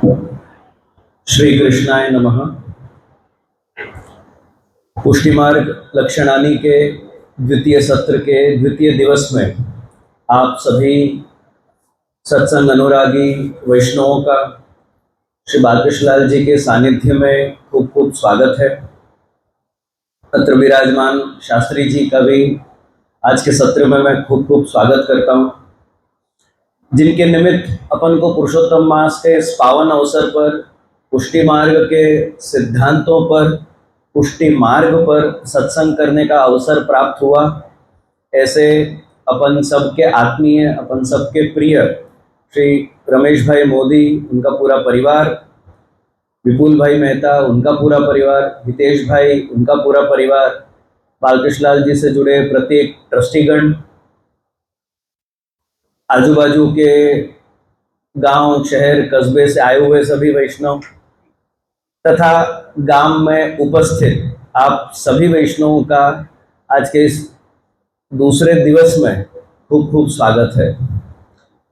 श्री कृष्णाय नमः। पुष्टि मार्ग लक्षणानी के द्वितीय सत्र के द्वितीय दिवस में आप सभी सत्संग अनुरागी वैष्णवों का श्री बालकृष्ण लाल जी के सानिध्य में खूब खूब स्वागत है। अत्र विराजमान शास्त्री जी का भी आज के सत्र में मैं खूब खूब स्वागत करता हूँ, जिनके निमित्त अपन को पुरुषोत्तम मास के इस पावन अवसर पर पुष्टि मार्ग के सिद्धांतों पर, पुष्टि मार्ग पर सत्संग करने का अवसर प्राप्त हुआ। ऐसे अपन सबके आत्मीय, अपन सबके प्रिय श्री रमेश भाई मोदी, उनका पूरा परिवार, विपुल भाई मेहता, उनका पूरा परिवार, हितेश भाई, उनका पूरा परिवार, बालकृष्ण लाल जी से जुड़े प्रत्येक ट्रस्टीगण, आजू बाजू के गांव, शहर, कस्बे से आए हुए सभी वैष्णव तथा गांव में उपस्थित आप सभी वैष्णवों का आज के इस दूसरे दिवस में खूब खूब स्वागत है।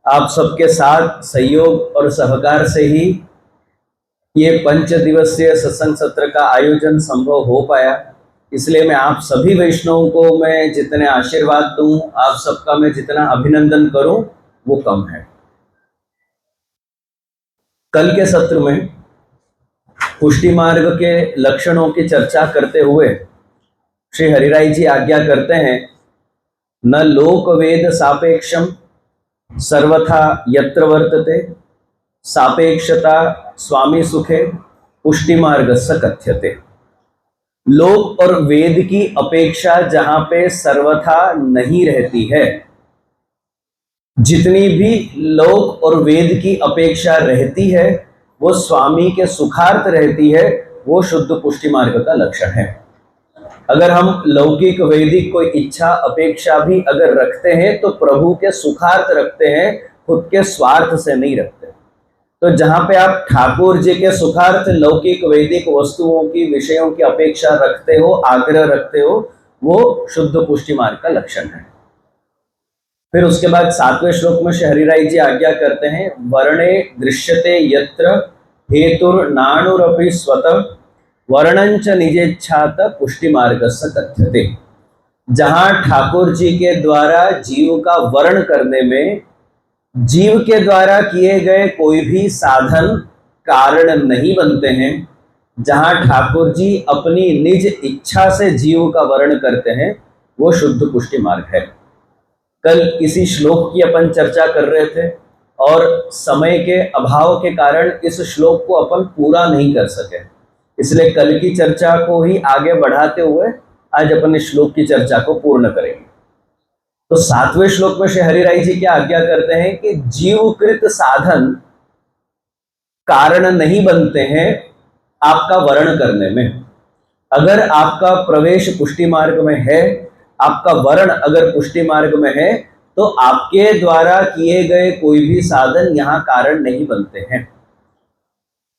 आप सबके साथ सहयोग और सहकार से ही ये 5 दिवसीय सत्संग सत्र का आयोजन संभव हो पाया। इसलिए मैं आप सभी वैष्णवों को मैं जितने आशीर्वाद दूं, आप सबका मैं जितना अभिनंदन करूं, वो कम है। कल के सत्र में पुष्टि मार्ग के लक्षणों की चर्चा करते हुए श्री हरिराय जी आज्ञा करते हैं, न लोक वेद सापेक्षम सर्वथा यत्र वर्तते सापेक्षता स्वामी सुखे पुष्टि मार्ग स कथ्यते। लोक और वेद की अपेक्षा जहां पे सर्वथा नहीं रहती है, जितनी भी लोक और वेद की अपेक्षा रहती है वो स्वामी के सुखार्थ रहती है, वो शुद्ध पुष्टि मार्ग का लक्षण है। अगर हम लौकिक वैदिक कोई इच्छा अपेक्षा भी अगर रखते हैं तो प्रभु के सुखार्थ रखते हैं, खुद के स्वार्थ से नहीं रखते। तो जहां पे आप ठाकुर जी के सुखार्थ लौकिक वैदिक वस्तुओं की, विषयों की अपेक्षा रखते हो, आग्रह रखते हो, वो शुद्ध पुष्टि मार्ग का लक्षण है। फिर उसके बाद 7वें श्लोक में श्री हरिराय जी आज्ञा करते हैं, वर्णे दृश्यते यत्र हेतुर्नाणुरपि स्वतः वर्णंच निजेच्छात पुष्टि मार्गस्य कथ्यते। जहां ठाकुर जी के द्वारा जीव का वर्ण करने में, जीव के द्वारा किए गए कोई भी साधन कारण नहीं बनते हैं, जहां ठाकुर जी अपनी निज इच्छा से जीव का वर्ण करते हैं, वो शुद्ध पुष्टि मार्ग है। कल इसी श्लोक की अपन चर्चा कर रहे थे और समय के अभाव के कारण इस श्लोक को अपन पूरा नहीं कर सके, इसलिए कल की चर्चा को ही आगे बढ़ाते हुए आज अपन इस श्लोक की चर्चा को पूर्ण करेंगे। तो 7वें श्लोक में श्री हरिराय जी क्या आज्ञा करते हैं कि जीवकृत साधन कारण नहीं बनते हैं आपका वर्ण करने में। अगर आपका प्रवेश पुष्टि मार्ग में है, आपका वर्ण अगर पुष्टि मार्ग में है, तो आपके द्वारा किए गए कोई भी साधन यहां कारण नहीं बनते हैं।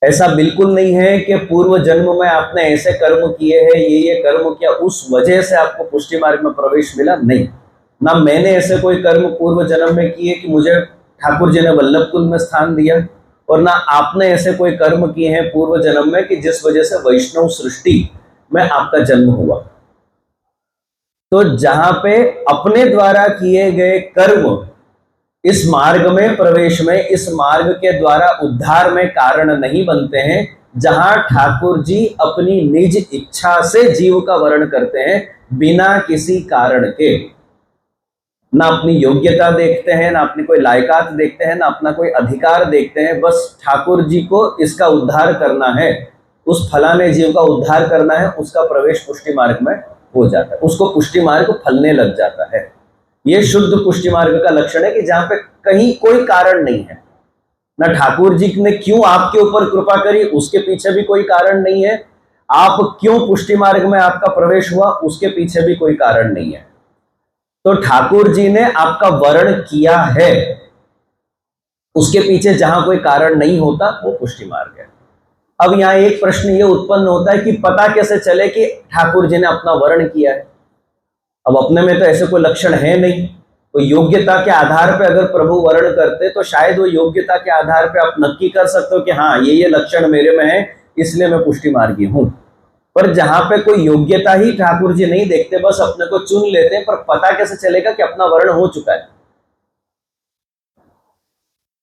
ऐसा बिल्कुल नहीं है कि पूर्व जन्म में आपने ऐसे कर्म किए हैं, ये कर्म किया, उस वजह से आपको पुष्टि मार्ग में प्रवेश मिला, नहीं। ना मैंने ऐसे कोई कर्म पूर्व जन्म में किए कि मुझे ठाकुर जी ने वल्लभ कुंज में स्थान दिया, और ना आपने ऐसे कोई कर्म किए हैं पूर्व जन्म में कि जिस वजह से वैष्णव सृष्टि में आपका जन्म हुआ। तो जहां पे अपने द्वारा किए गए कर्म इस मार्ग में प्रवेश में, इस मार्ग के द्वारा उद्धार में कारण नहीं बनते हैं, जहां ठाकुर जी अपनी निज इच्छा से जीव का वर्ण करते हैं बिना किसी कारण के, ना अपनी योग्यता देखते हैं, ना अपनी कोई लायकात देखते हैं, ना अपना कोई अधिकार देखते हैं, बस ठाकुर जी को इसका उद्धार करना है, उस फलाने जीव का उद्धार करना है, उसका प्रवेश पुष्टि मार्ग में हो जाता है, उसको पुष्टि मार्ग फलने लग जाता है। ये शुद्ध पुष्टि मार्ग का लक्षण है कि जहां पे कहीं कोई कारण नहीं है, ना ठाकुर जी ने क्यों आपके ऊपर कृपा करी उसके पीछे भी कोई कारण नहीं है, आप क्यों पुष्टि मार्ग में आपका प्रवेश हुआ उसके पीछे भी कोई कारण नहीं है। तो ठाकुर जी ने आपका वर्ण किया है, उसके पीछे जहां कोई कारण नहीं होता वो पुष्टि मार्ग है। अब यहां एक प्रश्न ये उत्पन्न होता है कि पता कैसे चले कि ठाकुर जी ने अपना वर्ण किया है। अब अपने में तो ऐसे कोई लक्षण है नहीं, तो योग्यता के आधार पे अगर प्रभु वर्ण करते तो शायद वो योग्यता के आधार पे आप नक्की कर सकते हो कि हाँ ये लक्षण मेरे में है, इसलिए मैं पुष्टि मार्गी हूं। पर जहां पे कोई योग्यता ही ठाकुर जी नहीं देखते, बस अपने को चुन लेते हैं, पर पता कैसे चलेगा कि अपना वर्ण हो चुका है?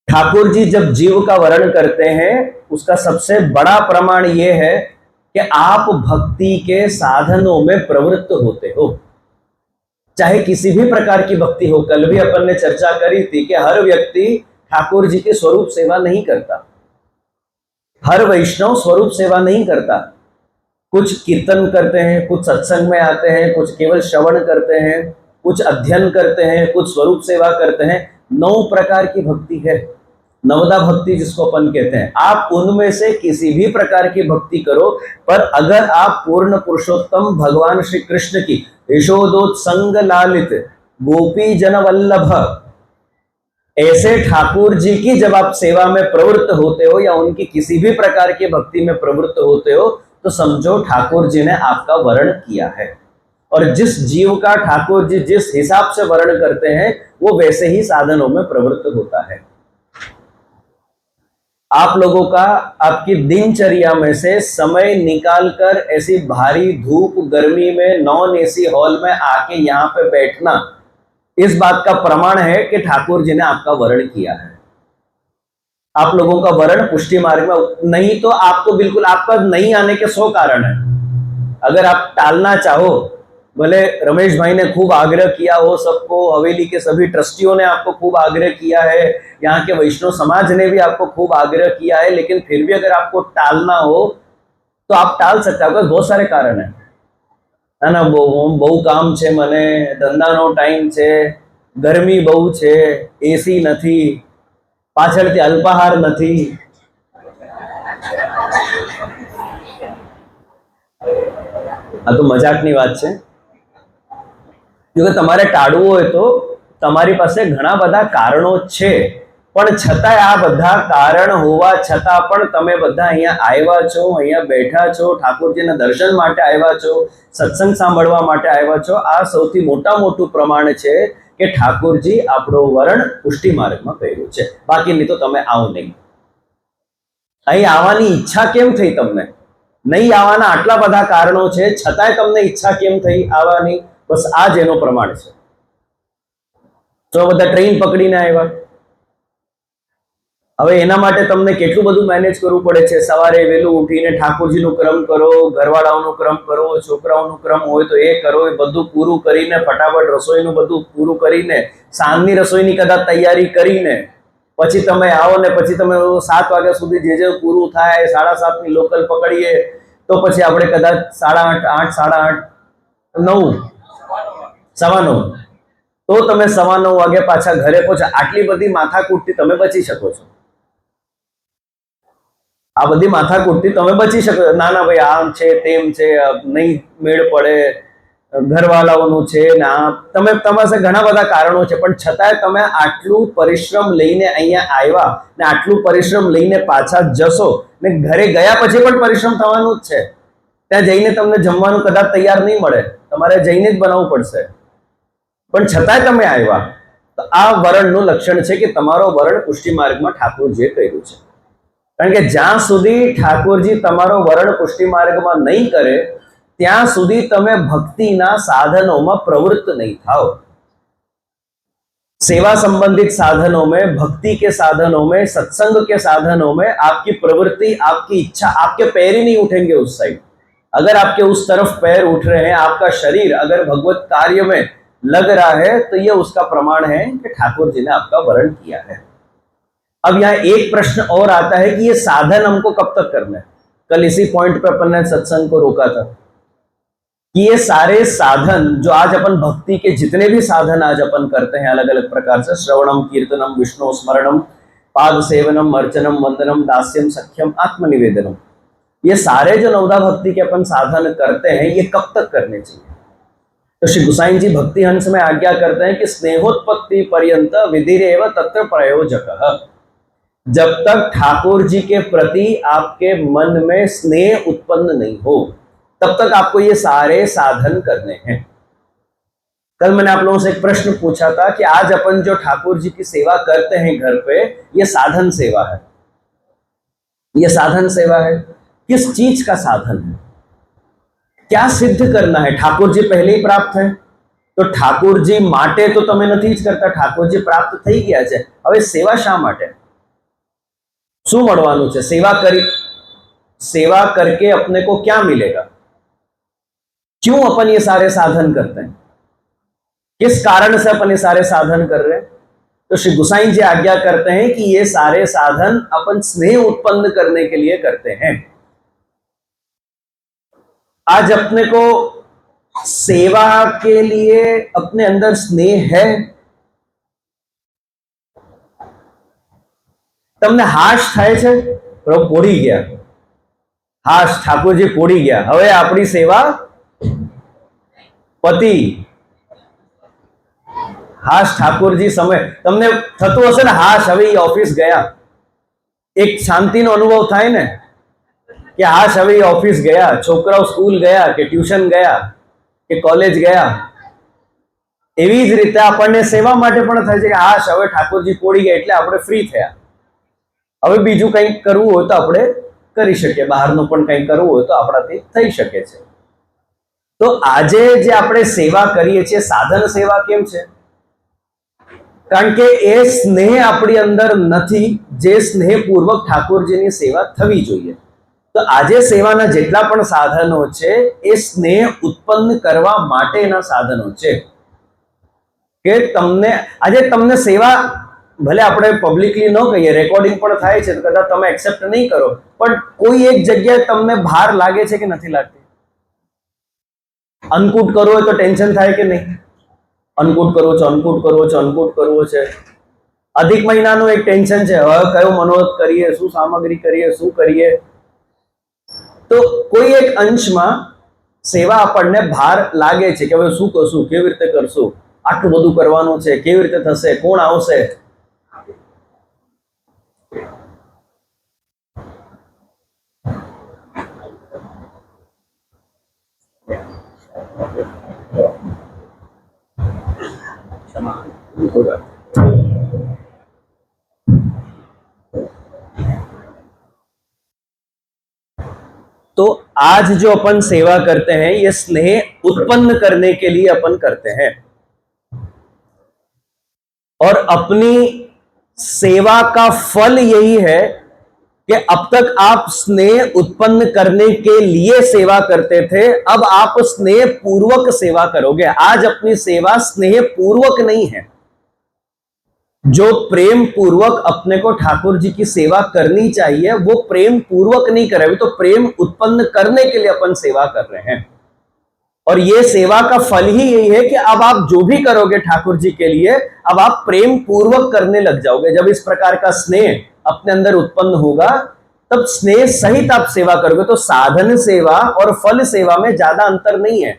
ठाकुर जी जब जीव का वर्ण करते हैं उसका सबसे बड़ा प्रमाण यह है कि आप भक्ति के साधनों में प्रवृत्त होते हो, चाहे किसी भी प्रकार की भक्ति हो। कल भी अपन ने चर्चा करी थी कि हर व्यक्ति ठाकुर जी की स्वरूप सेवा नहीं करता, हर वैष्णव स्वरूप सेवा नहीं करता। कुछ कीर्तन करते हैं, कुछ सत्संग में आते हैं, कुछ केवल श्रवण करते हैं, कुछ अध्ययन करते हैं, कुछ स्वरूप सेवा करते हैं। 9 प्रकार की भक्ति है, नवदा भक्ति जिसको अपन कहते हैं। आप उनमें से किसी भी प्रकार की भक्ति करो, पर अगर आप पूर्ण पुरुषोत्तम भगवान श्री कृष्ण की यशोदोत्संग लालित गोपी जन वल्लभ ऐसे ठाकुर जी की जब आप सेवा में प्रवृत्त होते हो या उनकी किसी भी प्रकार की भक्ति में प्रवृत्त होते हो, तो समझो ठाकुर जी ने आपका वर्ण किया है। और जिस जीव का ठाकुर जी जिस हिसाब से वर्ण करते हैं वो वैसे ही साधनों में प्रवृत्त होता है। आप लोगों का आपकी दिनचर्या में से समय निकालकर ऐसी भारी धूप गर्मी में नॉन एसी हॉल में आके यहाँ पे बैठना, इस बात का प्रमाण है कि ठाकुर जी ने आपका वर्ण किया है। आप लोगों का वर्ण पुष्टि मार्ग में नहीं तो आपको बिल्कुल आपका नहीं आने के 100 कारण है। अगर आप टालना चाहो, भले रमेश भाई ने खूब आग्रह किया हो, सबको हवेली के सभी ट्रस्टियों ने आपको खूब आग्रह किया है, यहाँ के वैष्णव समाज ने भी आपको खूब आग्रह किया है, लेकिन फिर भी अगर आपको टालना हो तो आप टाल सकते हो। बहुत सारे कारण है ना, बहु काम छे, મને ધંધાનો ટાઈમ છે, ગરમી બહુ છે, એસી નથી, પાછળથી અલ્પાહાર નથી। આ તો મજાકની વાત છે, જો તમારે ટાળવું હોય તો તમારી પાસે ઘણા બધા કારણો છે, પણ છતાંય આ બધા કારણ હોવા છતાં પણ તમે બધા અહીંયા આવ્યા છો, અહીંયા બેઠા છો, ઠાકોરજીના દર્શન માટે આવ્યા છો, સત્સંગ સાંભળવા માટે આવ્યા છો। આ સૌથી મોટું પ્રમાણ છે કે ઠાકોરજી આપણો વરણ પુષ્ટિ માર્ગમાં કર્યું છે, બાકી નહીં તો તમે આવો નહીં। અહીં આવવાની ઈચ્છા કેમ થઈ તમને? નહીં આવવાના આટલા બધા કારણો છે, છતાંય તમને ઈચ્છા કેમ થઈ આવવાની? બસ આ જ એનો પ્રમાણ છે। તો બધા ટ્રેન પકડીને આવ્યા, હવે એના માટે તમને કેટલું બધું મેનેજ કરવું પડે છે। સવારે વહેલું ઉઠીને ઠાકોરજીનું ક્રમ કરો, ઘરવાળાઓનું ક્રમ કરો, છોકરાઓનું ક્રમ હોય તો એ કરો, એ બધું પૂરું કરીને ફટાફટ રસોઈનું બધું પૂરું કરીને સાંજની રસોઈની કદાચ તૈયારી કરીને પછી તમે આવો ને પછી તમે 7 વાગ્યા સુધી જે પૂરું થાય, 7:30ની લોકલ પકડીએ તો પછી આપણે કદાચ 8:30, 8, 8:30, 9, 9:15 તો તમે 9:15 વાગે પાછા ઘરે પહોંચો। આટલી બધી માથાકૂટથી તમે બચી શકો છો। આ બધી માથાકૂટથી તમે બચી શકો। ના ના ભાઈ આમ છે તેમ છે, નહીં મેળ પડે, ઘરવાળાઓનું છે ને, તમે તમારે ઘણા બધા કારણો છે, પણ છતાંય તમે આટલું પરિશ્રમ લઈને અહીંયા આવ્યા ને આટલું પરિશ્રમ લઈને પાછા જશો ને ઘરે ગયા પછી પણ પરિશ્રમ થવાનું જ છે। ત્યાં જઈને તમને જમવાનું કદાચ તૈયાર નહીં મળે, તમારે જઈને જ બનાવવું પડશે, પણ છતાંય તમે આવ્યા। તો આ વરણનું લક્ષણ છે કે તમારો વરણ પુષ્ટિ માર્ગમાં ઠાકોરજીએ કર્યું છે। કારણ કે જ્યાં સુધી ઠાકોરજી તમારો વરણ પુષ્ટિ માર્ગમાં નહીં કરે ત્યાં સુધી તમે ભક્તિના સાધનોમાં પ્રવૃત્ત नहीं થાઓ। सेवा संबंधित साधनों में, भक्ति के साधनों में, सत्संग के साधनों में आपकी प्रवृत्ति, आपकी इच्छा, आपके पैर ही नहीं उठेंगे उस साइड। अगर आपके उस तरफ पैर उठ रहे हैं, आपका शरीर अगर भगवत कार्य में लग रहा है, तो यह उसका प्रमाण है कि ठाकुर जी ने आपका वरण किया है। अब यहाँ एक प्रश्न और आता है कि ये साधन हमको कब तक करना है। कल इसी पॉइंट पे अपन ने सत्संग को रोका था कि ये सारे साधन जो आज अपन भक्ति के जितने भी साधन आज अपन करते हैं अलग अलग प्रकार से, श्रवणम, कीर्तनम, विष्णु स्मरणम, पाद सेवनम, अर्चनम, वंदनम, दास्यम, सख्यम, आत्मनिवेदनम, ये सारे जो नवदा भक्ति के अपन साधन करते हैं ये कब तक करने चाहिए? तो श्री गुसाई जी भक्ति हंस में आज्ञा करते हैं कि स्नेहोत्पत्ति पर्यंत विधिरेव तत्र प्रयोजकः। जब तक ठाकुर जी के प्रति आपके मन में स्नेह उत्पन्न नहीं हो तब तक आपको ये सारे साधन करने हैं। कल मैंने आप लोगों से एक प्रश्न पूछा था कि आज अपन जो ठाकुर जी की सेवा करते हैं घर पे, ये साधन सेवा है। ये साधन सेवा है। किस चीज का साधन है? क्या सिद्ध करना है? ठाकुर जी पहले ही प्राप्त है, तो ठाकुर जी माटे तो તમે નથી જ કરતા, ઠાકોર जी प्राप्त થઈ ગયા છે, હવે સેવા શા માટે? શું મળવાનું છે? सेवा करके अपने को क्या मिलेगा? क्यों अपन ये सारे साधन करते हैं? किस कारण से अपन ये सारे साधन कर रहे हैं? तो श्री गुसाई जी आज्ञा करते हैं कि ये सारे साधन अपन स्नेह उत्पन्न करने के लिए करते हैं। आज अपने को सेवा के लिए अपने अंदर स्नेह है? તમને હાશ થાય છે? પ્રભુ પોડી ગયા, હાશ ઠાકોરજી પોડી ગયા, હવે આપણી સેવા પતિ। હાશ ઠાકોરજી સમય તમને થતું હશે ને, હાશ હવે ઓફિસ ગયા, એક શાંતિનો અનુભવ થાય ને કે હાશ હવે ઓફિસ ગયા, છોકરાઓ સ્કૂલ ગયા કે ટ્યુશન ગયા કે કોલેજ ગયા। એવી જ રીતે આપણને સેવા માટે પણ થાય છે કે હાશ હવે ઠાકોરજી પોડી ગયા એટલે આપણે ફ્રી થયા, હવે બીજું કંઈક કરવું હોય તો આપણે કરી શકીએ, બહારનું પણ કંઈક કરવું હોય તો આપણાથી થઈ શકે છે। તો આજે જે આપણે સેવા કરીએ છીએ, સાધન સેવા કેમ છે? કારણ કે એ સ્નેહ આપણી અંદર નથી જે સ્નેહપૂર્વક ઠાકોરજીની સેવા થવી જોઈએ। તો આજે સેવાના જેટલા પણ સાધનો છે એ સ્નેહ ઉત્પન્ન કરવા માટેના સાધનો છે કે તમને આજે તમને સેવા ભલે આપણે પબ્લિકલી ન કહીએ, રેકોર્ડિંગ પણ થાય છે, કદાચ તમે એક્સેપ્ટ નહીં કરો, પણ કોઈ એક જગ્યાએ તમને ભાર લાગે છે કે નથી લાગતી? અન્નકૂટ કરવો હોય તો ટેન્શન થાય કે નહીં? અન્નકૂટ કરવો છે, અન્નકૂટ કરવો છે, અન્નકૂટ કરવો છે। અધિક મહિનાનું એક ટેન્શન છે, હવે કયો મનોરથ કરીએ, શું સામગ્રી કરીએ, શું કરીએ। તો કોઈ એક અંશમાં સેવા આપણને ભાર લાગે છે કે હવે શું કરશું, કેવી રીતે કરશું, આટલું બધું કરવાનું છે, કેવી રીતે થશે, કોણ આવશે? तो आज जो अपन सेवा करते हैं ये स्नेह उत्पन्न करने के लिए अपन करते हैं, और अपनी सेवा का फल यही है कि अब तक आप स्नेह उत्पन्न करने के लिए सेवा करते थे, अब आप स्नेह पूर्वक सेवा करोगे। आज अपनी सेवा स्नेह पूर्वक नहीं है। जो प्रेम पूर्वक अपने को ठाकुर जी की सेवा करनी चाहिए वो प्रेम पूर्वक नहीं कर रहे, तो प्रेम उत्पन्न करने के लिए अपन सेवा कर रहे हैं। और ये सेवा का फल ही यही है कि अब आप जो भी करोगे ठाकुर जी के लिए, अब आप प्रेम पूर्वक करने लग जाओगे। जब इस प्रकार का स्नेह अपने अंदर उत्पन्न होगा तब स्नेह सहित आप सेवा करोगे। तो साधन सेवा और फल सेवा में ज्यादा अंतर नहीं है।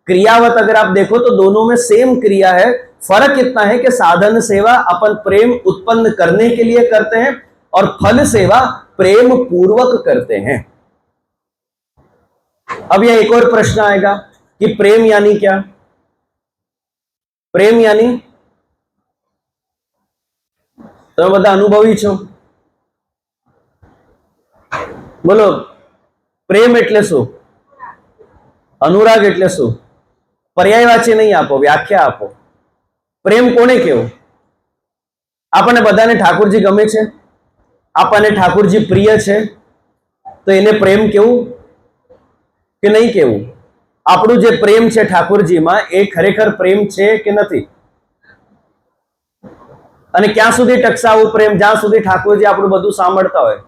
क्रियावत अगर आप देखो तो दोनों में सेम क्रिया है, फर्क इतना है कि साधन सेवा अपन प्रेम उत्पन्न करने के लिए करते हैं और फल सेवा प्रेम पूर्वक करते हैं। अब यह एक और प्रश्न आएगा कि प्रेम यानी क्या? प्रेम यानी તમે બધા અનુભવી છો, બોલો પ્રેમ એટલે શું? अनुराग એટલે શું? પર્યાયવાચી નહીં આપો, વ્યાખ્યા આપો। પ્રેમ કોને કહેવું? આપણને બધાને ઠાકોરજી ગમે છે, આપણને ઠાકોરજી પ્રિય છે, તો એને પ્રેમ કેવું કે નહીં કેવું? આપણું જે પ્રેમ છે ઠાકોરજીમાં એ ખરેખર પ્રેમ છે કે નથી? અને ક્યાં સુધી ટકસાવું પ્રેમ? જ્યાં સુધી ઠાકોરજી આપણું બધું સાંભળતા હોય,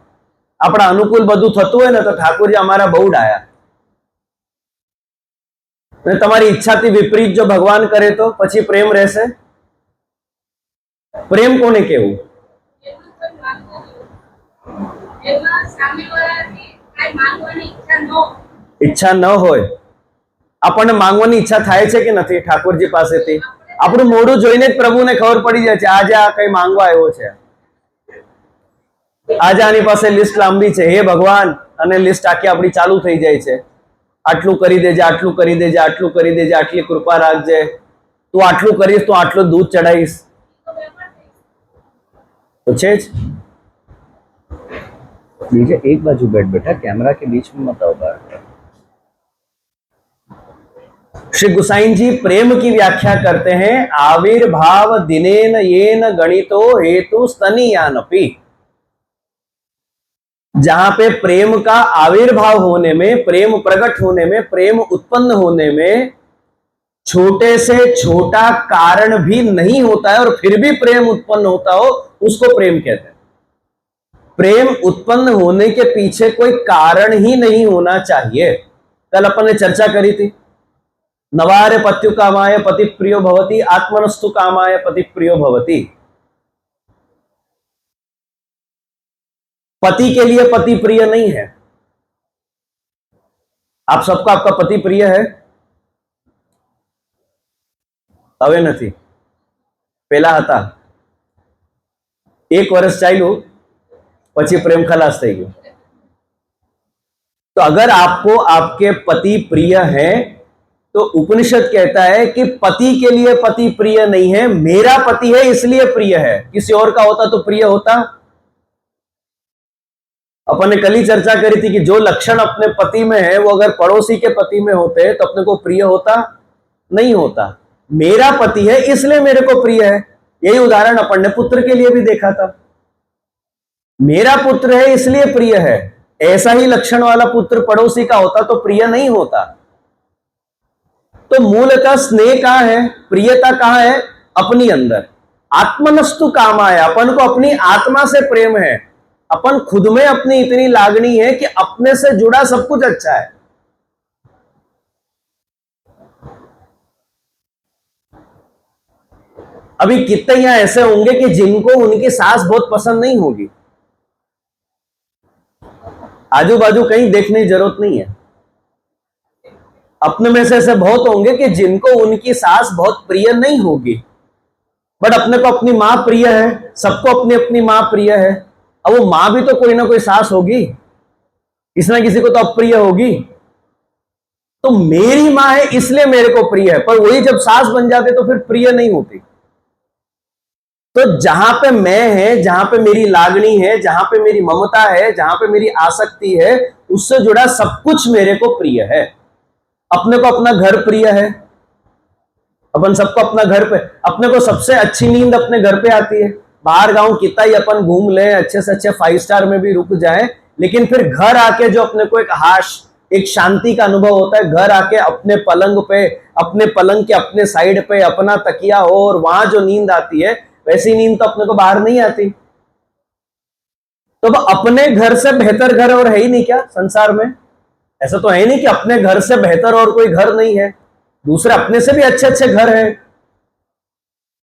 આપણા અનુકૂળ બધું થતું હોય ને તો ઠાકોરજી અમારા બહુ ડાયા। અને તમારી ઈચ્છાથી વિપરીત જો ભગવાન કરે તો પછી પ્રેમ રહેશે? પ્રેમ કોને કહેવું? ઈચ્છા ન હોય, આપણને માંગવાની ઈચ્છા થાય છે કે નથી ઠાકોરજી પાસેથી? આપણું મોઢું જોઈને જ પ્રભુને ખબર પડી જાય છે આજે આ કઈ માંગવા આવ્યો છે, આજે આની પાસે લિસ્ટ લાંબી છે, હે ભગવાન, અને લિસ્ટ આખી આપણી ચાલુ થઈ જાય છે। આટલું કરી દેજે, આટલું કરી દેજે, આટલું કરી દેજે, આટલી કૃપા રાખજે, તું આટલું કરીશ, તું આટલું दूध ચડાવીશ, तो છે જ। नीचे एक बाजू बैठ बेटा, कैमरा के बीच में मत आओ बार। श्री गुसाइन जी प्रेम की व्याख्या करते हैं, आविर्भाव दिनेन येन गणितो हेतु स्तनीयानपि। जहां पे प्रेम का आविर्भाव होने में, प्रेम प्रकट होने में, प्रेम उत्पन्न होने में छोटे से छोटा कारण भी नहीं होता है और फिर भी प्रेम उत्पन्न होता हो, उसको प्रेम कहते हैं। प्रेम उत्पन्न होने के पीछे कोई कारण ही नहीं होना चाहिए। कल अपन ने चर्चा करी थी, नवारे पत्यु कामाय पति प्रियो भवति, आत्मनस्तु कामाय पति प्रियो भवति। पति के लिए पति प्रिय नहीं है। आप सबका आपका पति प्रिय है? હવે નથી, પેલા હતા। एक वर्ष ચાલ્યું પછી प्रेम खलास થઈ ગયો। तो अगर आपको आपके पति प्रिय है तो उपनिषद कहता है कि पति के लिए पति प्रिय नहीं है, मेरा पति है इसलिए प्रिय है। किसी और का होता तो प्रिय होता? अपन ने कल ही चर्चा करी थी कि जो लक्षण अपने पति में है वो अगर पड़ोसी के पति में होते तो अपने को प्रिय होता? नहीं होता। मेरा पति है इसलिए मेरे को प्रिय है। यही उदाहरण अपन ने पुत्र के लिए भी देखा था। मेरा पुत्र है इसलिए प्रिय है, ऐसा ही लक्षण वाला पुत्र पड़ोसी का होता तो प्रिय नहीं होता। तो मूलतः स्नेह कहां है, प्रियता कहां है? अपनी अंदर। आत्मनस्तु कामाय, अपन को अपनी आत्मा से प्रेम है। अपन खुद में अपनी इतनी लागणी है कि अपने से जुड़ा सब कुछ अच्छा है। अभी कितने यहां ऐसे होंगे कि जिनको उनकी सास बहुत पसंद नहीं होगी? आजू बाजू कहीं देखने की जरूरत नहीं है। अपने में से ऐसे बहुत होंगे कि जिनको उनकी सास बहुत प्रिय नहीं होगी, बट अपने को अपनी मां प्रिय है। सबको अपनी अपनी मां प्रिय है। अब वो मां भी तो कोई ना कोई सास होगी, किसी ना किसी को तो अप्रिय होगी। तो मेरी मां है इसलिए मेरे को प्रिय है, पर वही जब सास बन जाते तो फिर प्रिय नहीं होती। तो जहां पे मैं है, जहां पे मेरी लागणी है, जहां पे मेरी ममता है, जहां पे मेरी आसक्ति है, उससे जुड़ा सब कुछ मेरे को प्रिय है। अपने को अपना घर प्रिय है, अपन सबको अपना घर पे, अपने को सबसे अच्छी नींद अपने घर पे आती है। बाहर गांव कितना ही अपन घूम ले, अच्छे से अच्छे 5 स्टार में भी रुक जाए, लेकिन फिर घर आके जो अपने को एक हाश, एक शांति का अनुभव होता है, घर आके अपने पलंग पे, अपने पलंग के अपने साइड पे अपना तकिया हो और वहां जो नींद आती है, वैसी नींद तो अपने को बाहर नहीं आती। तो अपने घर से बेहतर घर और है ही नहीं क्या संसार में? ऐसा तो है नहीं कि अपने घर से बेहतर और कोई घर नहीं है। दूसरे अपने से भी अच्छे अच्छे घर हैं,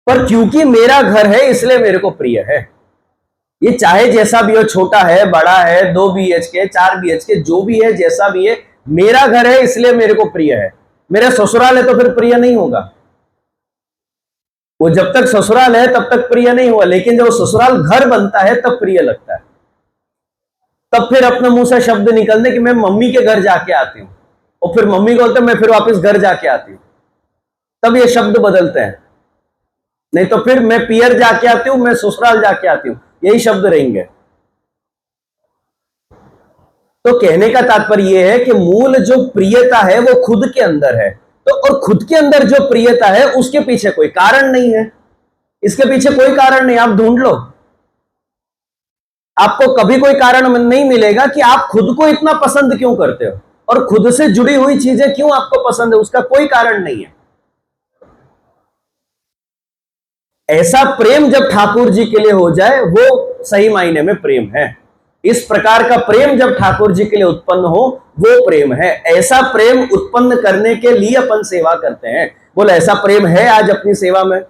पर क्योंकि मेरा घर है इसलिए मेरे को प्रिय है। ये चाहे जैसा भी हो, छोटा है, बड़ा है, 2 BHK 4 BHK, जो भी है, जैसा भी है, मेरा घर है इसलिए मेरे को प्रिय है। मेरा ससुराल है तो फिर प्रिय नहीं होगा। वो जब तक ससुराल है तब तक प्रिय नहीं हुआ, लेकिन जब ससुराल घर बनता है तब प्रिय लगता है। तब फिर अपने मुंह से शब्द निकलने कि मैं मम्मी के घर जाके आती हूं, और फिर मम्मी को बोलते मैं फिर वापस घर जाके आती हूं, तब ये शब्द बदलते हैं। नहीं तो फिर मैं पियर जाके आती हूं, मैं ससुराल जाके आती हूं, यही शब्द रहेंगे। तो कहने का तात्पर्य यह है कि मूल जो प्रियता है वो खुद के अंदर है। तो और खुद के अंदर जो प्रियता है उसके पीछे कोई कारण नहीं है। इसके पीछे कोई कारण नहीं, आप ढूंढ लो। आपको कभी कोई कारण नहीं मिलेगा कि आप खुद को इतना पसंद क्यों करते हो और खुद से जुड़ी हुई चीजें क्यों आपको पसंद है, उसका कोई कारण नहीं है। ऐसा प्रेम जब ठाकुर जी के लिए हो जाए वो सही मायने में प्रेम है। इस प्रकार का प्रेम जब ठाकुर जी के लिए उत्पन्न हो वो प्रेम है। ऐसा प्रेम उत्पन्न करने के लिए अपन सेवा करते हैं। बोले ऐसा प्रेम है आज अपनी सेवा में?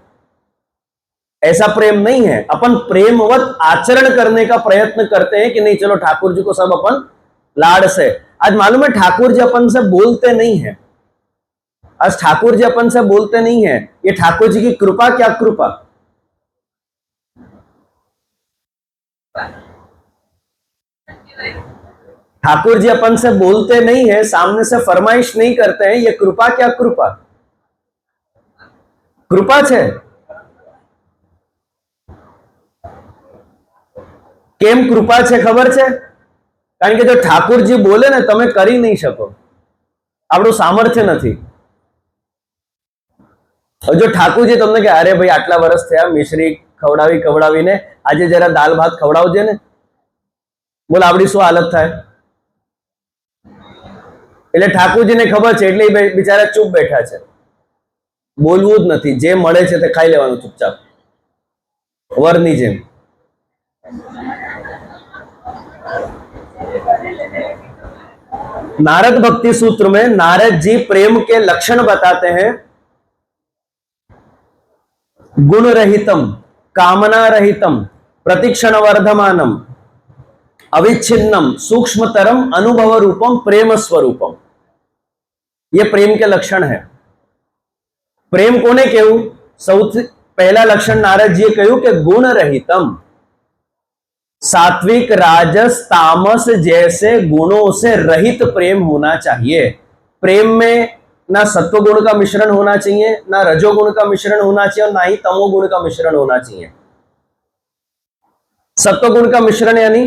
ऐसा प्रेम नहीं है। अपन प्रेमवत आचरण करने का प्रयत्न करते हैं कि नहीं चलो ठाकुर जी को सब अपन लाड़ से। आज मालूम है ठाकुर जी अपन से बोलते नहीं है। आज ठाकुर जी अपन से बोलते नहीं है। ये ठाकुर जी की कृपा क्या कृपा। ठाकुर जी अपन से बोलते नहीं है, सामने से फरमाइश नहीं करते हैं, ये कृपा क्या कृपा। કૃપા છે. કેમ કૃપા છે ખબર છે? કારણ કે જો ઠાકુરજી બોલે ને તમે કરી નહીં શકો, આપણું સામર્થ્ય નથી. જો ઠાકુરજી તમને કે અરે ભાઈ આટલા વર્ષ થયા મિશ્રી ખવડાવીને આજે જરા દાલ ભાત ખવડાવજે ને, બોલ આપણી શું હાલત થાય? એટલે ઠાકુરજીને ખબર છે એટલે બિચારા ચૂપ બેઠા છે, બોલવું જ નથી, જે મળે છે તે ખાઈ લેવાનું ચૂપચાપ, વરની જેમ. नारद भक्ति सूत्र में नारद जी प्रेम के लक्षण बताते हैं. गुण रहितम, कामना रहितम, प्रतिक्षण वर्धमानम, अविच्छिन्नम, सूक्ष्मतरम, अनुभव रूपम, प्रेम स्वरूपम. ये प्रेम के लक्षण है. प्रेम कोने कहूं? સૌથી પહેલા લક્ષણ નારદજીએ કહ્યું કે ગુણ રહિતમ, सात्विक राजस तामस जैसे गुणों से रहित प्रेम होना चाहिए. प्रेम में ना सत्व गुण का मिश्रण होना चाहिए, ना रजोगुण का मिश्रण होना चाहिए, और ना ही तमोगुण का मिश्रण होना चाहिए. सत्व गुण का मिश्रण यानी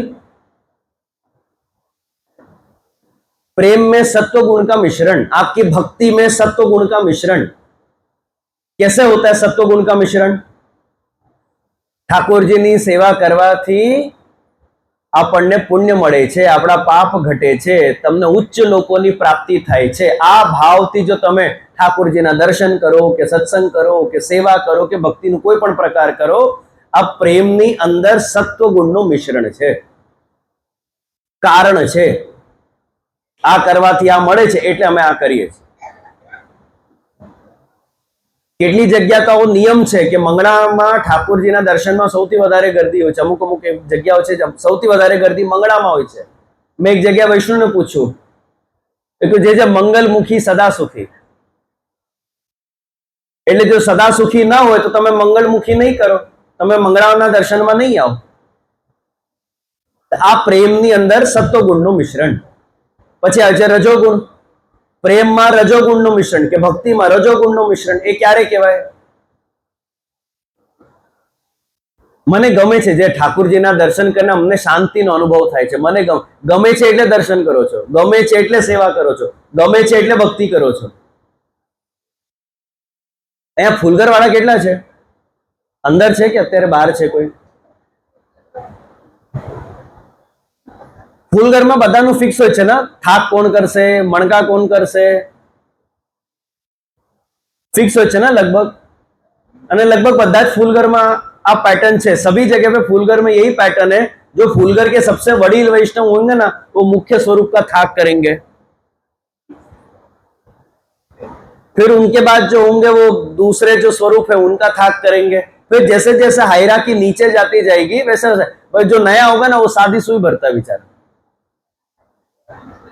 प्रेम में सत्व गुण का मिश्रण, आपकी भक्ति में सत्व गुण का मिश्रण कैसे होता है? सत्व गुण का मिश्रण ઠાકોરજીની સેવા કરવાથી આપણને પુણ્ય મળે છે, આપણા પાપ ઘટે છે, તમને ઉચ્ચ લોકોની પ્રાપ્તિ થાય છે. આ ભાવથી જો તમે ઠાકોરજીના દર્શન કરો કે સત્સંગ કરો કે સેવા કરો કે ભક્તિનું કોઈ પણ પ્રકાર કરો, આ પ્રેમની અંદર સત્વગુણનું મિશ્રણ છે, કારણ છે. આ કરવાથી આ મળે છે એટલે અમે આ કરીએ છીએ. કેટલી જગ્યા તો નિયમ છે કે મંગળામાં ઠાકોરજીના દર્શનમાં સૌથી વધારે ગર્દી હોય છે. અમુક જગ્યાઓ છે સૌથી વધારે ગર્દી મંગળામાં હોય છે. મેં એક જગ્યા વૈષ્ણવને પૂછ્યું કે જે મંગલમુખી સદા સુખી, એટલે જો સદા સુખી ના હોય તો તમે મંગલમુખી નહીં કરો, તમે મંગળાના દર્શનમાં નહીં આવો. આ પ્રેમની અંદર સત્વગુણનું મિશ્રણ. પછી આવે છે રજોગુણ. પ્રેમમાં રજોગુણનું મિશ્રણ કે ભક્તિમાં રજોગુણનું મિશ્રણ. એ ક્યારે કહેવાય? મને ગમે છે જે ઠાકુરજીના દર્શન કરીને અમને શાંતિનો અનુભવ થાય છે. મને ગમે છે એટલે દર્શન કરો છો, ગમે છે એટલે સેવા કરો છો, ગમે છે એટલે ભક્તિ કરો છો. અહીંયા ફૂલગર વાળા કેટલા છે? અંદર છે કે અત્યારે બહાર છે કોઈ? ફૂલગરમાં બધાનું ફિક્સ હોય છે ને, થાક કોણ કરશે, મણકા કોણ કરશે, ફિક્સ હોય છે ને લગભગ. અને લગભગ બધા જ फूलगर आ पैटर्न है. सभी जगह पे फूलगर में यही पैटर्न है. जो फूलगर के सबसे वडील वैष्णव होंगे ना, वो मुख्य स्वरूप का थाक करेंगे. फिर उनके बाद जो होंगे वो दूसरे जो स्वरूप है उनका थाक करेंगे. फिर जैसे जैसे हायरार्की नीचे जाती जाएगी वैसे वैसे जो नया होगा ना वो सादी सुई भरता है बेचारा.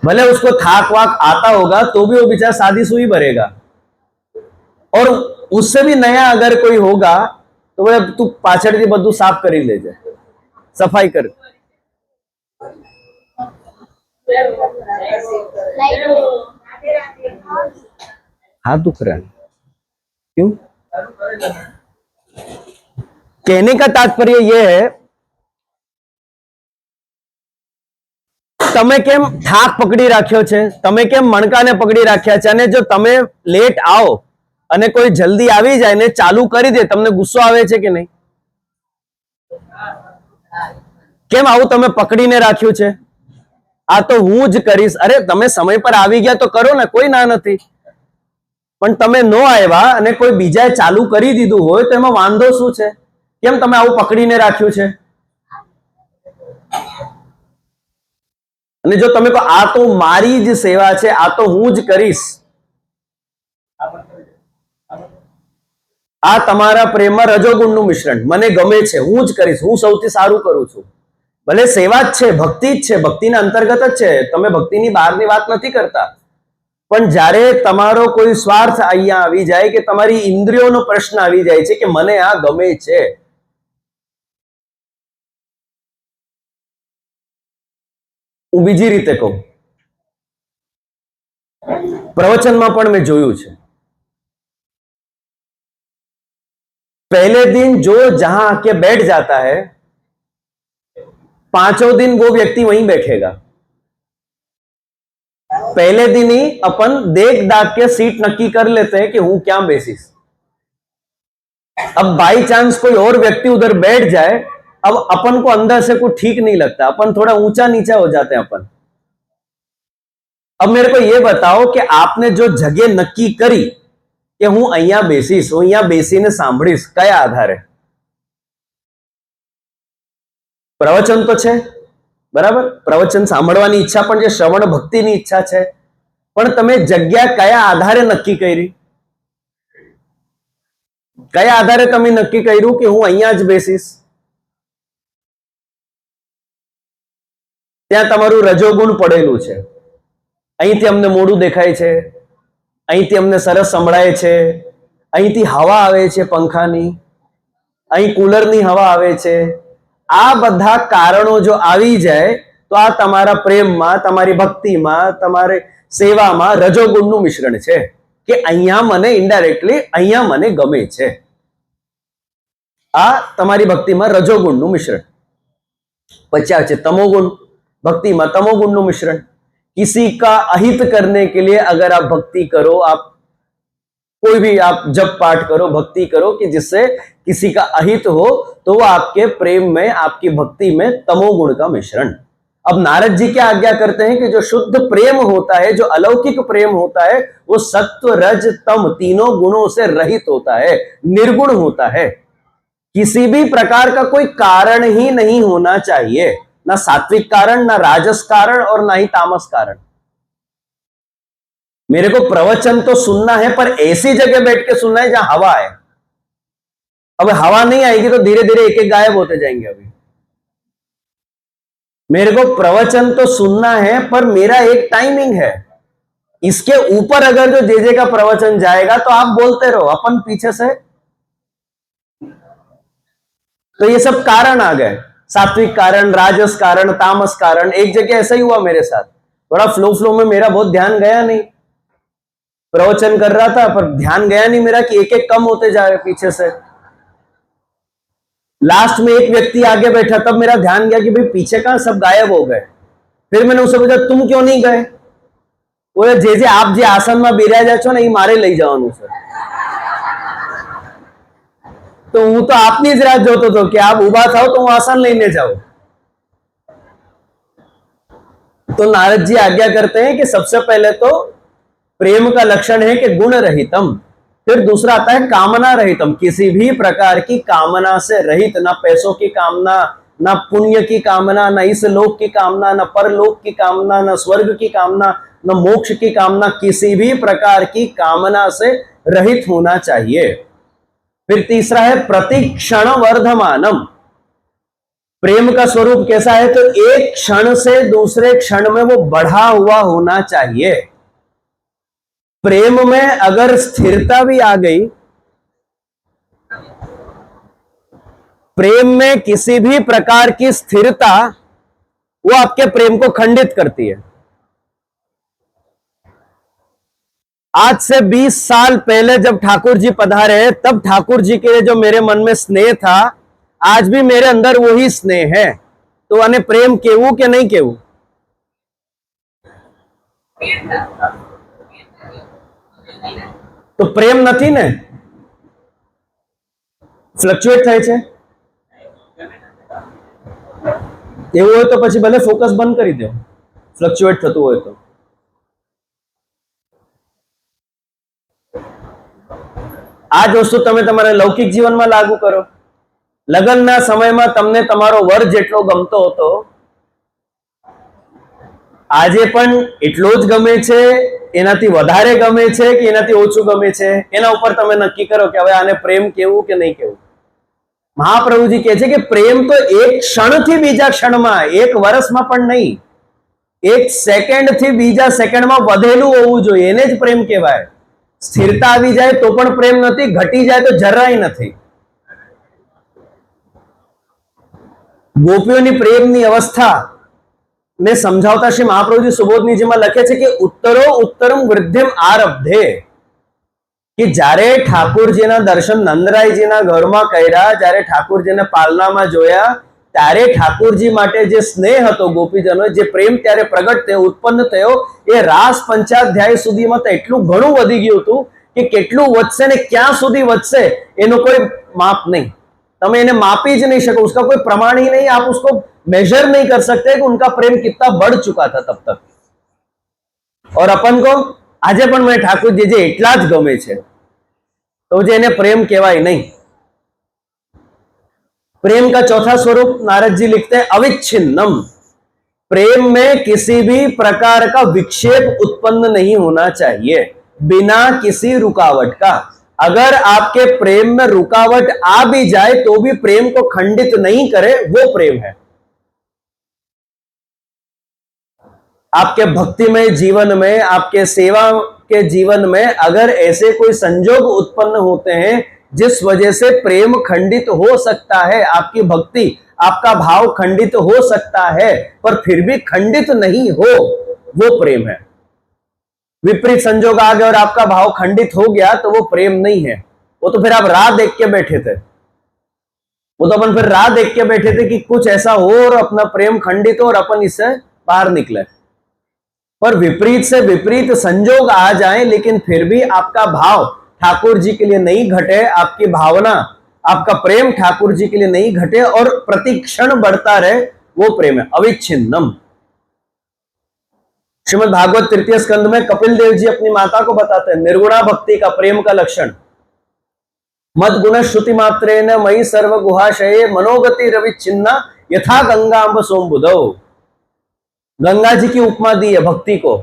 भले उसको थाक वाक आता होगा तो भी वो बेचारा सादी सुई भरेगा. और उससे भी नया अगर कोई होगा तो वह तू पाछड़થી બધું સાફ કરી લેજે, સફાઈ કર. हाथ दुख रहा है क्यों? कहने का तात्पर्य यह है, તમે કેમ થાક પકડી રાખ્યો છે, તમે કેમ મણકાને પકડી રાખ્યા છે, અને જો તમે લેટ આવો અને કોઈ જલ્દી આવી જાય ને ચાલુ કરી દે, તમને ગુસ્સો આવે છે કે નહીં? કેમ આવું તમે પકડીને રાખ્યું છે? આ તો હું જ કરીશ. અરે તમે સમય પર આવી ગયા તો કરો ને, કોઈ ના નથી. પણ તમે નો આવ્યા અને કોઈ બીજાએ ચાલુ કરી દીધું હોય તો એમાં વાંધો શું છે? કેમ તમે આવું પકડીને રાખ્યું છે? અને જો તમે કહો આ તો મારી જ સેવા છે, આ તો હું જ કરીશ, આ તમારા પ્રેમમાં રજોગુણનું મિશ્રણ. મને ગમે છે, હું જ કરીશ, હું સૌથી સારું કરું છું. ભલે સેવા જ છે, ભક્તિ જ છે, ભક્તિના અંતર્ગત જ છે, તમે ભક્તિની બહારની વાત નથી કરતા. પણ જ્યારે તમારો કોઈ સ્વાર્થ અહીંયા આવી જાય કે તમારી ઇન્દ્રિયોનો પ્રશ્ન આવી જાય છે કે મને આ ગમે છે, હું બીજી રીતે કહું, પ્રવચનમાં પણ મેં જોયું છે पहले दिन जो जहां आके बैठ जाता है, पांचों दिन वो व्यक्ति वहीं बैठेगा। पहले दिन ही अपन देख दाख के सीट नक्की कर लेते हैं कि हूं क्या बेसिस। अब बाई चांस कोई और व्यक्ति उधर बैठ जाए, अब अपन को अंदर से कुछ ठीक नहीं लगता, अपन थोड़ा ऊंचा नीचा हो जाते हैं अपन। अब मेरे को यह बताओ कि आपने जो जगह नक्की करी कि हूं અહીંયા બેસીશ, હું અહીંયા બેસીને સાંભળીશ, કયા આધારે? પ્રવચન તો છે, બરાબર? પ્રવચન સાંભળવાની ઈચ્છા પણ છે, શ્રવણ ભક્તિની ઈચ્છા છે, પણ તમે જગ્યા કયા આધારે નક્કી કરી? કયા આધારે તમે નક્કી કર્યું કે હું અહીંયા જ બેસીશ? ત્યાં તમારું રજોગુણ પડેલું છે, અહીંથી અમને મોડું દેખાય છે, અહીંથી અમને સરસ સંભળાય છે, અહીંથી હવા આવે છે પંખાની, અહીં કુલરની હવા આવે છે. આ બધા કારણો જો આવી જાય તો આ તમારા પ્રેમમાં, તમારી ભક્તિમાં, તમારી સેવામાં રજોગુણનું મિશ્રણ છે કે અહીંયા મને ઇનડાયરેક્ટલી અહીંયા મને ગમે છે. આ તમારી ભક્તિમાં રજોગુણનું મિશ્રણ. પછી આવે છે તમોગુણ, भक्ति में तमोगुण નું मिश्रण. किसी का अहित करने के लिए अगर आप भक्ति करो, आप कोई भी आप जप पाठ करो, भक्ति करो कि जिससे किसी का अहित हो, तो वो आपके प्रेम में, आपकी भक्ति में तमोगुण का मिश्रण. अब नारद जी क्या आज्ञा करते हैं कि जो शुद्ध प्रेम होता है, जो अलौकिक प्रेम होता है, वो सत्व रज तम तीनों गुणों से रहित होता है, निर्गुण होता है. किसी भी प्रकार का कोई कारण ही नहीं होना चाहिए, ना सात्विक कारण, ना राजस कारण और ना ही तामस कारण. मेरे को प्रवचन तो सुनना है, पर ऐसी जगह बैठ के सुनना है जहां हवा है. अब हवा नहीं आएगी तो धीरे धीरे एक एक गायब होते जाएंगे. अभी मेरे को प्रवचन तो सुनना है, पर मेरा एक टाइमिंग है. इसके ऊपर अगर जो जे का प्रवचन जाएगा तो आप बोलते रहो, अपन पीछे से. तो ये सब कारण आ गए, सात्विक कारण, राजस कारण, तामस कारण. एक जगह ऐसा ही हुआ मेरे साथ, थोड़ा फ्लो में मेरा बहुत ध्यान गया नहीं. प्रवचन कर रहा था पर ध्यान गया नहीं मेरा कि एक एक कम होते जा रहे पीछे से. लास्ट में एक व्यक्ति आगे बैठा, तब मेरा ध्यान गया कि भाई पीछे कहां सब गायब हो गए. फिर मैंने उससे पूछा तुम क्यों नहीं गए? बोले जे आप जे आसन में बिराजा छो ने, मारे लई जवानुं छे. तो हूँ तो आपनी ज राह जोतो तो कि आप उभा थाओ तो हूँ आसन लईने जाऊं. तो नारद जी आज्ञा करते हैं कि सबसे पहले तो प्रेम का लक्षण है कि गुण रहितम. फिर दूसरा आता है कामना रहितम, किसी भी प्रकार की कामना से रहित. ना पैसों की कामना, ना पुण्य की कामना, ना इस लोक की कामना, ना परलोक की कामना, ना स्वर्ग की कामना, ना मोक्ष की कामना. किसी भी प्रकार की कामना से रहित होना चाहिए. फिर तीसरा है प्रतिक्षण वर्धमानम. प्रेम का स्वरूप कैसा है? तो एक क्षण से दूसरे क्षण में वो बढ़ा हुआ होना चाहिए. प्रेम में अगर स्थिरता भी आ गई, प्रेम में किसी भी प्रकार की स्थिरता, वो आपके प्रेम को खंडित करती है. आज से 20 साल पहले जब ठाकुर जी पधारे, तब ठाकुर जी के जो मेरे मन में स्नेह था, आज भी मेरे अंदर वही स्नेह है. तो आने प्रेम केवू के नहीं केवू? तो प्रेम नहीं ने, फ्लक्चुएट थाय छे. એવું હોય તો પછી ભલે ફોકસ બંધ કરી દો, ફ્લક્ચુએટ થતું હોય તો. આ જ વસ્તુ તમે તમારા લૌકિક જીવનમાં લાગુ કરો. લગ્નના સમયમાં તમને તમારો વર જેટલો ગમતો હતો, આજે પણ એટલો જ ગમે છે, એનાથી વધારે ગમે છે કે એનાથી ઓછું ગમે છે? એના ઉપર તમે નક્કી કરો કે હવે આને પ્રેમ કેવું કે નહીં કેવું. મહાપ્રભુજી કહે છે કે પ્રેમ તો એક ક્ષણથી બીજા ક્ષણમાં, એક વર્ષમાં પણ નહીં, એક સેકન્ડથી બીજા સેકન્ડમાં વધેલું હોવું જોઈએ, એને જ પ્રેમ કહેવાય. સ્થિરતા આવી જાય તો પણ પ્રેમ નથી, ઘટી જાય તો જરાય નથી. ગોપીઓની પ્રેમની અવસ્થા ને સમજાવતા શ્રી મહાપ્રભુજી સુબોધનીજીમાં લખે છે કે ઉત્તરો ઉત્તરમ વૃદ્ધિમ આરબ્ધે. કે જ્યારે ઠાકોરજીના દર્શન નંદરાયજીના ઘરમાં કર્યા, જ્યારે ઠાકોરજીને પાલનામાં જોયા, ત્યારે ઠાકોરજી માટે જે સ્નેહ હતો ગોપીજનો, જે પ્રેમ ત્યારે પ્રગટ થયો, ઉત્પન્ન થયો, એ રાસ પંચાધ્યાય સુધીમાં તો એટલું ઘણું વધી ગયું હતું કે કેટલું વધશે ને ક્યાં સુધી વધશે એનો કોઈ માપ નહીં. તમે એને માપી જ नहीं શકો, उसका कोई प्रमाण ही नहीं, आप उसको मेजर नहीं कर सकते कि उनका प्रेम कितना बढ़ चुका था तब तक. और अपन को આજે પણ મને ઠાકોરજી જે એટલા જ ગમે છે तो जे એને प्रेम કહેવાય नहीं. प्रेम का चौथा स्वरूप नारद जी लिखते हैं अविच्छिन्नम. प्रेम में किसी भी प्रकार का विक्षेप उत्पन्न नहीं होना चाहिए बिना किसी रुकावट का. अगर आपके प्रेम में रुकावट आ भी जाए तो भी प्रेम को खंडित नहीं करे, वो प्रेम है. आपके भक्तिमय जीवन में, आपके सेवा के जीवन में अगर ऐसे कोई संजोग उत्पन्न होते हैं जिस वजह से प्रेम खंडित हो सकता है, आपकी भक्ति, आपका भाव खंडित हो सकता है, पर फिर भी खंडित नहीं हो, वो प्रेम है. विपरीत संजोग आ गया और आपका भाव खंडित हो गया तो वो प्रेम नहीं है. वो तो फिर आप राह देख के बैठे थे, वो तो अपन फिर राह देख के बैठे थे कि कुछ ऐसा हो और अपना प्रेम खंडित हो और अपन इससे बाहर निकले. पर विपरीत से विपरीत संजोग आ जाए लेकिन फिर भी आपका भाव ठाकुर जी के लिए नहीं घटे, आपकी भावना, आपका प्रेम ठाकुर जी के लिए नहीं घटे और प्रति क्षण बढ़ता रहे, वो प्रेम है अविच्छिन्नम. श्रीमद् भागवत तृतीय स्कंद में कपिल देव जी अपनी माता को बताते हैं निर्गुणा भक्ति का प्रेम का लक्षण. मद गुण श्रुति मात्रेन मयि सर्व गुहाशये मनोगति रविच्छिन्ना यथा गंगा अम्ब सोमबुधौ. गंगा जी की उपमा दी है भक्ति को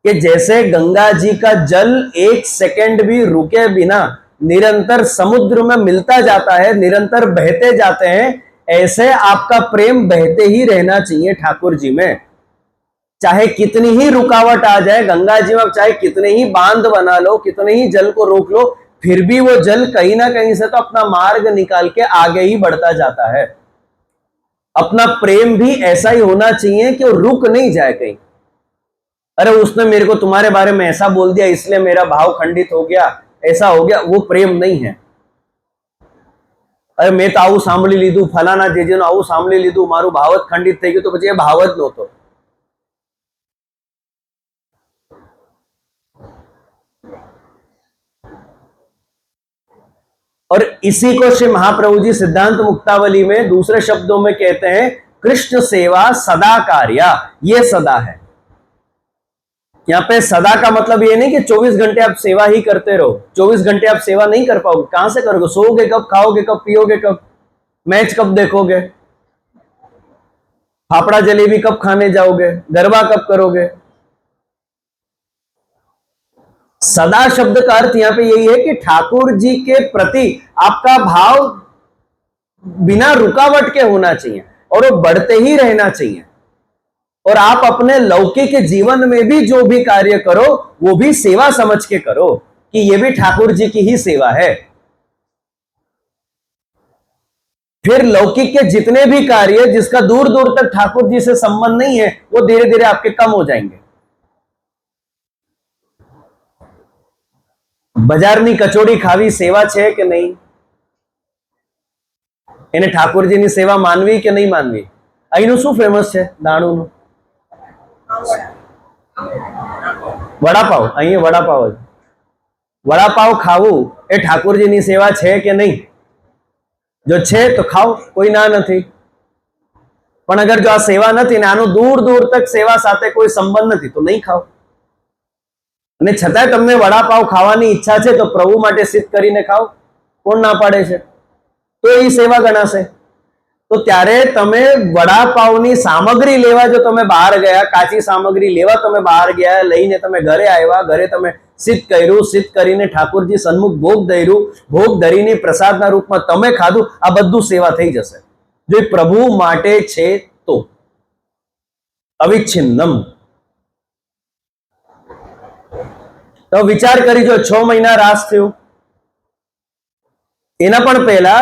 कि जैसे गंगा जी का जल एक सेकंड भी रुके बिना निरंतर समुद्र में मिलता जाता है, निरंतर बहते जाते हैं, ऐसे आपका प्रेम बहते ही रहना चाहिए ठाकुर जी में. चाहे कितनी ही रुकावट आ जाए गंगा जी में, चाहे कितने ही बांध बना लो, कितने ही जल को रोक लो, फिर भी वो जल कहीं ना कहीं से तो अपना मार्ग निकाल के आगे ही बढ़ता जाता है. अपना प्रेम भी ऐसा ही होना चाहिए कि वो रुक नहीं जाए कहीं. अरे उसने मेरे को तुम्हारे बारे में ऐसा बोल दिया इसलिए मेरा भाव खंडित हो गया, ऐसा हो गया, वो प्रेम नहीं है. अरे मैं तो આવું સાંભળી લીધું, ફલાના જેજેનું આવું સાંભળી લીધું, મારું ભાવ જ ખંડિત થઈ ગયું, તો પછી એ ભાવ જ નહોતો. और इसी को श्री महाप्रभु जी सिद्धांत मुक्तावली में दूसरे शब्दों में कहते हैं कृष्ण सेवा सदा कार्या. ये सदा है. यहाँ पे सदा का मतलब ये नहीं कि 24 घंटे आप सेवा ही करते रहो. 24 घंटे आप सेवा नहीं कर पाओगे. कहां से करोगे? सोओगे कब, खाओगे कब, पियोगे कब, मैच कब देखोगे, फाफड़ा जलेबी कब खाने जाओगे, गरबा कब करोगे. सदा शब्द का अर्थ यहां पे यही है कि ठाकुर जी के प्रति आपका भाव बिना रुकावट के होना चाहिए और वो बढ़ते ही रहना चाहिए. और आप अपने लौकिक जीवन में भी जो भी कार्य करो वो भी सेवा समझ के करो कि ये भी ठाकुर जी की ही सेवा है. फिर लौकिक के जितने भी कार्य जिसका दूर दूर तक ठाकुर जी से संबंध नहीं है वो धीरे धीरे आपके कम हो जाएंगे. બજારની કચોડી ખાવી સેવા છે કે નહીં? એને ઠાકોરજીની સેવા માનવી કે નહીં માનવી? અહીંનું શું ફેમસ છે દાણુનું? વડાપાવ. અહીં વડાપાવ જ. વડાપાવ ખાવું એ ઠાકોરજીની સેવા છે કે નહીં? જો છે તો ખાઓ, કોઈ ના નથી. પણ અગર જો આ સેવા નથી ને આનું દૂર દૂર તક સેવા સાથે કોઈ સંબંધ નથી તો નહીં ખાઓ. અને છતાંય તમને વડાપાવ ખાવાની ઈચ્છા છે તો પ્રભુ માટે સિદ્ધ કરીને ખાઓ, કોણ ના પાડે છે? તો એ સેવા ગણાશે. તો ત્યારે તમે વડાપાવની સામગ્રી લેવા જો તમે બહાર ગયા, કાચી સામગ્રી લેવા તમે બહાર ગયા, લઈને તમે ઘરે આવ્યા, ઘરે તમે સિદ્ધ કર્યું, સિદ્ધ કરીને ઠાકોરજી સન્મુખ ભોગ ધર્યું, ભોગ ધરીને પ્રસાદના રૂપમાં તમે ખાધું, આ બધું સેવા થઈ જશે જો એ પ્રભુ માટે છે તો. અવિચ્છિન્નમ. તો વિચાર કરી જો 6 મહિના રાસ થયું, એના પણ પહેલા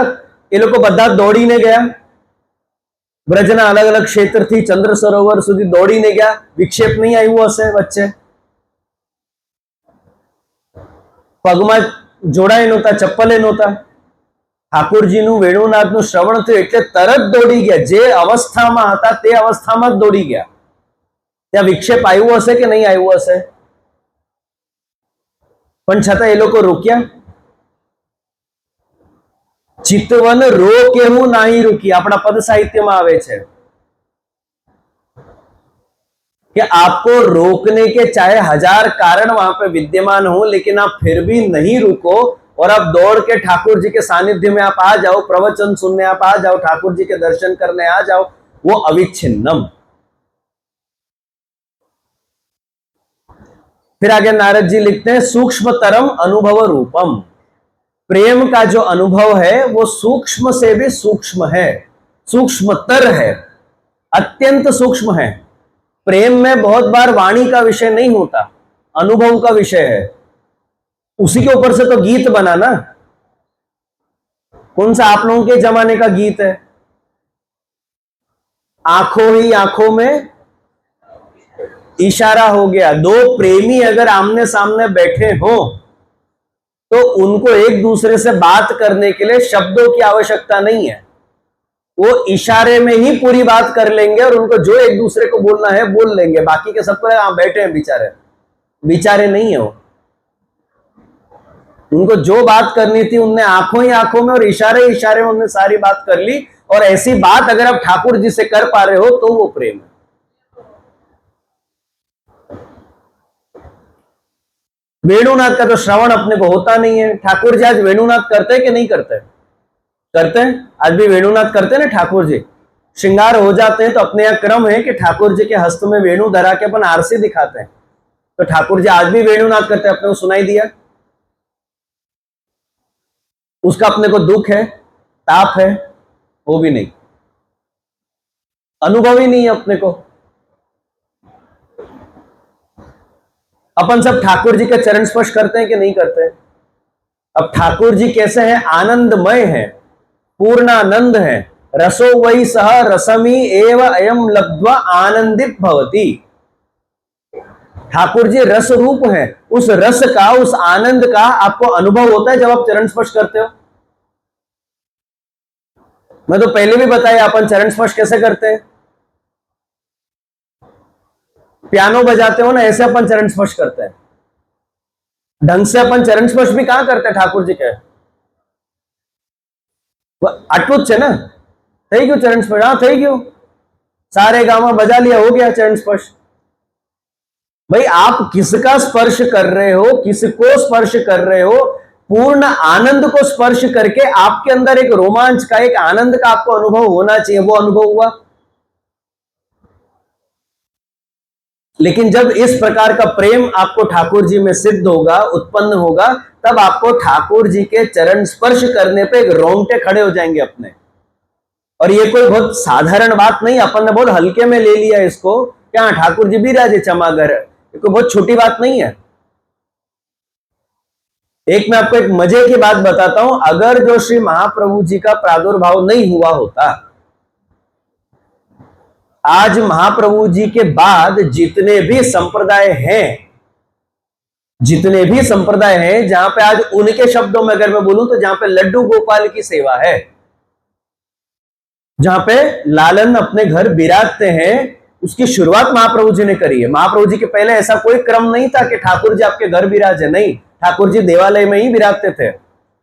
એ લોકો બધા દોડીને ગયા, બ્રજના અલગ અલગ ક્ષેત્રથી ચંદ્ર સરોવર સુધી દોડીને ગયા, વિક્ષેપ નહીં આવ્યું હશે વચ્ચે. પગમાં જોડાય નહોતા, ચપ્પલે નહોતા. ઠાકોરજીનું વેણુનાથનું શ્રવણ થયું એટલે તરત દોડી ગયા. જે અવસ્થામાં હતા તે અવસ્થામાં જ દોડી ગયા. ત્યાં વિક્ષેપ આવ્યું હશે કે નહીં આવ્યું હશે, પણ છતાં એ લોકો રોક્યા. चितवन रोके हूं नहीं रुकी, अपना पद साहित्य में आवे छे कि आपको रोकने के चाहे 1000 कारण वहां पे विद्यमान हो, लेकिन आप फिर भी नहीं रुको और आप दौड़ के ठाकुर जी के सानिध्य में आप आ जाओ, प्रवचन सुनने आप आ जाओ, ठाकुर जी के दर्शन करने आ जाओ, वो अविच्छिन्नम. फिर आगे नारद जी लिखते हैं सूक्ष्मतरम अनुभव रूपम. प्रेम का जो अनुभव है वो सूक्ष्म से भी सूक्ष्म है, सूक्ष्मतर है, अत्यंत सूक्ष्म है. प्रेम में बहुत बार वाणी का विषय नहीं होता, अनुभव का विषय है. उसी के ऊपर से तो गीत बना ना. कौन सा आप लोगों के जमाने का गीत है? आंखों ही आंखों में इशारा हो गया. दो प्रेमी अगर आमने सामने बैठे हों तो उनको एक दूसरे से बात करने के लिए शब्दों की आवश्यकता नहीं है, वो इशारे में ही पूरी बात कर लेंगे और उनको जो एक दूसरे को बोलना है बोल लेंगे. बाकी के सबको बैठे हैं बेचारे, बेचारे नहीं है वो. उनको जो बात करनी थी उनने आंखों ही आंखों में और इशारे इशारे में उन्होंने सारी बात कर ली. और ऐसी बात अगर आप ठाकुर जी से कर पा रहे हो तो वो प्रेम है. वेणुनाथ का तो श्रवण अपने को होता नहीं है. ठाकुर जी आज वेणुनाथ करते हैं कि नहीं करते? करते हैं. आज भी वेणुनाथ करते हैं ना ठाकुर जी. श्रृंगार हो जाते हैं तो अपने यहाँ क्रम है कि ठाकुर जी के हस्त में वेणु धरा के अपन आरसी दिखाते हैं. तो ठाकुर जी आज भी वेणुनाथ करते हैं. अपने को सुनाई दिया? उसका अपने को दुख है, ताप है? वो भी नहीं. अनुभव ही नहीं है अपने को. अपन सब ठाकुर जी के चरण स्पर्श करते हैं कि नहीं करते? अब ठाकुर जी कैसे हैं? आनंदमय है, पूर्णानंद है. रसो वही सह रसमी एव अयम लब्ध्वा आनंदित भवति. ठाकुर जी रस रूप है. उस रस का, उस आनंद का आपको अनुभव होता है जब आप चरण स्पर्श करते हो. मैं तो पहले भी बताया अपन चरण स्पर्श कैसे करते हैं. पियानो बजाते हो ना, ऐसे अपन चरण स्पर्श करते हैं. ढंग से अपन चरण स्पर्श भी कहां करते हैं ठाकुर जी के? आटलू ज छे ना. થઈ ગયું ચરણ સ્પર્શ. હા થઈ ગયું. सारे गामा बजा लिया, हो गया चरण स्पर्श. भाई आप किसका स्पर्श कर रहे हो, किसको स्पर्श कर रहे हो? पूर्ण आनंद को स्पर्श करके आपके अंदर एक रोमांच का, एक आनंद का आपको अनुभव होना चाहिए. वो अनुभव हुआ. लेकिन जब इस प्रकार का प्रेम आपको ठाकुर जी में सिद्ध होगा, उत्पन्न होगा, तब आपको ठाकुर जी के चरण स्पर्श करने पे एक रोंगटे खड़े हो जाएंगे अपने. और ये कोई बहुत साधारण बात नहीं, अपन ने बहुत हल्के में ले लिया इसको. क्या ठाकुर जी बिराजे चमागर, ये कोई बहुत छोटी बात नहीं है. एक मैं आपको एक मजे की बात बताता हूं. अगर जो श्री महाप्रभु जी का प्रादुर्भाव नहीं हुआ होता, आज महाप्रभु जी के बाद जितने भी संप्रदाय हैं, जितने भी संप्रदाय हैं, जहां पे आज उनके शब्दों में अगर मैं बोलूं तो जहां पे लड्डू गोपाल की सेवा है, जहां पे लालन अपने घर बिराजते हैं, उसकी शुरुआत महाप्रभु जी ने करी है. महाप्रभु जी के पहले ऐसा कोई क्रम नहीं था कि ठाकुर जी आपके घर बिराजे. नहीं, ठाकुर जी देवालय में ही बिराजते थे.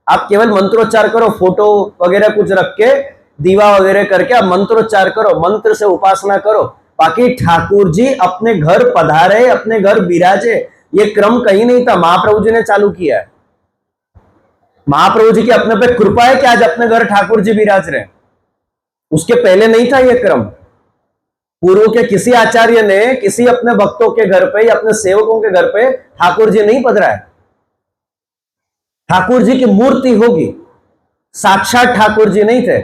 आप केवल मंत्रोच्चार करो, फोटो वगैरह कुछ रख के, दीवा वगैरह करके आप मंत्रोच्चार करो, मंत्र से उपासना करो. बाकी ठाकुर जी अपने घर पधारे, अपने घर बिराजे, ये क्रम कहीं नहीं था. महाप्रभु जी ने चालू किया है. महाप्रभु जी की अपने पे कृपा है कि आज अपने घर ठाकुर जी बिराज रहे. उसके पहले नहीं था ये क्रम. पूर्व के किसी आचार्य ने किसी अपने भक्तों के घर पे या अपने सेवकों के घर पे ठाकुर जी नहीं पधराए. ठाकुर जी की मूर्ति होगी, साक्षात ठाकुर जी नहीं थे.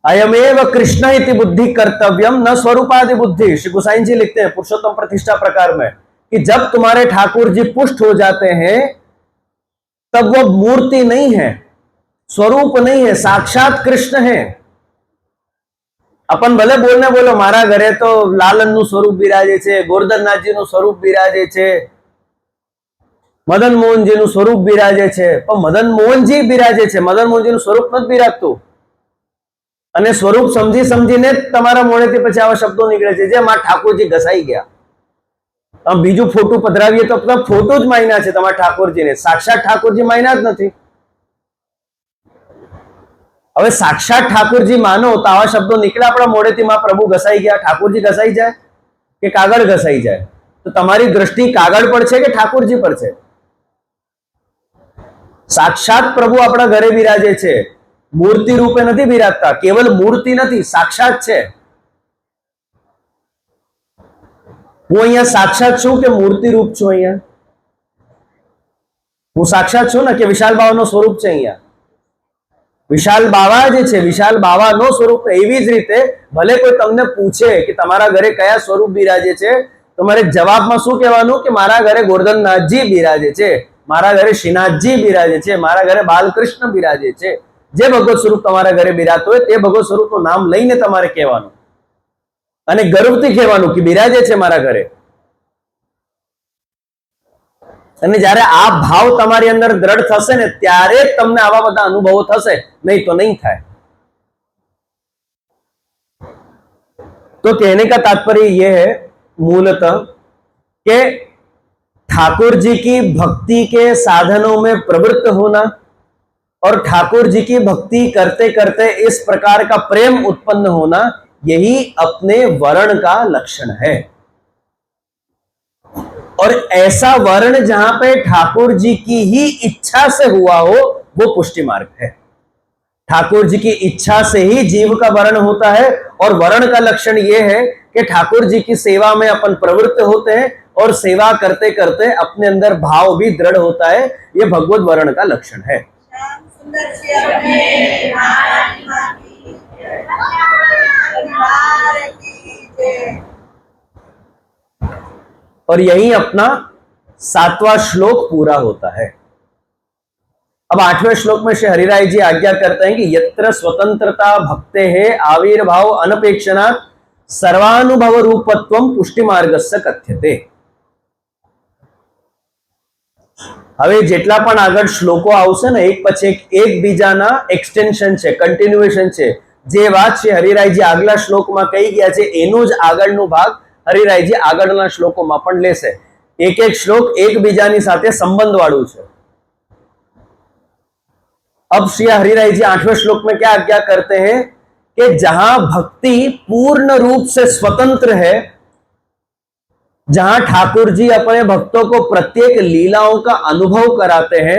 अयमेव कृष्ण इति बुद्धि कर्तव्यम न स्वरूपादि बुद्धि. श्री गोसाई जी लिखते हैं पुरुषोत्तम प्रतिष्ठा प्रकार में कि जब तुम्हारे ठाकुर जी पुष्ट हो जाते हैं तब वो मूर्ति नहीं है, स्वरूप नहीं है, साक्षात कृष्ण है. अपन भले बोलने बोलो मारा घरे तो लालन नु स्वरूप बिराजे छे, गोवर्धननाथजी नु स्वरूप बिराजे छे, મદન મોહનજીનું સ્વરૂપ બિરાજે છે, પણ મદન મોહનજી બિરાજે છે, મદન મોહનજીનું સ્વરૂપ નથી બિરાજતું. અને સ્વરૂપ સમજી સમજીને તમારા મોઢેથી પછી આવા શબ્દો નીકળે છે, જે માં ઠાકોરજી ઘસાઈ ગયા. બીજું ફોટું પધરાવીએ તો ફોટો જ માયના છે તમારા ઠાકોરજીને, સાક્ષાત ઠાકોરજી માયના જ નથી. હવે સાક્ષાત ઠાકોરજી માનો તો આવા શબ્દો નીકળે આપણા મોઢેથી, માં પ્રભુ ઘસાઈ ગયા. ઠાકોરજી ઘસાઈ જાય કે કાગળ ઘસાઈ જાય? તો તમારી દ્રષ્ટિ કાગળ પર છે કે ઠાકોરજી પર છે? સાક્ષાત પ્રભુ આપણા ઘરે બિરાજે છે, મૂર્તિ રૂપે નથી બિરાજતા. કેવલ મૂર્તિ નથી, સાક્ષાત છે. હું અહીંયા સાક્ષાત છું કે મૂર્તિ રૂપ છું? અહીંયા હું સાક્ષાત છું ને, કે વિશાલ બાવાનો સ્વરૂપ છે? અહીંયા વિશાલ બાવા જે છે, વિશાલ બાવાનો સ્વરૂપ. એવી જ રીતે ભલે કોઈ તમને પૂછે કે તમારા ઘરે કયા સ્વરૂપ બિરાજે છે, તમારે જવાબમાં શું કહેવાનું? કે મારા ઘરે ગોરધનનાથજી બિરાજે છે, મારા ઘરે શ્રીનાથજી બિરાજે છે, મારા ઘરે બાલકૃષ્ણ બિરાજે છે. જે ભગવત સ્વરૂપ તમારા ઘરે બિરાજતો હોય તે ભગવત સ્વરૂપનું નામ લઈને તમારે કહેવાનું, અને ગર્વથી કહેવાનું કે બિરાજે છે મારા ઘરે. અને જ્યારે આ ભાવ તમારી અંદર દ્રઢ થશે ને, ત્યારે જ તમને આવા બધા અનુભવો થશે, નહીં તો નહીં થાય. तो कहने का तात्पर्य यह है मूलतः कि ठाकुर जी की भक्ति के साधनों में प्रवृत्त होना और ठाकुर जी की भक्ति करते करते इस प्रकार का प्रेम उत्पन्न होना, यही अपने वर्ण का लक्षण है. और ऐसा वर्ण जहां पे ठाकुर जी की ही इच्छा से हुआ हो, वो पुष्टि मार्ग है. ठाकुर जी की इच्छा से ही जीव का वर्ण होता है, और वर्ण का लक्षण यह है कि ठाकुर जी की सेवा में अपन प्रवृत्त होते हैं, और सेवा करते करते अपने अंदर भाव भी दृढ़ होता है. यह भगवत वर्ण का लक्षण है. और यही अपना 7वां श्लोक पूरा होता है. अब 8वें श्लोक में श्री हरिराय जी आज्ञा करते हैं कि यत्र स्वतंत्रता भक्ते है आविर्भाव अनपेक्षणा सर्वानुभव रूपत्वम पुष्टि मार्गस्य कथ्यते. હવે જેટલા પણ આગળ શ્લોકો આવશે ને, એક પછી એક બીજાના એક્સટેન્શન છે, કન્ટિન્યુએશન છે. જે વાત શ્રી હરિરાયજી આગલા શ્લોકમાં કહી ગયા છે, એનું જ આગળનો ભાગ હરિરાયજી આગળના શ્લોકોમાં પણ લેશે. એક એક શ્લોક એકબીજાની સાથે સંબંધવાળું છે. अब श्री हरिराय जी 8वें श्लोक में क्या आज्ञा करते हैं कि जहां भक्ति पूर्ण रूप से स्वतंत्र है, जहां ठाकुर जी अपने भक्तों को प्रत्येक लीलाओं का अनुभव कराते हैं,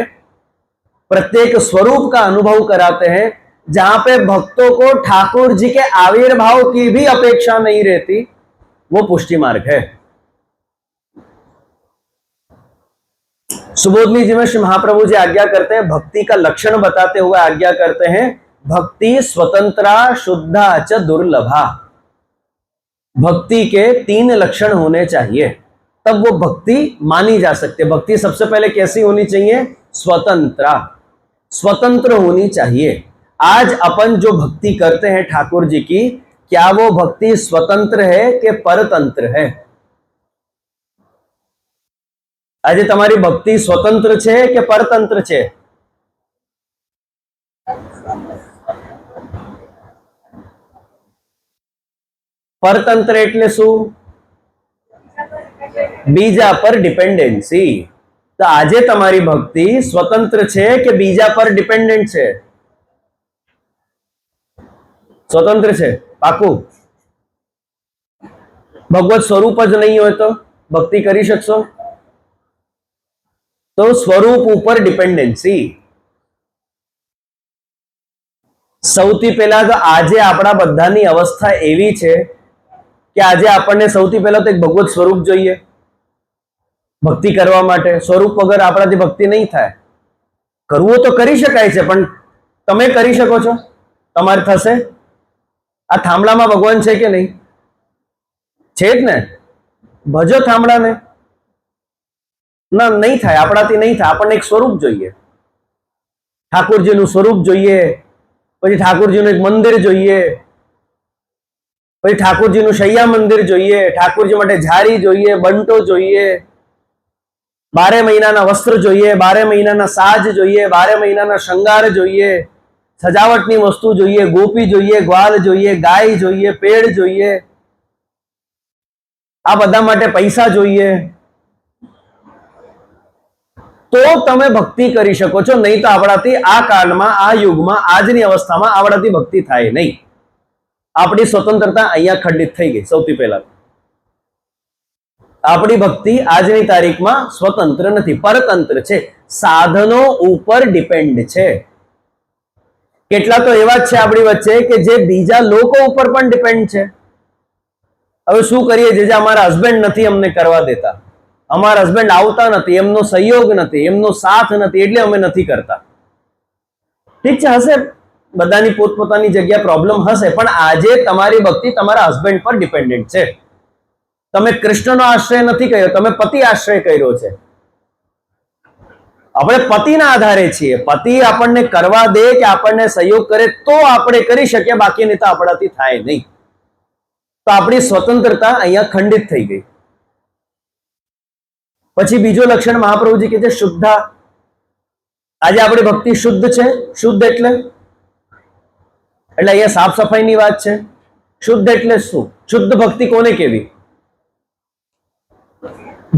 प्रत्येक स्वरूप का अनुभव कराते हैं, जहां पे भक्तों को ठाकुर जी के आविर्भाव की भी अपेक्षा नहीं रहती, वो पुष्टि मार्ग है. सुबोधनी जी में श्री महाप्रभु जी आज्ञा करते हैं, भक्ति का लक्षण बताते हुए आज्ञा करते हैं, भक्ति स्वतंत्रा शुद्धा च दुर्लभा. भक्ति के 3 लक्षण होने चाहिए, तब वो भक्ति मानी जा सकती है. भक्ति सबसे पहले कैसी होनी चाहिए? स्वतंत्रा, स्वतंत्र होनी चाहिए. आज अपन जो भक्ति करते हैं ठाकुर जी की, क्या वो भक्ति स्वतंत्र है कि परतंत्र है? આજે તમારી ભક્તિ સ્વતંત્ર છે કે પરતંત્ર છે? પરતંત્ર એટલે શું? બીજા પર ડિપેન્ડન્સી. તો આજે તમારી ભક્તિ સ્વતંત્ર છે કે બીજા પર ડિપેન્ડન્ટ છે? સ્વતંત્ર છે, પાકું? ભગવત સ્વરૂપ જ નહીં હોય તો ભક્તિ કરી શકશો? तो स्वरूप ऊपर डिपेंडेंसी. સૌથી પહેલા તો આજે આપણા બધાની અવસ્થા એવી છે કે આજે આપણને સૌથી પહેલા તો એક ભગવત સ્વરૂપ જોઈએ ભક્તિ કરવા માટે. સ્વરૂપ વગર આપણાથી ભક્તિ નહીં થાય. કરવું તો કરી શકાય છે, પણ તમે કરી શકો છો? તમારે થશે? આ થાંભલામાં ભગવાન છે કે નહીં? છે જ ને. ભજો થાંભલાને. ના, નહીં થાય, આપણાથી નહીં થાય. આપણને એક સ્વરૂપ જોઈએ, ઠાકોરજીનું સ્વરૂપ જોઈએ, પછી ઠાકોરજીનું એક મંદિર જોઈએ, પછી ઠાકોરજીનું શૈયા મંદિર જોઈએ, ઠાકોરજી માટે ઝારી જોઈએ, બંટો જોઈએ, 12 મહિનાના વસ્ત્ર જોઈએ, 12 મહિનાના સાજ જોઈએ, 12 મહિનાના શૃંગાર જોઈએ, સજાવટની વસ્તુ જોઈએ, ગોપી જોઈએ, ગ્વાલ જોઈએ, ગાય જોઈએ, પેડ જોઈએ, આ બધા માટે પૈસા જોઈએ, તો તમે ભક્તિ કરી શકો છો. નહીં તો આપણાથી આ કાળમાં, આ યુગમાં, આજની અવસ્થામાં આપણાથી ભક્તિ થાય નહીં. આપણી સ્વતંત્રતા અહીંયા ખંડિત થઈ ગઈ. સૌથી પહેલા આપણી ભક્તિ આજની તારીખમાં સ્વતંત્ર નથી, પરતંત્ર છે, સાધનો ઉપર ડિપેન્ડ છે. કેટલા તો એવા જ છે આપણી વચ્ચે કે જે બીજા લોકો ઉપર પણ ડિપેન્ડ છે. હવે શું કરીએ, જે અમારા હસબન્ડ નથી અમને કરવા દેતા, અમારા હસબન્ડ આવતા નથી, એમનો સહયોગ નથી, એમનો સાથ નથી, એટલે અમે નથી કરતા. ઠીક છે, હશે, બધાની પોતપોતાની જગ્યા પ્રોબ્લેમ હશે, પણ આજે તમારી ભક્તિ તમારા હસબન્ડ પર ડિપેન્ડન્ટ છે. તમે કૃષ્ણનો આશ્રય નથી કર્યો, તમે પતિ આશ્રય કર્યો છે. આપણે પતિના આધારે છીએ. પતિ આપણને કરવા દે કે આપણને સહયોગ કરે તો આપણે કરી શકીએ, બાકી નહીં તો આપણાથી થાય નહીં. તો આપણી સ્વતંત્રતા અહીંયા ખંડિત થઈ ગઈ. પછી બીજો લક્ષણ મહાપ્રભુજી કે છે શુદ્ધા. આજે આપણી ભક્તિ શુદ્ધ છે. શુદ્ધ એટલે અહીંયા સાફ સફાઈની વાત છે. શુદ્ધ એટલે શું? શુદ્ધ ભક્તિ કોને કેવી?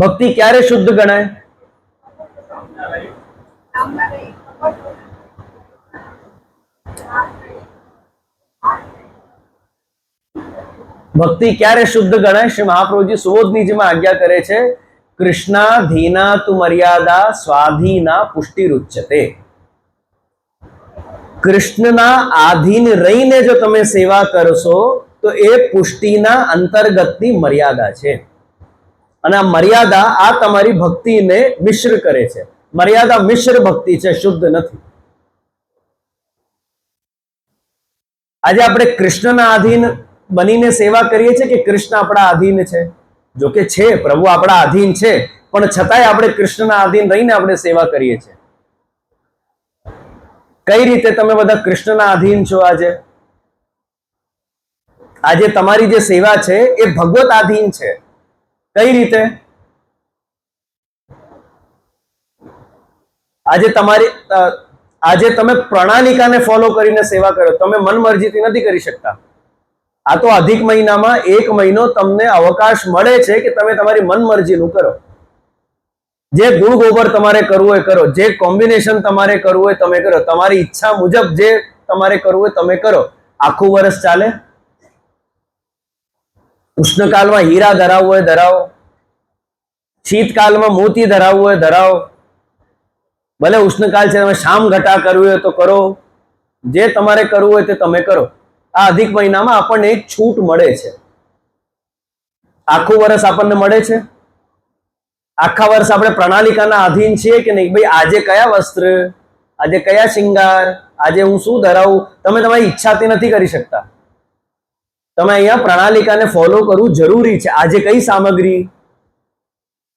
ભક્તિ ક્યારે શુદ્ધ ગણાય? ભક્તિ ક્યારે શુદ્ધ ગણાય? શ્રી મહાપ્રભુજી સુબોધનીજીમાં આજ્ઞા કરે છે, કૃષ્ણાધીના તુ મર્યાદા સ્વાધીના પુષ્ટિરુચ્યતે. કૃષ્ણના આધીન રહીને જો તમે સેવા કરશો તો એ પુષ્ટિના અંતર્ગતની મર્યાદા છે. અને આ મર્યાદા આ તમારી ભક્તિને મિશ્ર કરે છે. મર્યાદા મિશ્ર ભક્તિ છે, શુદ્ધ નથી. આજે આપણે કૃષ્ણના આધીન બનીને સેવા કરીએ છીએ કે કૃષ્ણ આપણા આધીન છે? જો કે છે, પ્રભુ આપણા આધીન છે, પણ છતાંય આપણે કૃષ્ણના આધીન રહીને આપણે સેવા કરીએ છીએ. કઈ રીતે તમે બધા કૃષ્ણના આધીન છો? આજે તમારી જે સેવા છે એ ભગવત આધીન છે. કઈ રીતે? આજે તમે પ્રણાલિકાને ફોલો કરીને સેવા કરો, તમે મન મરજીથી નથી કરી શકતા. આ તો અધિક મહિનામાં 1 મહિનો તમને અવકાશ મળે છે કે તમે તમારી મન મરજીનું કરો. જે ગુણ ગોબર તમારે કરવું હોય કરો, જે કોમ્બિનેશન તમારે કરવું હોય તમે કરો, તમારી ઈચ્છા મુજબ જે તમારે કરવું હોય તમે કરો. આખું વર્ષ ચાલે. ઉષ્ણકાળમાં હીરા ધરાવવું હોય ધરાવો, શીતકાળમાં મોતી ધરાવવું હોય ધરાવો. ભલે ઉષ્ણકાળ છે, તમે શામ ઘટા કરવી હોય તો કરો. જે તમારે કરવું હોય તે તમે કરો. આ અધિક મહિનામાં આપણને એક છૂટ મળે છે. આખું વર્ષ આપણને મળે છે. આખા વર્ષ આપણે પ્રણાલિકાના આધીન છીએ કે નહીં? ભાઈ આજે કયા વસ્ત્ર, આજે કયા શિંગાર, આજે હું શું ધરાવું, તમે તમારી ઈચ્છાથી નથી કરી શકતા. તમે અહીંયા પ્રણાલિકાને ફોલો કરવું જરૂરી છે. આજે કઈ સામગ્રી,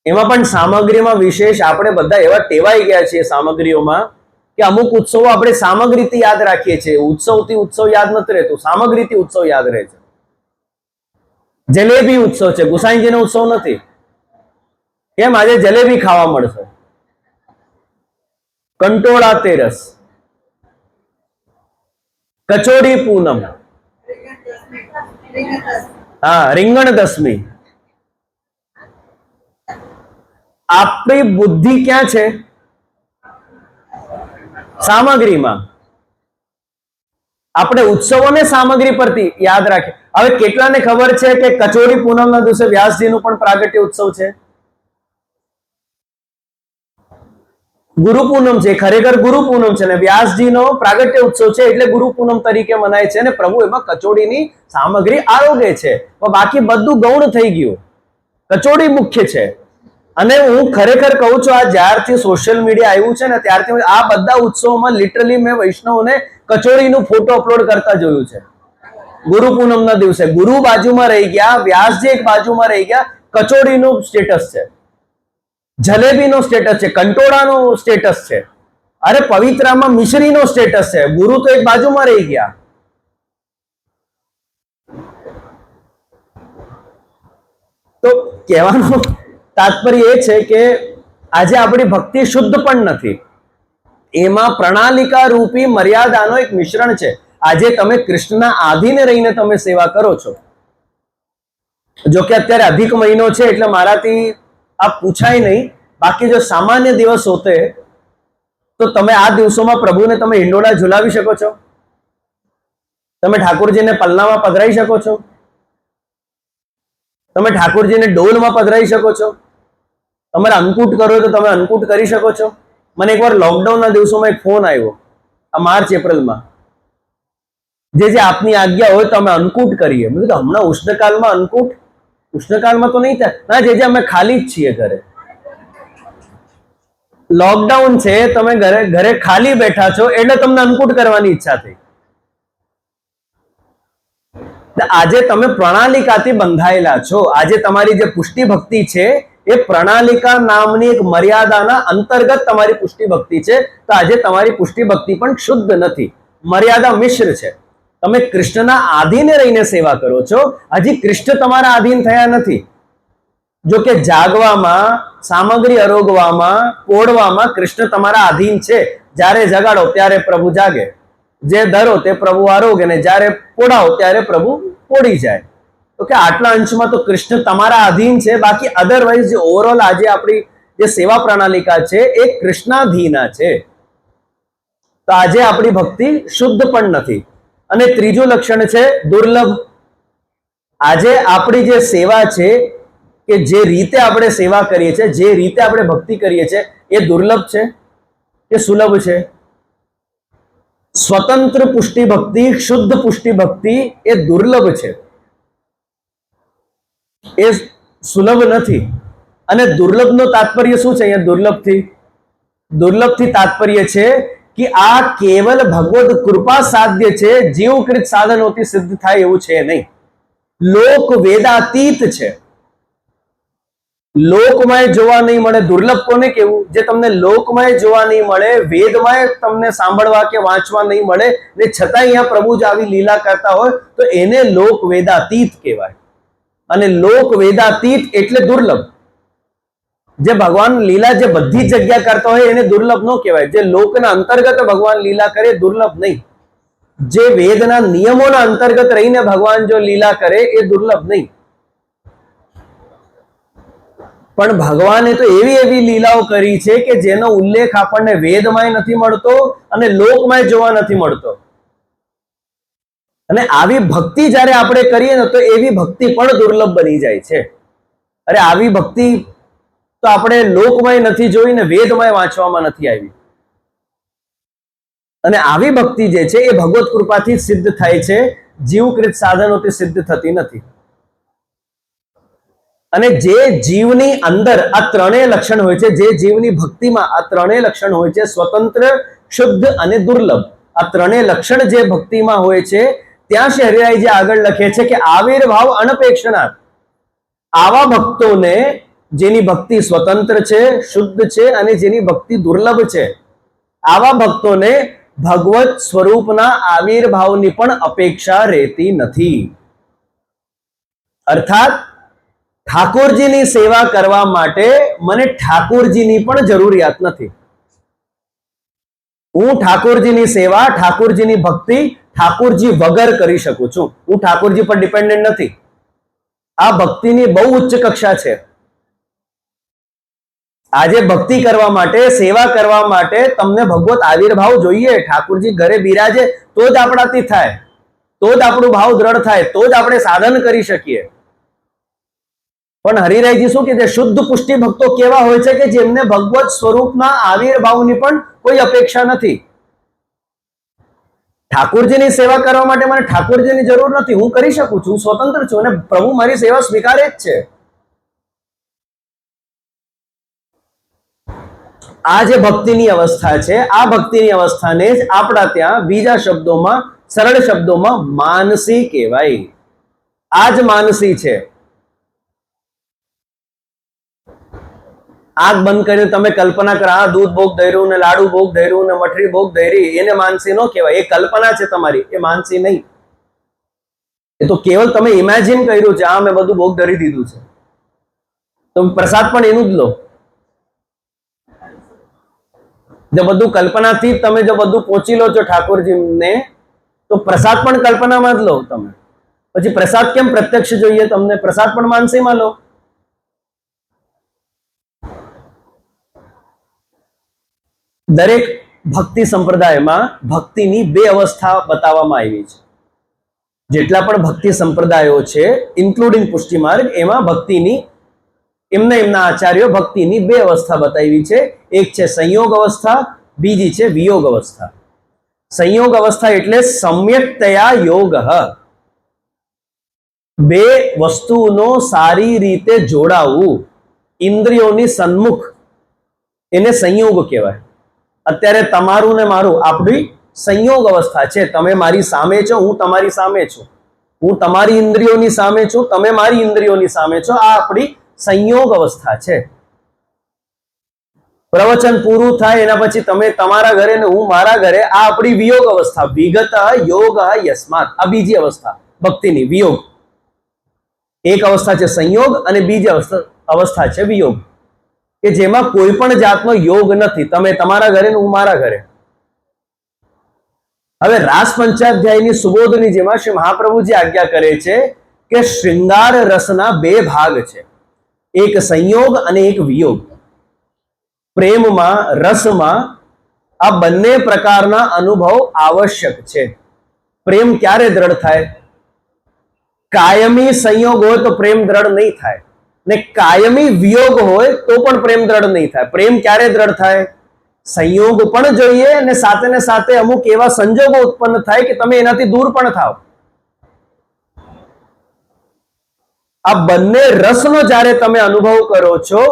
એમાં પણ સામગ્રીમાં વિશેષ આપણે બધા એવા ટેવાઈ ગયા છીએ સામગ્રીઓમાં કે અમુક ઉત્સવો આપણે સામગ્રીથી યાદ રાખીએ છીએ. ઉત્સવથી ઉત્સવ યાદ નથી રહેતું, સામગ્રીથી ઉત્સવ યાદ રહે છે. જલેબી ઉત્સવ છે, ગુસાઈજીનો ઉત્સવ નથી. કેમ? આજે જલેબી ખાવા મળશે. કંટોળા તેરસ, કચોડી પૂનમ, હા, રીંગણ દસમી. આપણી બુદ્ધિ ક્યાં છે? સામગ્રીમાં. આપણે ઉત્સવોને સામગ્રી પરથી યાદ રાખીએ. હવે કેટલાને ખબર છે કે કચોરી પૂનમના દિવસે વ્યાસજીનું પણ પ્રાગટ્ય ઉત્સવ છે? ગુરુ પૂનમ છે, ખરેખર ગુરુ પૂનમ છે ને વ્યાસજીનો પ્રાગટ્ય ઉત્સવ છે એટલે ગુરુ પૂનમ તરીકે મનાય છે. અને પ્રભુ એમાં કચોડીની સામગ્રી આરોગે છે, પણ બાકી બધું ગૌણ થઈ ગયું. કચોડી મુખ્ય છે. અને હું ખરેખર કહું છું, આ જ્યારથી સોશિયલ મીડિયા આવ્યું છે ને ત્યારથી આ બધા ઉત્સવોમાં લિટરલી મેં વૈષ્ણવને કચોરીનું ફોટો અપલોડ કરતા જોયું છે. ગુરુ પૂનમના દિવસે ગુરુ બાજુમાં રહી ગયા, વ્યાસજી એક બાજુમાં રહી ગયા, કચોરીનું સ્ટેટસ છે, જલેબીનો સ્ટેટસ છે, કંટોળાનો સ્ટેટસ છે, અરે પવિત્રામાં મિશ્રીનો સ્ટેટસ છે. ગુરુ તો એક બાજુમાં રહી ગયા. તો કહેવાનું તાત્પર્ય એ છે કે આજે આપણી ભક્તિ શુદ્ધ પણ નથી. એમાં પ્રણાલિકા રૂપી મર્યાદાનો એક મિશ્રણ છે. આજે તમે કૃષ્ણના આધીને રહીને તમે સેવા કરો છો. જો કે અત્યારે અધિક મહિનો છે એટલે મારાથી આ પૂછાય નહીં. બાકી જો સામાન્ય દિવસ હોતે તો તમે આ દિવસોમાં પ્રભુને તમે હિંડોળા ઝુલાવી શકો છો, તમે ઠાકોરજીને પલ્લામાં પધરાઈ શકો છો, તમે ઠાકોરજીને ડોલમાં પધરાઈ શકો છો, તમારે અંકુટ કરો તો તમે અંકુટ કરી શકો છો. મને એકવાર લોકડાઉનના દિવસોમાં એક ફોન આવ્યો, આ માર્ચ એપ્રિલમાં, જે આપની આજ્ઞા હોય તો અમે અંકુટ કરીએ. મેં કીધું હમણાં ઉષ્ણકાલમાં અંકુટ? ઉષ્ણકાલમાં તો નહીં થાય. ના જે અમે ખાલી જ છીએ ઘરે, લોકડાઉન છે, તમે ઘરે ખાલી બેઠા છો એટલે તમને અંકુટ કરવાની ઈચ્છા થઈ. આજે તમે પ્રણાલિકાથી બંધાયેલા છો. આજે તમારી જે પુષ્ટિ ભક્તિ છે એ પ્રણાલિકા નામની એક મર્યાદાના અંતર્ગત તમારી પુષ્ટિ ભક્તિ છે. તો આજે તમારી પુષ્ટિ ભક્તિ પણ શુદ્ધ નથી, મર્યાદા મિશ્ર છે. તમે કૃષ્ણના આધીને રહીને સેવા કરો છો, હજી કૃષ્ણ તમારા આધીન થયા નથી. જો કે જાગવામાં, સામગ્રી અરોગવામાં, પોડવામાં કૃષ્ણ તમારા આધીન છે. જ્યારે જગાડો ત્યારે પ્રભુ જાગે, જે ધરો તે પ્રભુ આરોગે, ને જ્યારે પોડાવો ત્યારે પ્રભુ પોડી જાય. તો કે આટલા અંશમાં તો કૃષ્ણ તમારા આધીન છે. બાકી અધરવાઇઝ જે ઓવરઓલ આજે આપણી જે સેવા પ્રણાલિકા છે એ કૃષ્ણાધીના છે. તો આજે આપણી ભક્તિ શુદ્ધ પણ નથી. અને ત્રીજું લક્ષણ છે દુર્લભ. આજે આપણી જે સેવા છે કે જે રીતે આપણે સેવા કરીએ છીએ, જે રીતે આપણે ભક્તિ કરીએ છીએ એ દુર્લભ છે કે સુલભ છે? સ્વતંત્ર પુષ્ટિ ભક્તિ, શુદ્ધ પુષ્ટિ ભક્તિ એ દુર્લભ છે, એ સુલભ નથી. અને દુર્લભનો તાત્પર્ય શું છે? અહીંયા દુર્લભથી તાત્પર્ય છે કે આ કેવલ ભગવદ કૃપા સાધ્ય છે, જીવકૃત સાધનોથી સિદ્ધ થાય એવું છે નહીં. લોક વેદાતીત છે, લોકમય જોવા નહીં મળે. દુર્લભ કોને કેવું? જે તમને લોકમય જોવા નહીં મળે, વેદમય તમને સાંભળવા કે વાંચવા નહીં મળે, ને છતાં અહીંયા પ્રભુ જ આવી લીલા કરતા હોય તો એને લોક વેદાતીત કહેવાય. અને લોક વેદાતીત એટલે દુર્લભ. જે ભગવાન લીલા જે બધી જગ્યા કરતા હોય એને દુર્લભ ન કહેવાય. જે લોકના અંતર્ગત ભગવાન લીલા કરે દુર્લભ નહીં. જે વેદના નિયમોના અંતર્ગત રહીને ભગવાન જો લીલા કરે એ દુર્લભ નહીં. પણ ભગવાને તો એવી એવી લીલાઓ કરી છે કે જેનો ઉલ્લેખ આપણને વેદમાં નથી મળતો અને લોકમાં જોવા નથી મળતો. અને આવી ભક્તિ જ્યારે આપણે કરીએ ને તો એવી ભક્તિ પણ દુર્લભ બની જાય છે. અરે આવી ભક્તિ તો આપણે લોકમય નથી જોઈ ને વેદમય વાંચવામાં નથી આવી. અને આવી ભક્તિ જે છે એ ભગવત કૃપાથી સિદ્ધ થાય છે, જીવકૃત સાધનોથી સિદ્ધ થતી નથી. અને જે જીવની અંદર આ ત્રણેય લક્ષણ હોય છે, જે જીવની ભક્તિમાં આ ત્રણેય લક્ષણ હોય છે, સ્વતંત્ર, શુદ્ધ અને દુર્લભ, આ ત્રણેય લક્ષણ જે ભક્તિમાં હોય છે, ત્યાં શ્રી હરિરાયજી આગળ લખે છે કે આવિર્ભાવ અનપેક્ષણા. આવા ભક્તોને જેની ભક્તિ સ્વતંત્ર છે, શુદ્ધ છે અને જેની ભક્તિ દુર્લભ છે, આવા ભક્તોને ભગવત સ્વરૂપના આવિર્ભાવની પણ અપેક્ષા રહેતી નથી. અર્થાત ઠાકોરજીની સેવા કરવા માટે મને ઠાકોરજીની પણ જરૂરિયાત નથી. હું ઠાકોરજીની સેવા, ઠાકોરજીની ભક્તિ ઠાકોરજી વગર કરી શકું છું. હું ઠાકોરજી પર ડિપેન્ડન્ટ નથી. આ ભક્તિની બહુ ઉચ્ચ કક્ષા છે. આજે ભક્તિ કરવા માટે, સેવા કરવા માટે તમને ભગવત આવિર્ભાવ જોઈએ. ઠાકોરજી ઘરે બિરાજે તો જ આપણાથી થાય, તો જ આપણું ભાવ દ્રઢ થાય, તો જ આપણે સાધન કરી શકીએ. પણ હરિરાયજી શું કહે છે? શુદ્ધ પુષ્ટિ ભક્તો કેવા હોય છે કે જેમને ભગવત સ્વરૂપના આવિર્ભાવની પણ કોઈ અપેક્ષા નથી. ઠાકોરજીની સેવા કરવા માટે મને ઠાકોરજીની જરૂર નથી, હું કરી શકું છું, સ્વતંત્ર છું અને પ્રભુ મારી સેવા સ્વીકારે જ છે. આ જે ભક્તિની અવસ્થા છે, આ ભક્તિની અવસ્થાને જ આપણા ત્યાં બીજા શબ્દોમાં, સરળ શબ્દોમાં માનસી કહેવાય. આ જ માનસી છે. આંખ બંધ કરીને તમે કલ્પના કરો, આ દૂધ ભોગ ધર્યું ને લાડુ ભોગ ધર્યું ને મઠરી ભોગ ધરી, એને માનસી ન કહેવાય. એ કલ્પના છે તમારી, એ માનસી નહીં. એ તો કેવલ તમે ઇમેજિન કર્યું છે, આ મેં બધું ભોગ ધરી દીધું છે, તો પ્રસાદ પણ એનું જ લો. જો બધું કલ્પનાથી જ તમે જો બધું પહોંચી લો છો ઠાકોરજીને, તો પ્રસાદ પણ કલ્પનામાં જ લો તમે. પછી પ્રસાદ કેમ પ્રત્યક્ષ જોઈએ તમને? પ્રસાદ પણ માનસીમાં લો. દરેક ભક્તિ સંપ્રદાયમાં ભક્તિની બે અવસ્થા બતાવવામાં આવી છે. જેટલા પણ ભક્તિ સંપ્રદાયો છે ઇન્ક્લુડિંગ પુષ્ટિ માર્ગ, એમાં ભક્તિની એમના આચાર્યો ભક્તિની બે અવસ્થા બતાવી છે. એક છે સંયોગ અવસ્થા, બીજી છે વિયોગ અવસ્થા. સંયોગ અવસ્થા એટલે સમ્યક્તયા યોગ, બે વસ્તુનો સારી રીતે જોડાવું, ઇન્દ્રિયોની સન્મુખ, એને સંયોગ કહેવાય. અત્યારે તમારું ને મારું આપણી સંયોગ અવસ્થા છે. તમે મારી સામે છો, હું તમારી સામે છું, હું તમારી ઇન્દ્રિયોની સામે છું, તમે મારી ઇન્દ્રિયોની સામે છો. આ આપણી સંયોગ અવસ્થા છે. પ્રવચન પૂરું થાય એના પછી તમે તમારા ઘરે ને હું મારા ઘરે, આ આપણી વિયોગ અવસ્થા. વિગત યોગ યસ્માત, આ બીજી અવસ્થા ભક્તિની, વિયોગ. એક અવસ્થા છે સંયોગ અને બીજી અવસ્થા છે વિયોગ, કે જેમાં કોઈ પણ જાતનો યોગ નથી. તમે તમારા ઘરે ને હું મારા ઘરે. હવે રાસ પંચાધ્યાયની સુબોધની જેમાં શ્રી મહાપ્રભુજી આજ્ઞા કરે છે કે શૃંગાર રસના બે ભાગ છે, એક સંયોગ અને એક વિયોગ. પ્રેમમાં, રસમાં આ બંને પ્રકારના અનુભવ આવશ્યક છે. પ્રેમ ક્યારે દ્રઢ થાય? કાયમી સંયોગ હોય તો પ્રેમ દ્રઢ નહીં થાય, ને કાયમી વિયોગ હોય તો પણ પ્રેમ દ્રઢ નહીં થાય. પ્રેમ ક્યારે દ્રઢ થાય? સંયોગ પણ જોઈએ અને સાથે ને સાથે અમુક એવા સંજોગો ઉત્પન્ન થાય કે તમે એનાથી દૂર પણ થાવ. આ બંને રસનો જ્યારે તમે અનુભવ કરો છો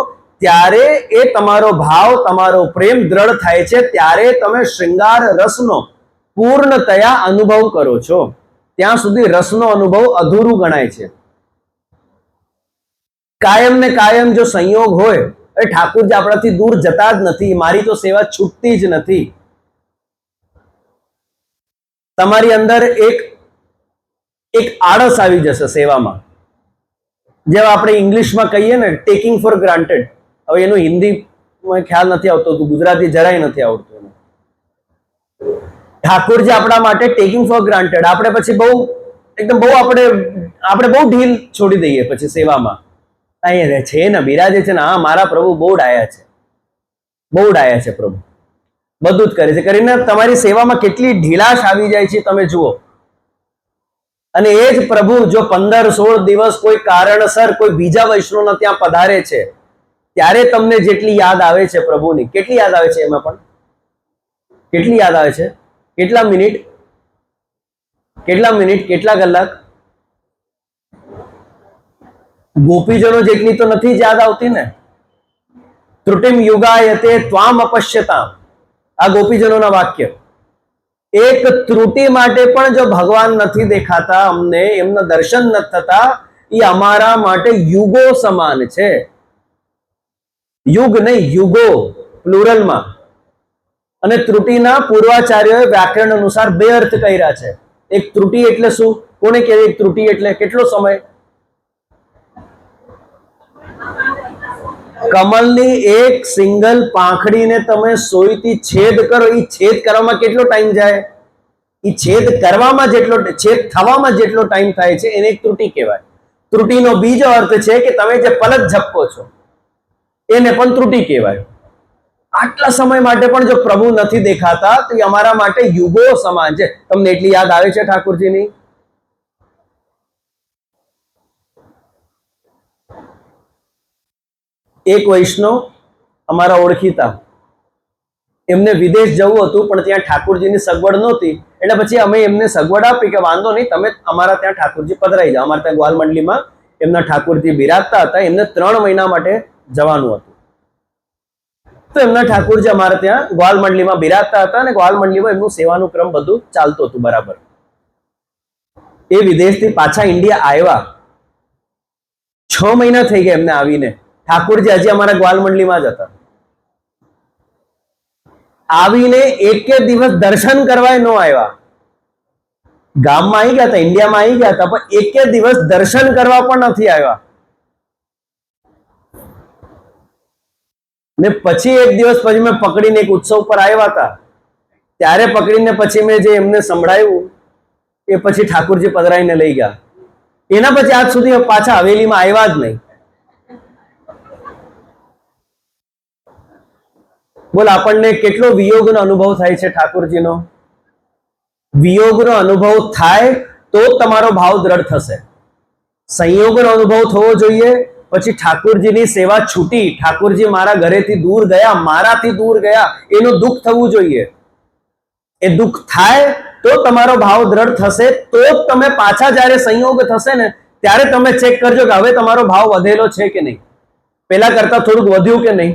ત્યારે એ તમારો ભાવ, તમારો પ્રેમ દ્રઢ થાય છે. ત્યારે તમે શૃંગાર રસનો પૂર્ણતયા અનુભવ કરો છો. ત્યાં સુધી રસનો અનુભવ અધૂરું ગણાય છે. કાયમ ને કાયમ જો સંયોગ હોય, એ ઠાકુરજી આપણાથી દૂર જતા જ નથી. મારી તો સેવા છૂટતી જ નથી. તમારી અંદર એક આળસ આવી જશે સેવામાં. જેમ આપણે ઇંગ્લિશમાં કહીએ ને, ટેકિંગ ફોર ગ્રાન્ટેડ. હવે એનું હિન્દીમાં ખ્યાલ નથી આવતો, ગુજરાતી જરાય નથી આવડતું. ઠાકોરજી આપણા માટે ટેકિંગ ફોર ગ્રાન્ટેડ. આપણે પછી બહુ ઢીલ છોડી દઈએ પછી સેવામાં. અહીંયા છે ને, બિરાજે છે ને, હા મારા પ્રભુ બહુ ડાયા છે, બહુ ડાયા છે પ્રભુ, બધું જ કરે છે કરીને તમારી સેવામાં કેટલી ઢીલાશ આવી જાય છે તમે જુઓ. અને એ જ પ્રભુ જો 15-16 દિવસ કોઈ કારણસર કોઈ બીજા વૈષ્ણવના ત્યાં પધારે છે, ત્યારે તમને જેટલી યાદ આવે છે પ્રભુની, કેટલી યાદ આવે છે? એમાં પણ કેટલી યાદ આવે છે? કેટલા મિનિટ, કેટલા કલાક? ગોપીજનો જેટલી તો નથી જ યાદ આવતી ને. ત્રુટિમ યુગાયતે ત્વામ અપશ્યતામ, આ ગોપીજનોના વાક્ય. એક ત્રુટિ માટે પણ જો ભગવાન નથી દેખાતા, અમને એમના દર્શન નથી થતા, એ અમારા માટે યુગો સમાન છે. યુગ નહીં, યુગો પ્લુરલમાં. અને ત્રુટિના પૂર્વાચાર્યોએ વ્યાકરણ અનુસાર બે અર્થ કર્યા છે. એક ત્રુટિ એટલે શું? કોને કહેવાય એક ત્રુટિ એટલે? કેટલો સમય? કમલની એક સિંગલ પાંખડીને તમે સોયથી છેદ કરો, એ છેદ કરવામાં કેટલો ટાઈમ જાય? એ છેદ કરવામાં છેદ થવામાં જેટલો ટાઈમ થાય છે એને એક ત્રુટિ કહેવાય. ત્રુટિનો બીજો અર્થ છે કે તમે જે પલક ઝપકો છો એને પણ ત્રુટિ કહેવાય. આટલા સમય માટે પણ જો પ્રભુ નથી દેખાતા તો એ અમારા માટે યુગો સમાન છે. તમને એટલી યાદ આવે છે ઠાકોરજીની? એક વૈષ્ણવ અમારા ઓળખીતા, એમને વિદેશ જવું હતું પણ ત્યાં ઠાકોરજીની સગવડ નહોતી, એટલે પછી અમે એમને સગવડ આપી કે વાંધો નહીં, તમે અમારા ત્યાં ઠાકોરજી પધરાઈ જાઓ. અમારા ત્યાં ગ્વાલ મંડલીમાં એમના ઠાકોરજી બિરાજતા હતા, એમને 3 મહિના માટે જવાનું હતું. તો એમના ઠાકોરજી અમારે ત્યાં ગ્વાલ મંડલીમાં બિરાજતા હતા અને ગ્વાલ મંડલીમાં એમનું સેવાનું ક્રમ બધું ચાલતું હતું બરાબર. એ વિદેશથી પાછા ઇન્ડિયા આવ્યા, 6 મહિના થઈ ગયા એમને આવીને. ઠાકોરજી હજી અમારા ગ્વાલ મંડલીમાં જ હતા. આવીને એક દિવસ દર્શન કરવા ન આવ્યા. ગામમાં આવી ગયા હતા, ઇન્ડિયામાં આવી ગયા હતા, પણ એક દિવસ દર્શન કરવા પણ નથી આવ્યા. ને પછી એક દિવસ પછી મેં પકડીને એક ઉત્સવ પર આવ્યા હતા, ત્યારે પકડીને પછી મેં જે એમને સંભળાયું એ પછી ઠાકોરજી પધરાઈને લઈ ગયા. એના પછી આજ સુધી પાછા હવેલીમાં આવ્યા જ નહીં. બોલ, આપણને કેટલો વિયોગનો અનુભવ થાય છે ઠાકોરજીનો. વિયોગનો અનુભવ થાય તો તમારો ભાવ દ્રઢ થશે. સંયોગનો અનુભવ થવો જોઈએ. પછી ઠાકોરજીની સેવા છૂટી, ઠાકોરજી મારા ઘરેથી દૂર ગયા, મારાથી દૂર ગયા, એનું દુઃખ થવું જોઈએ. એ દુઃખ થાય તો તમારો ભાવ દ્રઢ થશે. તો તમે પાછા જ્યારે સંયોગ થશે ને ત્યારે તમે ચેક કરજો કે હવે તમારો ભાવ વધેલો છે કે નહીં, પેલા કરતા થોડુંક વધ્યું કે નહીં.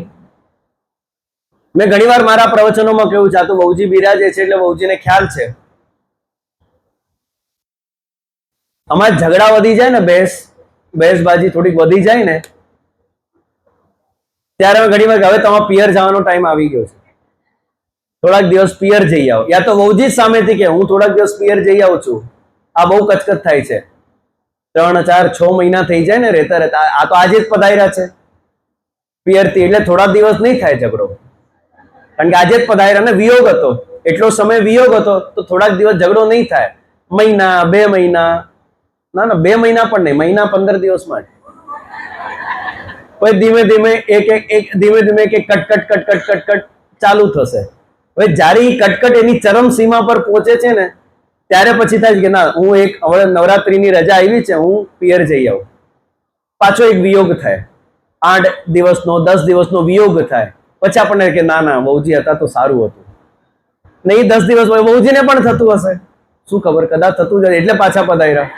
મેં ઘણીવાર મારા પ્રવચનોમાં કહ્યું છે, આ તો વહુજી બિરાજે છે એટલે વહુજીને ખ્યાલ છે. અમારે ઝઘડા વધી જાય ને, બહેસબાજી થોડીક વધી જાય ને, ત્યારે અમે ઘણી વાર હવે તમારે પિયર જવાનો ટાઈમ આવી ગયો છે, થોડાક દિવસ પિયર જઈ આવો. યા તો વહુજી સામેથી કે હું થોડાક દિવસ પિયર જઈ આવું છું. આ બહુ કચકચ થાય છે. 3, 4, 6 મહિના થઈ જાય ને રહેતા રહેતા. આ તો આજે જ પધાર્યા છે પિયરથી, એટલે થોડા દિવસ નહીં થાય ઝઘડો, કારણ કે આજે જ પધાર્યા ને વિયોગ હતો, એટલો સમય વિયોગ હતો, તો થોડાક દિવસ ઝઘડો નહીં થાય. મહિના, 2 મહિના, ના 2 મહિના પણ નહીં, મહિના 15 દિવસમાં જ. પછી ધીમે ધીમે એક કટકટ ચાલુ થશે. હવે જ્યારે એ કટકટ એની ચરમ સીમા પર પહોંચે છે ને ત્યારે પછી થાય કે ના, હું હવે નવરાત્રીની રજા આવી છે, હું પિયર જઈ આવું. પાછો એક વિયોગ થાય, 8 દિવસનો 10 દિવસનો વિયોગ થાય. પછી આપણને કે ના ના, વહુજી હતા તો સારું હતું. નહીં, 10 દિવસ વહુજીને પણ થતું હશે, શું ખબર, કદાચ થતું જ એટલે પાછા પધાર્યા,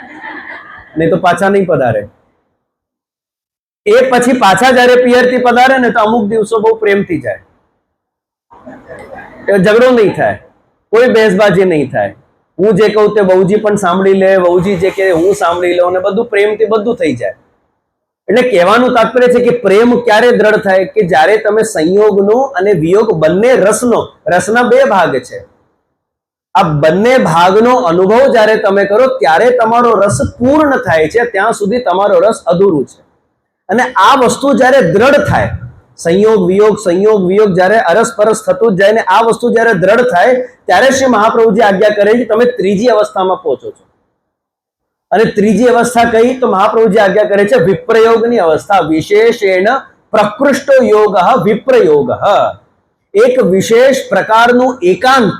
નહીં તો પાછા નહીં પધારે. એ પછી પાછા જયારે પિયરથી પધારે ને તો અમુક દિવસો બહુ પ્રેમથી જાય, ઝઘડો નહીં થાય, કોઈ બહેસબાજી નહીં થાય. હું જે કહું તે વહુજી પણ સાંભળી લે, વહુજી જે કહે હું સાંભળી લઉં, અને બધું પ્રેમથી બધું થઈ જાય. એટલે કહેવાનું તાત્પર્ય છે કે પ્રેમ ક્યારે દ્રઢ થાય કે જ્યારે તમે સંયોગનો અને વિયોગ બંને રસના 2 ભાગ છે, આ બંને ભાગનો અનુભવ જ્યારે તમે કરો ત્યારે તમારો રસ પૂર્ણ થાય છે, ત્યાં સુધી તમારો રસ અધૂરું છે. અને આ વસ્તુ જ્યારે દ્રઢ થાય, સંયોગ વિયોગ જ્યારે અરસપરસ થતું જ જાય ને આ વસ્તુ જ્યારે દ્રઢ થાય ત્યારે શ્રી મહાપ્રભુજી આજ્ઞા કરે છે તમે ત્રીજી અવસ્થામાં પહોંચો છો. અને ત્રીજી અવસ્થા કઈ? તો મહાપ્રભુજી આજ્ઞા કરે છે વિપ્રયોગની અવસ્થા. વિશેષેણ પ્રકૃષ્ટો યોગ વિપ્રયોગ. એક વિશેષ પ્રકારનું એકાંત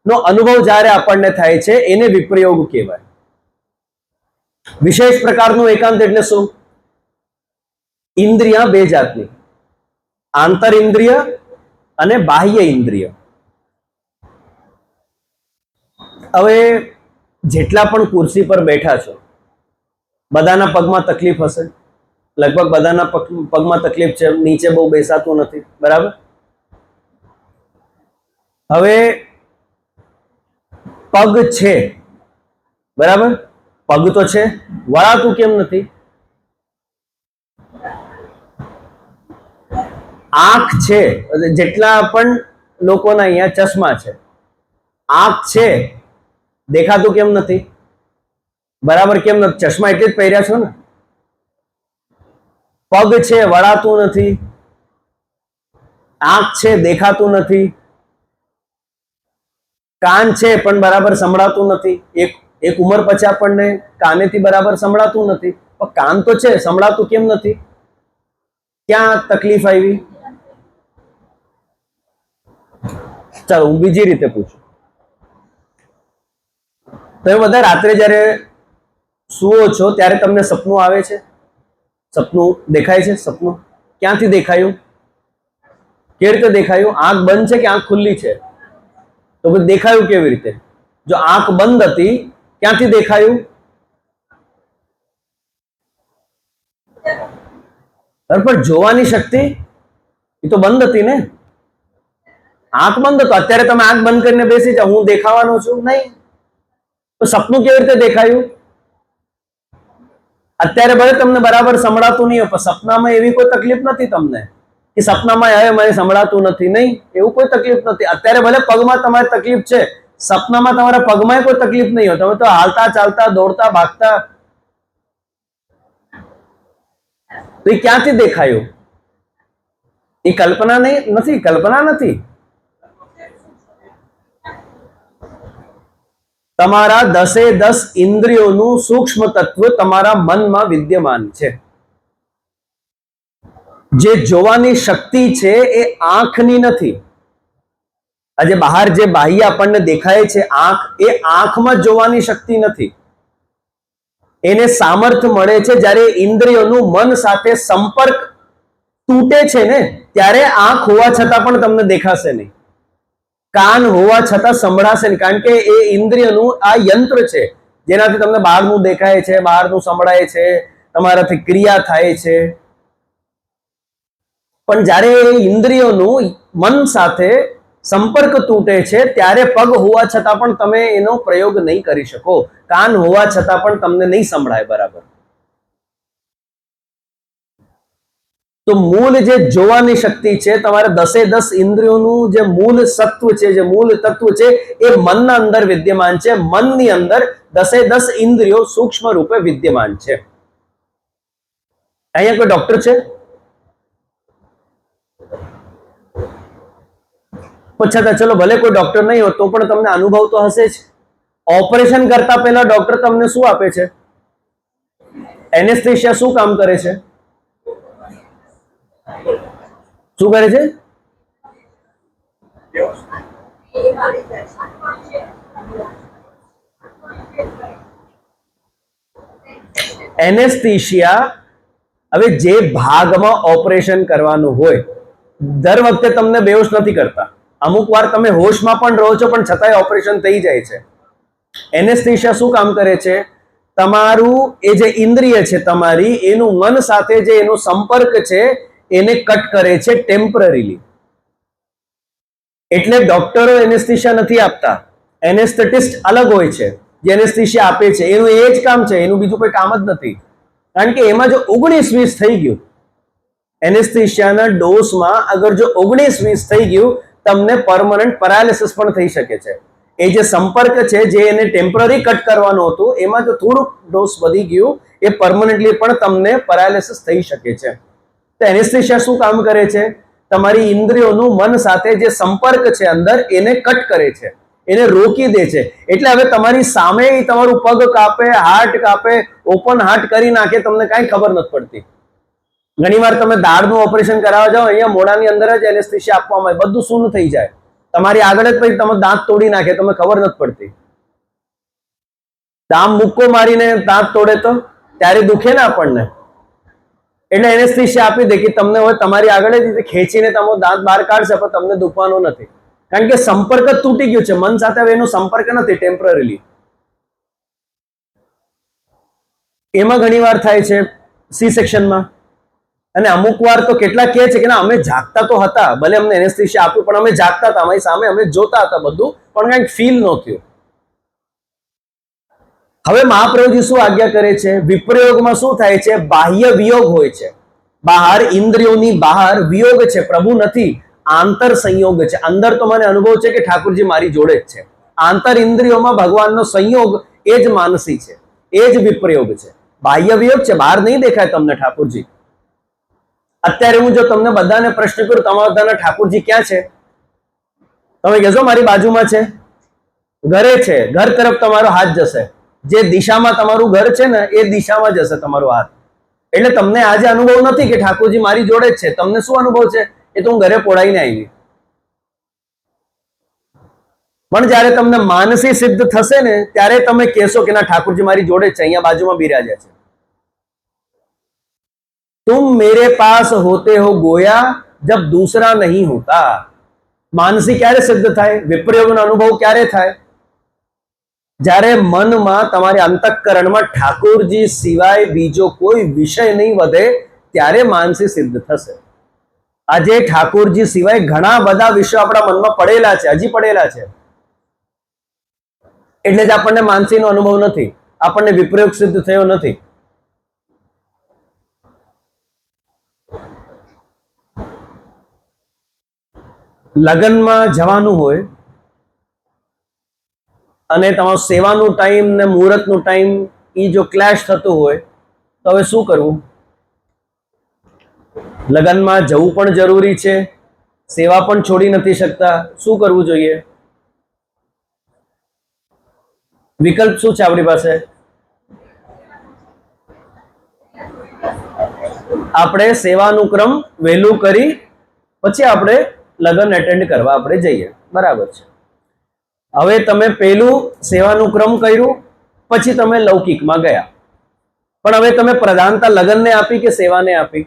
નો અનુભવ જ્યારે આપણને થાય છે એને વિપ્રયોગ કહેવાય. વિશેષ પ્રકારનું એકાંત એટલે શું? ઇન્દ્રિય 2 જાતની, આંતર ઇન્દ્રિય અને બાહ્ય ઇન્દ્રિય. હવે જેટલા પણ ખુરશી પર બેઠા છો બધાના પગમાં તકલીફ હશે, લગભગ બધાના પગમાં તકલીફ છે, નીચે બહુ બેસાતું નથી, બરાબર? હવે પગ છે, બરાબર, પગ તો છે, વળાતું કેમ નથી? આંખ છે, જેટલા પણ લોકોના અહીંયા ચશ્મા છે, આંખ છે, દેખાતું કેમ નથી? બરાબર કેમ નથી? ચશ્મા એટલે જ પહેર્યા છો ને. પગ છે, વળાતું નથી, આંખ છે, દેખાતું નથી, કાન છે પણ બરાબર સંભળાતું નથી. એક ઉંમર પછી આપણને કાનેથી બરાબર સંભળાતું નથી, પણ કાન તો છે, સંભળાતું કેમ નથી? ક્યાં તકલીફ આવી? ચાલો હું બીજી રીતે પૂછું. તમે બધા રાત્રે જ્યારે સુવો છો ત્યારે તમને સપનું આવે છે? સપનું દેખાય છે? સપનું ક્યાંથી દેખાયું? કેવી રીતે દેખાયું? આંખ બંધ છે કે આંખ ખુલ્લી છે? તો પછી દેખાયું કેવી રીતે? જો આંખ બંધ હતી ક્યાંથી દેખાયું? પણ જોવાની શક્તિ એ તો બંધ હતી ને. આંખ બંધ હતો, અત્યારે તમે આંખ બંધ કરીને બેસી જાઓ, હું દેખાવાનો છું નહીં, તો સપનું કેવી રીતે દેખાયું? અત્યારે ભલે તમને બરાબર સંભળાતું નહીં હોય પણ સપનામાં એવી કોઈ તકલીફ નથી તમને કે સપનામાં હવે મને સંભળાતું નથી, નહીં, એવું કોઈ તકલીફ નથી. અત્યારે ભલે પગમાં તમારી તકલીફ છે, સપનામાં તમારા પગમાં કોઈ તકલીફ નહીં હોય, તમે તો હાલતા ચાલતા દોડતા ભાગતા. તો એ ક્યાંથી દેખાયું? એ કલ્પના નથી, કલ્પના નથી. તમારા 10 ઇન્દ્રિયોનું સૂક્ષ્મ તત્વ તમારા મનમાં વિદ્યમાન છે. જે જોવાની શક્તિ છે એ આંખની નથી. આજે બહાર જે બાહ્ય આપણને દેખાય છે આંખ, એ આંખમાં જોવાની શક્તિ નથી. એને સામર્થ્ય મળે છે જ્યારે ઇન્દ્રિયોનું મન સાથે સંપર્ક તૂટે છે ને ત્યારે આંખ હોવા છતાં પણ તમને દેખાશે નહીં, કાન હોવા છતાં સંભળાશે નહીં, કારણ કે એ ઇન્દ્રિયનું આ યંત્ર છે જેનાથી તમને બહારનું દેખાય છે, બહારનું સંભળાય છે, તમારાથી ક્રિયા થાય છે. પણ જ્યારે ઇન્દ્રિયોનું મન સાથે સંપર્ક તૂટે છે ત્યારે પગ હોવા છતાં પણ તમે એનો પ્રયોગ નહીં કરી શકો, કાન હોવા છતાં પણ તમને નહીં સંભળાય બરાબર. તો મૂળ જે જોવાની શક્તિ છે, તમારે 10 ઇન્દ્રિયોનું જે મૂળ સત્વ છે, જે મૂળ તત્વ છે, એ મનના અંદર વિદ્યમાન છે. મનની અંદર 10 ઇન્દ્રિયો સૂક્ષ્મ રૂપે વિદ્યમાન છે. અહીંયા કોઈ ડોક્ટર છે? છતાં ચલો ભલે કોઈ ડોક્ટર નહીં હોય તો પણ તમને અનુભવ તો હશે જ. ઓપરેશન કરતા પહેલા ડોક્ટર તમને શું આપે છે? એનેસ્થેશિયા શું કામ કરે છે? શું કરે છે? એનેસ્થેશિયા, હવે જે ભાગમાં ઓપરેશન કરવાનું હોય, દર વખતે તમને બેહોશ નથી કરતા. અમુક વાર તમે હોશમાં પણ રહો છો પણ છતાંય ઓપરેશન થઈ જાય છે. એનેસ્થેશિયા શું કામ કરે છે? તમારું એ જે ઇન્દ્રિય છે તમારી, એનું મન સાથે જે એનો સંપર્ક છે એને કટ કરે છે ટેમ્પરરીલી. એટલે ડોક્ટરો એનેસ્થેશિયા નથી આપતા, એનેસ્થેટિસ્ટ અલગ હોય છે જે એનેસ્થેશિયા આપે છે. એનું એ જ કામ છે, એનું બીજું કોઈ કામ જ નથી. કારણ કે એમાં જો 19-20 થઈ ગયું, એનેસ્થેશિયાના ડોઝમાં અગર જો 19-20 થઈ ગયું, તમને પરમનન્ટ પેરાલિસિસ પણ થઈ શકે છે. એ જે સંપર્ક છે જે એને ટેમ્પરરી કટ કરવાનું હતું, એમાં જો થોડુંક ડોઝ વધી ગયું, એ પરમનન્ટલી પણ તમને પેરાલિસિસ થઈ શકે છે. તો એનેસ્થેશિયા શું કામ કરે છે? તમારી ઇન્દ્રિયોનું મન સાથે જે સંપર્ક છે અંદર, એને કટ કરે છે, એને રોકી દે છે. એટલે હવે તમારી સામે તમારું પગ કાપે, હાર્ટ કાપે, ઓપન હાર્ટ કરી નાખે, તમને કાંઈ ખબર નથી પડતી. ઘણીવાર તમે દાઢનું ઓપરેશન કરાવવા જાઓ, અહીંયા મોઢાની અંદર જ એનેસ્થેશિયા આપવામાં આવે, બધું શૂન્ય થઈ જાય, તમારી આગળ જ પછી તમે દાંત તોડી નાખે, તમને ખબર નથી પડતી. આમ મુક્કો મારીને દાંત તોડે તો ત્યારે દુખે ને આપણને. એટલે એનેસ્થેશિયા આપી દે કે તમને હવે તમારી આગળ જ ખેંચીને તમારો દાંત બહાર કાઢશે પણ તમને દુખવાનો નથી, કારણ કે સંપર્ક જ તૂટી ગયો છે મન સાથે. હવે એનો સંપર્ક નથી ટેમ્પરરીલી. એમાં ઘણી વાર થાય છે સી સેક્શનમાં. અને અમુક વાર તો કેટલા કહે છે કે ના, અમે જાગતા તો હતા, ભલે અમને એનેસ્થેશિયા આપ્યું પણ અમે જાગતા હતા, અમારી સામે અમે જોતા હતા બધું, પણ કંઈક ફીલ ન થયું. હવે મહાપ્રભુજી શું આજ્ઞા કરે છે? વિપ્રયોગમાં શું થાય છે? બાહ્ય વિયોગ હોય છે, બહાર ઇન્દ્રિયોની બહાર વિયોગ છે, પ્રભુ નથી, આંતર સંયોગ છે. અંદર તો મને અનુભવ છે કે ઠાકોરજી મારી જોડે જ છે. આંતર ઇન્દ્રિયોમાં ભગવાનનો સંયોગ એ જ માનસી છે, એ જ વિપ્રયોગ છે. બાહ્ય વિયોગ છે, બહાર નહીં દેખાય તમને ઠાકોરજી. અત્યારે હું જો તમને બધાને પ્રશ્ન કરું, તમારા બધાના ઠાકોરજી ક્યાં છે? તમે કહેશો મારી બાજુમાં છે, ઘરે છે. ઘર તરફ તમારો હાથ જશે, જે દિશામાં તમારું ઘર છે ને એ દિશામાં જશે તમારો હાથ. એટલે તમને આજે અનુભવ નથી કે ઠાકોરજી મારી જોડે જ છે. તમને શું અનુભવ છે? એ તો હું ઘરે પોડાઈને આવી. પણ જ્યારે તમને માનસી સિદ્ધ થશે ને ત્યારે તમે કહેશો કે ના, ઠાકોરજી મારી જોડે જ છે, અહીંયા બાજુમાં બિરાજ્યા છે. तुम मेरे पास होते हो गोया जब दूसरा नहीं होता. मानसी क्यारे सिद्ध थाय? विप्रयोगનો અનુભવ ક્યારે થાય? જ્યારે મનમાં, તમારે અંતઃકરણમાં ઠાકોરજી સિવાય બીજો કોઈ વિષય નહીં વધે, ત્યારે માનસી સિદ્ધ થશે. આજે ઠાકોરજી સિવાય ઘણા બધા વિષયો આપણા મનમાં પડેલા છે, હજી પડેલા છે, એટલે જ આપણને માનસીનો અનુભવ નથી, આપણને વિપ્રયોગ સિદ્ધ થયો નથી. લગ્નમાં જવાનું હોય અને તમારું સેવાનું ટાઈમ ને મુહૂર્તનું ટાઈમ એ જો ક્લેશ થતું હોય તો હવે શું કરવું? લગ્નમાં જવું પણ જરૂરી છે, સેવા પણ છોડી નથી શકતા, શું કરવું જોઈએ? વિકલ્પ શું છે આપણી પાસે? આપણે સેવાનુક્રમ વહેલું કરી પછી આપણે લગ્ન એટેન્ડ કરવા આપણે જઈએ, બરાબર છે. હવે તમે પહેલું સેવાનુક્રમ કર્યું, પછી તમે લૌકિકમાં ગયા, પણ હવે તમે પ્રધાનતા લગ્નને આપી કે સેવાને આપી?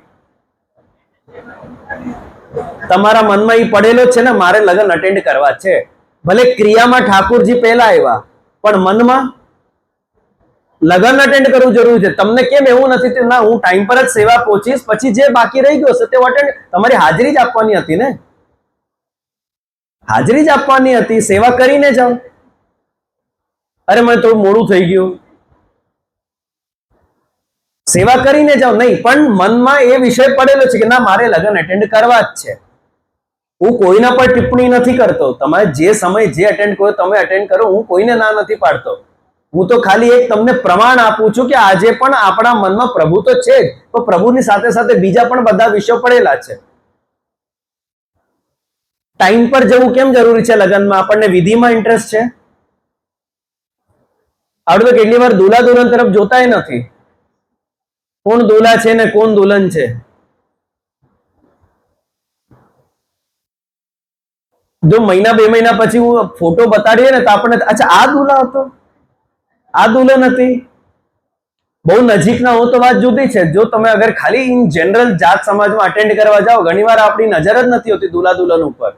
તમારા મનમાં એ પડેલો જ છે ને, મારે લગ્ન અટેન્ડ કરવા છે. ભલે ક્રિયામાં ઠાકોરજી પહેલા આવ્યા, પણ મનમાં લગ્ન અટેન્ડ કરવું જરૂરી છે. તમને કેમ એવું નથી કે ના હું ટાઈમ પર જ સેવા પહોંચીશ, પછી જે બાકી રહી ગયો હશે તે અટેન્ડ, તમારી હાજરી જ આપવાની હતી ને, હાજરી જ આપવાની હતી, સેવા કરીને જાઓ. અરે મને થોડું મોડું થઈ ગયું, સેવા કરીને જાઓ નહીં, પણ મનમાં એ વિષય પડેલો છે કે ના મારે લગ્ન એટેન્ડ કરવા જ છે. હું કોઈના પર ટિપ્પણી નથી કરતો, તમારે જે સમય જે અટેન્ડ કરો તમે અટેન્ડ કરો, હું કોઈને ના નથી પાડતો. હું તો ખાલી એક તમને પ્રમાણ આપું છું કે આજે પણ આપણા મનમાં પ્રભુ તો છે જ, તો પ્રભુની સાથે સાથે બીજા પણ બધા વિષયો પડેલા છે. ટાઈમ પર જવું કેમ જરૂરી છે લગ્નમાં? આપણને વિધિમાં ઇન્ટરેસ્ટ છે. આપણે તો કેટલી વાર દુલ્હા દુલ્હન તરફ જોતા નથી, કોણ દુલ્હા છે ને કોણ દુલ્હન છે. જો મહિના બે મહિના પછી હું ફોટો બતાડીએ ને તો આપણને અચ્છા આ દુલ્હા હતો, આ દુલ્હન હતી. બહુ નજીકના હો તો વાત જુદી છે. જો તમે અગર ખાલી ઇન જનરલ જાત સમાજમાં અટેન્ડ કરવા જાઓ, ઘણીવાર આપણી નજર જ નથી હોતી દુલ્હા દુલ્હન ઉપર.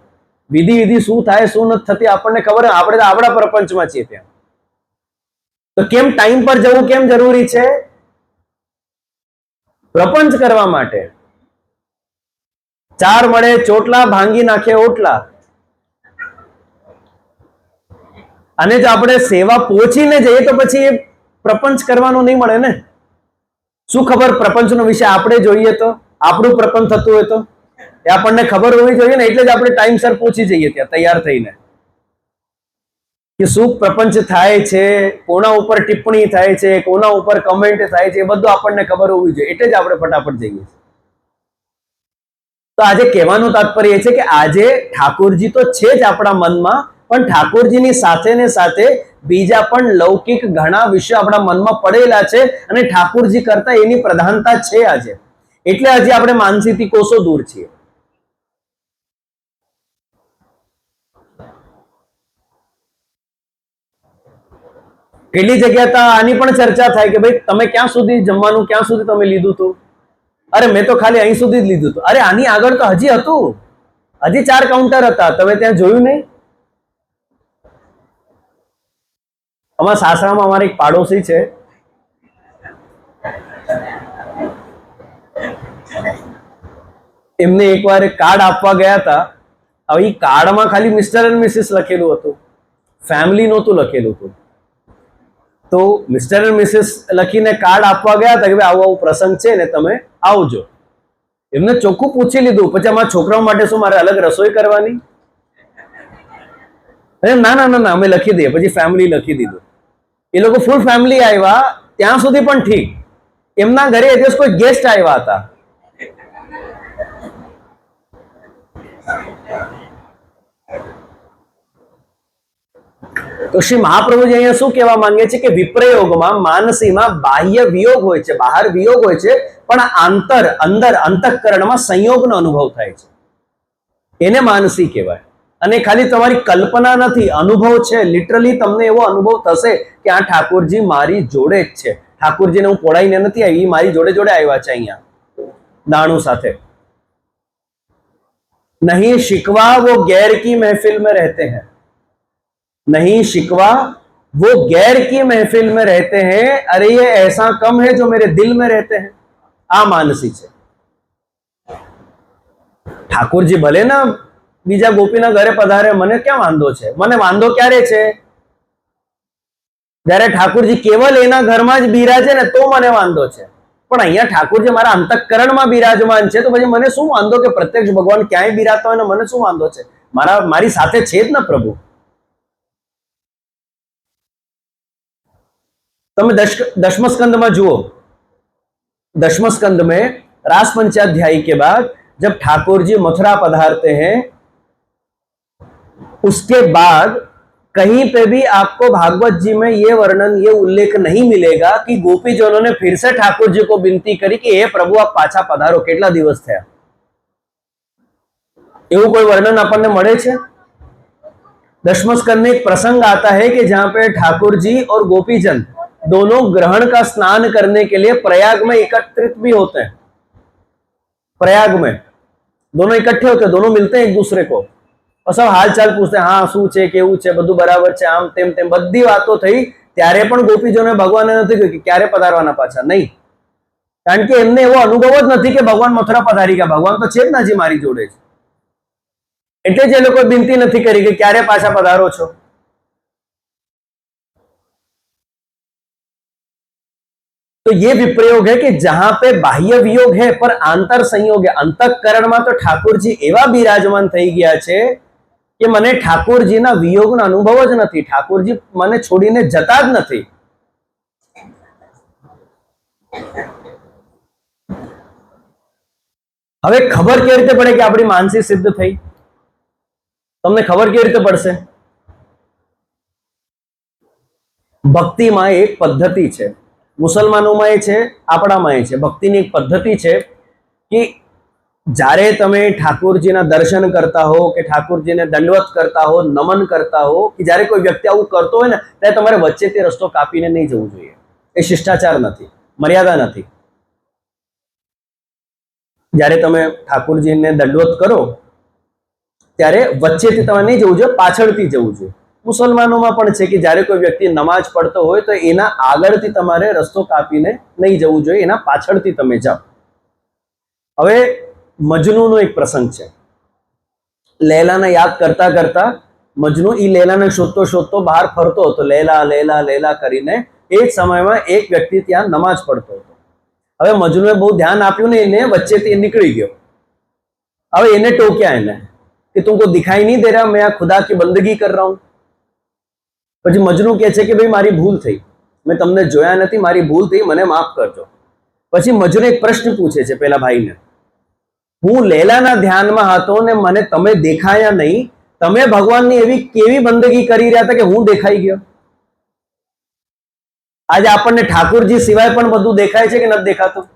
વિધિ વિધિ શું થાય શું નથી થતી આપણને ખબર, આપણે તો આપણા પ્રપંચમાં છીએ ત્યાં. તો કેમ ટાઈમ પર જવું કેમ જરૂરી છે? પ્રપંચ કરવા માટે. ચાર મળે ચોટલા, ભાંગી નાખે ઓટલા. અને જો આપણે સેવા પહોંચીને જઈએ તો પછી એ પ્રપંચ કરવાનો નહીં મળે ને. શું ખબર પ્રપંચનો વિષય આપણે જોઈએ તો, આપણું પ્રપંચ થતું હોય તો એ આપણને ખબર હોવી જોઈએ ને, એટલે જ આપણે ટાઈમસર પહોંચી જઈએ ત્યાં તૈયાર થઈને. કે શું પ્રપંચ થાય છે, કોના ઉપર ટિપ્પણી થાય છે, કોના ઉપર કમેન્ટ થાય છે, એ બધું આપણને ખબર હોવી જોઈએ, એટલે જ આપણે ફટાફટ જઈએ. તો આજે કહેવાનું તાત્પર્ય એ છે કે આજે ઠાકોરજી તો છે જ આપણા મનમાં, પણ ઠાકોરજીની સાથે ને સાથે બીજા પણ લૌકિક ઘણા વિષયો આપણા મનમાં પડેલા છે, અને ઠાકોરજી કરતા એની પ્રધાનતા છે આજે. એટલે હજી આપણે માનસીથી કોષો દૂર છીએ. કેટલી જગ્યા તો આની પણ ચર્ચા થાય કે ભાઈ તમે ક્યાં સુધી જમવાનું ક્યાં સુધી તમે લીધું હતું? અરે મેં તો ખાલી અહીં સુધી જ લીધું હતું. અરે આની આગળ તો હજી હતું, હજી 4 કાઉન્ટર હતા, તમે ત્યાં જોયું નહીં? અમારા સાસરામાં અમારે એક પાડોશી છે, એમને એકવાર કાર્ડ આપવા ગયા હતા. હવે એ કાર્ડમાં ખાલી મિસ્ટર એન્ડ મિસિસ લખેલું હતું, ફેમિલી નહોતું લખેલું હતું. તો મિસ્ટર એન્ડ મિસિસ લખીને કાર્ડ આપવા ગયા હતા કે ભાઈ આવો આવો પ્રસંગ છે ને તમે આવજો. એમને ચોખ્ખું પૂછી લીધું, પછી અમારા છોકરાઓ માટે શું મારે અલગ રસોઈ કરવાની? ના ના ના ના અમે લખી દઈએ. પછી ફેમિલી લખી દીધું. એ લોકો ફૂલ ફેમિલી આવ્યા ત્યાં સુધી પણ ઠીક. એમના ઘરે એ દિવસ કોઈ ગેસ્ટ આવ્યા હતા. તો શ્રી મહાપ્રભુજી અહીંયા શું કહેવા માંગે છે કે વિપ્રયોગમાં માનસીમાં બાહ્ય વિયોગ હોય છે, બહાર વિયોગ હોય છે, પણ અંદર અંતઃકરણમાં સંયોગનો અનુભવ થાય છે, એને માનસી કહેવાય. અને ખાલી તમારી કલ્પના નથી, અનુભવ છે. લિટરલી તમને એવો અનુભવ થશે કે આ ઠાકોરજી મારી જોડે જ છે. ઠાકોરજીને હું પોડાઈને નથી આવી, મારી જોડે જોડે આવ્યા છે અહીંયા દાણુ સાથે. नहीं शिकवा वो गैर की महफिल में रहते हैं, नहीं शिकवा वो गैर की महफिल में रहते हैं, अरे ये ऐसा कम है जो मेरे दिल में रहते हैं. આ માનસી છે. ઠાકોરજી ભલે ના બીજા ગોપીના ઘરે પધારે, મને ક્યાં વાંધો છે? મને વાંધો ક્યારે છે? જ્યારે ઠાકોરજી કેવલ એના ઘરમાં જ બિરાજે ને તો મને વાંધો છે. પણ અહીંયા ઠાકોરજી મારા અંતઃકરણમાં બિરાજમાન છે, તો પછી મને શું વાંધો કે પ્રત્યક્ષ ભગવાન ક્યાંય બિરાજતા હોય ને મને શું વાંધો છે? મારી સાથે છે જ ને પ્રભુ. તમે દશમ સ્કંદમાં જુઓ, દશમ સ્કંદ में रास पंचाध्यायी के बाद जब ठाकुर जी मथुरा पधारते हैं, उसके बाद कहीं पे भी आपको भागवत जी में ये वर्णन, ये उल्लेख नहीं मिलेगा कि गोपीजनों ने फिर से ठाकुर जी को विनती करी कि हे प्रभु आप पाछा पधारो, કેટલા દિવસ થયા, એવું कोई वर्णन આપણને મળે છે? दशम स्कंद में एक प्रसंग आता है कि जहां पे ठाकुर जी और गोपीजन दोनों ग्रहण का स्नान करने के लिए प्रयाग में एकत्रित भी होते हैं। प्रयाग में दोनों इकट्ठे होते हैं, दोनों मिलते हैं एक दूसरे को और सब हालचाल पूछते हैं, हाँ શું છે, કેવું છે, બધું બરાબર છે, આમ તેમ તેમ બધી વાતો થઈ। ત્યારે પણ ગોપીજનોએ ભગવાનને નથી કહ્યું કે ક્યારે પધારવાના પાછા, નહીં, કારણ કે એમને એવો અનુભવ જ નથી કે ભગવાન મથુરા પધારી ગયા, ભગવાન તો છે જ નાજી મારી જોડે જ, એટલે જ એ લોકોએ વિનંતી નથી કરી કે ક્યારે પાછા પધારો છો। तो ये विप्रयोग है कि जहां पे बाह्य वियोग है पर आंतर संयोग है। अंतःकरण में तो ठाकुर जी एवा बिराजमान થઈ ગયા છે કે મને ઠાકોરજીના વિયોગનો અનુભવ જ નથી, ઠાકોરજી મને છોડીને જતા જ નથી। હવે ખબર કેવી રીતે પડે કે આપણી માનસી સિદ્ધ થઈ? તમને ખબર કેવી રીતે પડશે? ભક્તિમાં એક પદ્ધતિ છે, મુસલમાનોમાં એ છે, આપણામાં એ છે। ભક્તિની એક પદ્ધતિ છે કે જ્યારે તમે ઠાકોરજીના દર્શન કરતા હો કે ઠાકોરજીને દંડવત કરતા હો, નમન કરતા હો, કે જ્યારે કોઈ વ્યક્તિ આવું કરતો હોય ને ત્યારે તમારે વચ્ચેથી રસ્તો કાપીને નહીં જવું જોઈએ। એ શિષ્ટાચાર નથી, મર્યાદા નથી। જ્યારે તમે ઠાકોરજીને દંડવત કરો ત્યારે વચ્ચેથી તમારે નહીં જવું જોઈએ, પાછળથી જવું જોઈએ। મુસલમાનોમાં પણ છે કે જ્યારે કોઈ વ્યક્તિ નમાજ પડતો હોય તો એના આગળથી તમારે રસ્તો કાપીને નહીં જવું જોઈએ, એના પાછળથી તમે જાઓ। હવે મજનૂનો એક પ્રસંગ છે। લૈલાને યાદ કરતા કરતા મજનુ ઈ લૈલાને શોધતો શોધતો બહાર ફરતો હતો, લૈલા લૈલા લૈલા કરીને। એ જ સમયમાં એક વ્યક્તિ ત્યાં નમાજ પડતો હતો। હવે મજનુએ બહુ ધ્યાન આપ્યું ને એને વચ્ચેથી નીકળી ગયો। હવે એને ટોક્યા એને कि तुमको दिखाई नहीं दे रहा, मैं यहाँ खुदा की बंदगी कर रहा हूं। પછી મજનુ કહે છે કે ભાઈ મારી ભૂલ થઈ, મેં તમને જોયા નથી, મારી ભૂલ થઈ, મને માફ કરજો। પછી મજનુ એક પ્રશ્ન પૂછે છે પેલા ભાઈને, હું લૈલાના ધ્યાનમાં હતો ને મને તમે દેખાયા નહીં, તમે ભગવાનની એવી કેવી બંદગી કરી રહ્યા હતા કે હું દેખાઈ ગયો? આજે આપણને ઠાકોરજી સિવાય પણ બધું દેખાય છે કે નથી દેખાતું?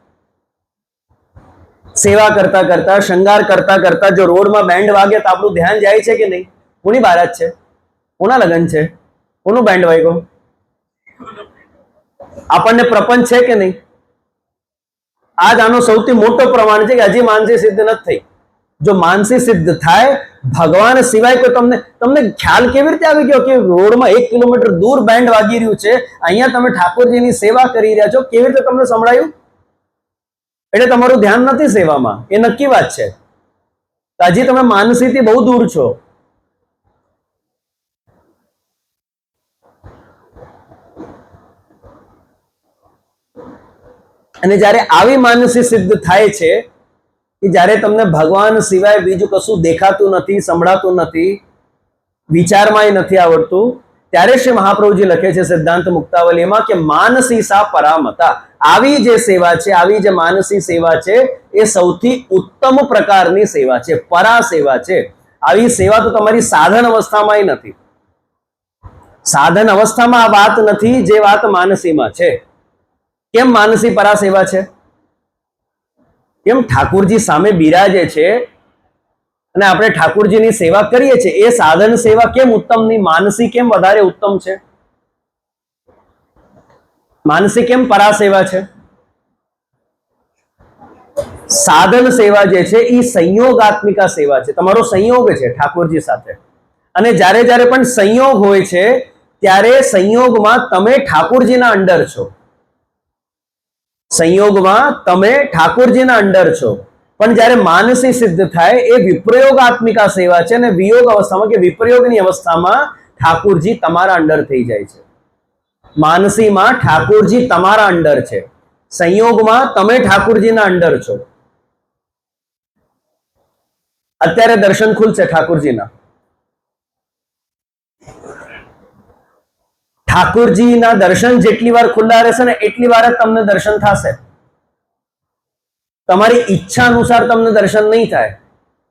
સેવા કરતા કરતા, શૃંગાર કરતા કરતા જો રોડમાં બેન્ડ વાગે તો આપણું ધ્યાન જાય છે કે નહીં? કોની બારાત છે, કોના લગ્ન છે, કોનું બેન્ડ વાગ્યો? આપણને પ્રપંચ છે કે નહીં? આજ આનો સૌથી મોટો પ્રમાણ છે કે હજી માનસી સિદ્ધ નથી થઈ। જો માનસી સિદ્ધ થાય, ભગવાન સિવાય કોઈ તમને તમને ખ્યાલ કેવી રીતે આવી ગયો કે રોડમાં 1 કિલોમીટર દૂર બેન્ડ વાગી રહ્યું છે, અહીંયા તમે ઠાકોરજીની સેવા કરી રહ્યા છો, કેવી રીતે તમને સંભળાયું? એટલે તમારું ધ્યાન નથી સેવામાં, એ નક્કી વાત છે। હજી તમે માનસીથી બહુ દૂર છો। અને જ્યારે આવી માનસી સિદ્ધ થાય છે કે જ્યારે તમને ભગવાન સિવાય બીજું કશું દેખાતું નથી, સંભળાતું નથી, વિચારમાંય નથી આવડતું, ત્યારે શ્રી મહાપ્રભુજી લખે છે સિદ્ધાંત મુક્તાવલીમાં કે માનસી સા પરામતા। આવી જે સેવા છે, આવી જે માનસી સેવા છે એ સૌથી ઉત્તમ પ્રકારની સેવા છે, પરા સેવા છે। આવી સેવા તો તમારી સાધન અવસ્થામાંય નથી। સાધન અવસ્થામાં આ વાત નથી જે વાત માનસીમાં છે। કેમ માનસી પરા સેવા છે? કેમ ઠાકોરજી સામે બિરાજે છે અને આપણે ઠાકોરજીની સેવા કરીએ છીએ, એ સાધન સેવા કેમ ઉત્તમ નહીં? માનસી કેમ વધારે ઉત્તમ છે? માનસી કેમ પરા સેવા છે? સાધન સેવા જે છે એ સંયોગાત્મિકા સેવા છે, તમારો સંયોગ છે ઠાકોરજી સાથે। અને જ્યારે જ્યારે પણ સંયોગ હોય છે ત્યારે સંયોગમાં તમે ઠાકોરજીના અંડર છો, સંયોગમાં તમે ઠાકોરજીના અંડર છો। પણ જ્યારે માનસી સિદ્ધ થાય એ વિપ્રયોગાત્મિકા સેવા છે અને વિયોગ અવસ્થામાં કે વિપ્રયોગની અવસ્થામાં ઠાકોરજી તમારા અંડર થઈ જાય છે। માનસીમાં ઠાકોરજી તમારા અંડર છે, સંયોગમાં તમે ઠાકોરજીના અંડર છો। અત્યારે દર્શન ખુલશે ઠાકોરજીના, ઠાકોરજીના દર્શન જેટલી વાર ખુલ્લા રહેશે ને એટલી વાર જ તમને દર્શન થશે। તમારી ઈચ્છા અનુસાર તમને દર્શન નહીં થાય.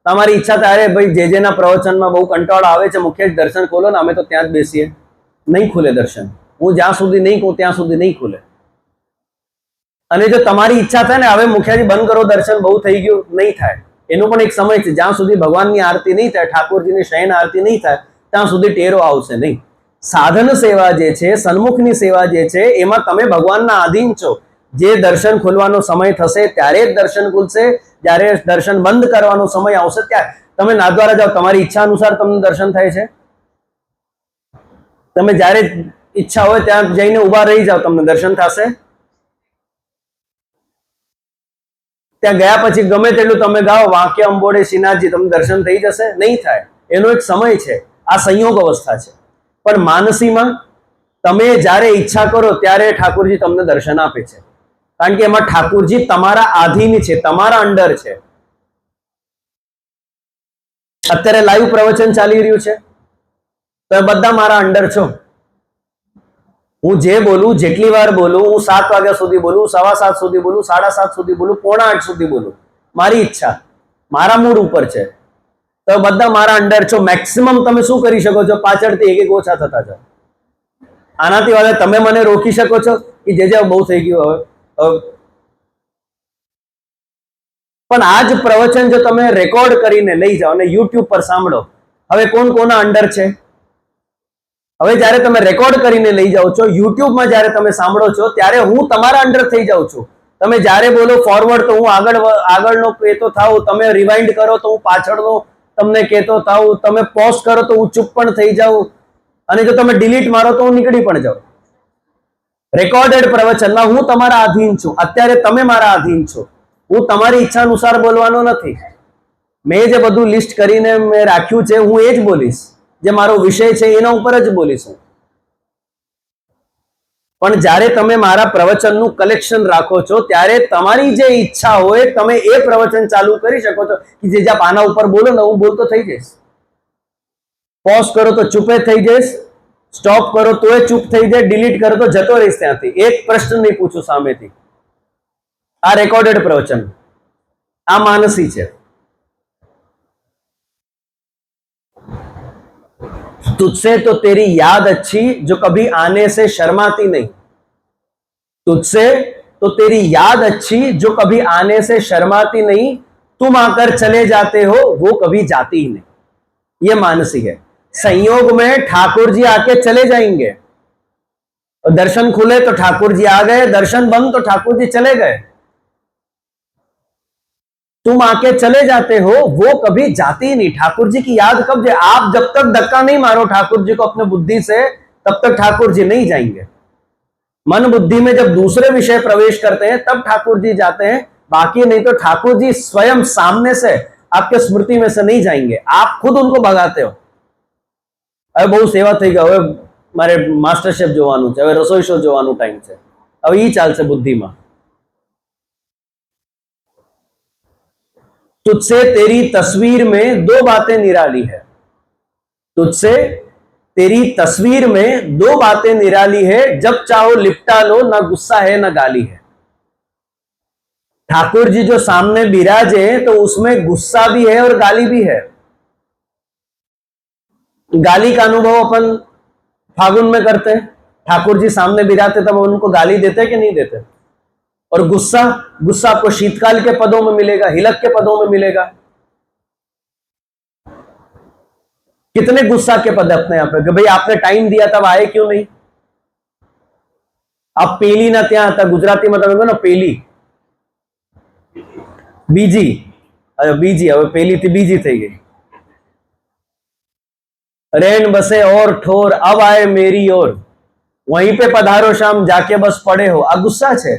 તમારી ઈચ્છા થાય અરે ભાઈ જેજેના પ્રવચનમાં બહુ કંટાળો આવે છે, મુખ્ય દર્શન ખોલો ને, અમે તો ત્યાં જ બેસીએ. નહીં ખુલે દર્શન. હું જ્યાં સુધી નહીં કહું ત્યાં સુધી નહીં ખુલે. અને જો તમારી ઈચ્છા થાય ને હવે મુખ્યાજી બંધ કરો, દર્શન બહુ થઈ ગયું, નહીં થાય. એનો પણ એક સમય છે. જ્યાં સુધી ભગવાનની આરતી નહીં થાય, ઠાકોરજીની શયન આરતી નહીં થાય, ત્યાં સુધી ટેરો આવશે નહીં. સાધન સેવા જે છે, સન્મુખની સેવા જે છે, એમાં તમે ભગવાનના આધીન છો. જે દર્શન ખોલવાનો સમય થશે ત્યારે જ દર્શન ખુલશે. જ્યારે દર્શન બંધ કરવાનો સમય આવશે ત્યારે તમે નાથદ્વારા જાઓ, તમારી ઈચ્છા અનુસાર તમને દર્શન થાય છે. તમે જ્યારે ઈચ્છા હોય ત્યાં જઈને ઉભા રહી જાઓ, તમને દર્શન થશે. ત્યાં ગયા પછી ગમે તેટલું તમે ગાઓ વાંકે અંબોડે શ્રીનાથજી, તમને દર્શન થઈ જશે? નહીં થાય. એનો એક સમય છે. આ સંયોગ અવસ્થા છે. પણ માનસીમાં તમે જ્યારે ઈચ્છા કરો ત્યારે ઠાકોરજી તમને દર્શન આપે છે. કારણ કે એમાં ઠાકોરજી તમારા આધીન છે, તમારા અંડર છે. અત્યારે લાઈવ પ્રવચન ચાલી રહ્યું છે, તમે બધા મારા અંડર છો. હું જે બોલું, જેટલી વાર બોલું, હું 7 વાગ્યા સુધી બોલું, 7:15 સુધી બોલું, 7:30 સુધી બોલું, 7:45 સુધી બોલું, મારી ઈચ્છા, મારા મૂડ ઉપર છે. તો બધા મારા અંડર છો. મેક્સિમમ તમે શું કરી શકો છો? પાછળથી એક ઓછા થતા જાઓ. આનાથી વધારે તમે મને રોકી શકો છો કે જે બહુ થઈ ગયું હવે. પણ આ જ પ્રવચન જો તમે રેકોર્ડ કરીને લઈ જાઓ અને યુટ્યુબ પર સાંભળો, હવે કોણ કોના અંડર છે? હવે જ્યારે તમે રેકોર્ડ કરીને લઈ જાઓ છો, યુટ્યુબમાં જ્યારે તમે સાંભળો છો, ત્યારે હું તમારા અંડર થઈ જાઉં છું. તમે જ્યારે બોલો ફોરવર્ડ તો હું આગળનો કહેતો થાઉં, તમે રિવાઇન્ડ કરો તો હું પાછળનો તમને કહેતો થાઉં, તમે પોઝ કરો તો હું ચૂપ પણ થઈ જાઉં, અને જો તમે ડિલીટ મારો તો હું નીકળી પણ જાઉં. રેકોર્ડેડ પ્રવચનમાં હું તમારા આધીન છું. અત્યારે તમે મારા આધીન છો. હું તમારી ઈચ્છા અનુસાર બોલવાનો નથી. મેં જે બધું લિસ્ટ કરીને મેં રાખ્યું છે, હું એ જ બોલીશ. જે મારો વિષય છે એના ઉપર જ બોલીશ હું. પણ જ્યારે તમે મારા પ્રવચનનું કલેક્શન રાખો છો, ત્યારે તમારી જે ઈચ્છા હોય તમે એ પ્રવચન ચાલુ કરી શકો છો. કે જે જ્યાં પાના ઉપર બોલો ને, હું બોલતો થઈ જઈશ. પોઝ કરો તો ચૂપે થઈ જઈશ, સ્ટોપ કરો તો એ ચૂપ થઈ જાય, ડિલીટ કરો તો જતો રહીશ ત્યાંથી. એક પ્રશ્ન નહીં પૂછું સામેથી. આ રેકોર્ડેડ પ્રવચન, આ માનસી છે. तुझसे तो तेरी याद अच्छी जो कभी आने से शर्माती नहीं. तुझसे तो तेरी याद अच्छी जो कभी आने से शर्माती नहीं. तुम आकर चले जाते हो वो कभी जाती ही नहीं. ये मानसी है. संयोग में ठाकुर जी आके चले जाएंगे. दर्शन खुले तो ठाकुर जी आ गए, दर्शन बंद तो ठाकुर जी चले गए. तुम आके चले जाते हो वो कभी जाती ही नहीं. ठाकुर जी की याद कब जाए? आप जब तक धक्का नहीं मारो ठाकुर जी को अपने बुद्धि से, तब तक ठाकुर जी नहीं जाएंगे. मन बुद्धि में जब दूसरे विषय प्रवेश करते हैं तब ठाकुर जी जाते हैं. बाकी नहीं तो ठाकुर जी स्वयं सामने से आपके स्मृति में से नहीं जाएंगे. आप खुद उनको भगाते हो. હવે બહુ સેવા થઈ ગઈ, હવે મારે માસ્ટર શેફ જોવાનું છે, હવે રસોઈ શો જોવાનો ટાઈમ છે, હવે ઈ ચાલશે બુદ્ધિમાં. तुझसे तेरी तस्वीर में दो बातें निराली है. तुझसे तेरी तस्वीर में दो बातें निराली है. जब चाहो लिपटा लो, ना गुस्सा है ना गाली है. ठाकुर जी जो सामने बिराजे तो उसमें गुस्सा भी है और गाली भी है. गाली का अनुभव अपन फागुन में करते हैं. ठाकुर जी सामने बिराजते तब उनको गाली देते हैं कि नहीं देते? और गुस्सा, गुस्सा आपको शीतकाल के पदों में मिलेगा, हिलक के पदों में मिलेगा. कितने गुस्सा के पद अपने यहाँ पे कि भाई आपने टाइम दिया तब आए क्यों नहीं? आप पेली ना ત્યાં હતા, ગુજરાતીમાં તમે કહો ને પેલી, બીજી, અરે બીજી, હવે પેલી થી બીજી થઈ ગઈ. रैन बसे और ठोर अब आए मेरी ओर, वहीं पे पधारो शाम जाके बस पड़े हो. आ गुस्सा છે.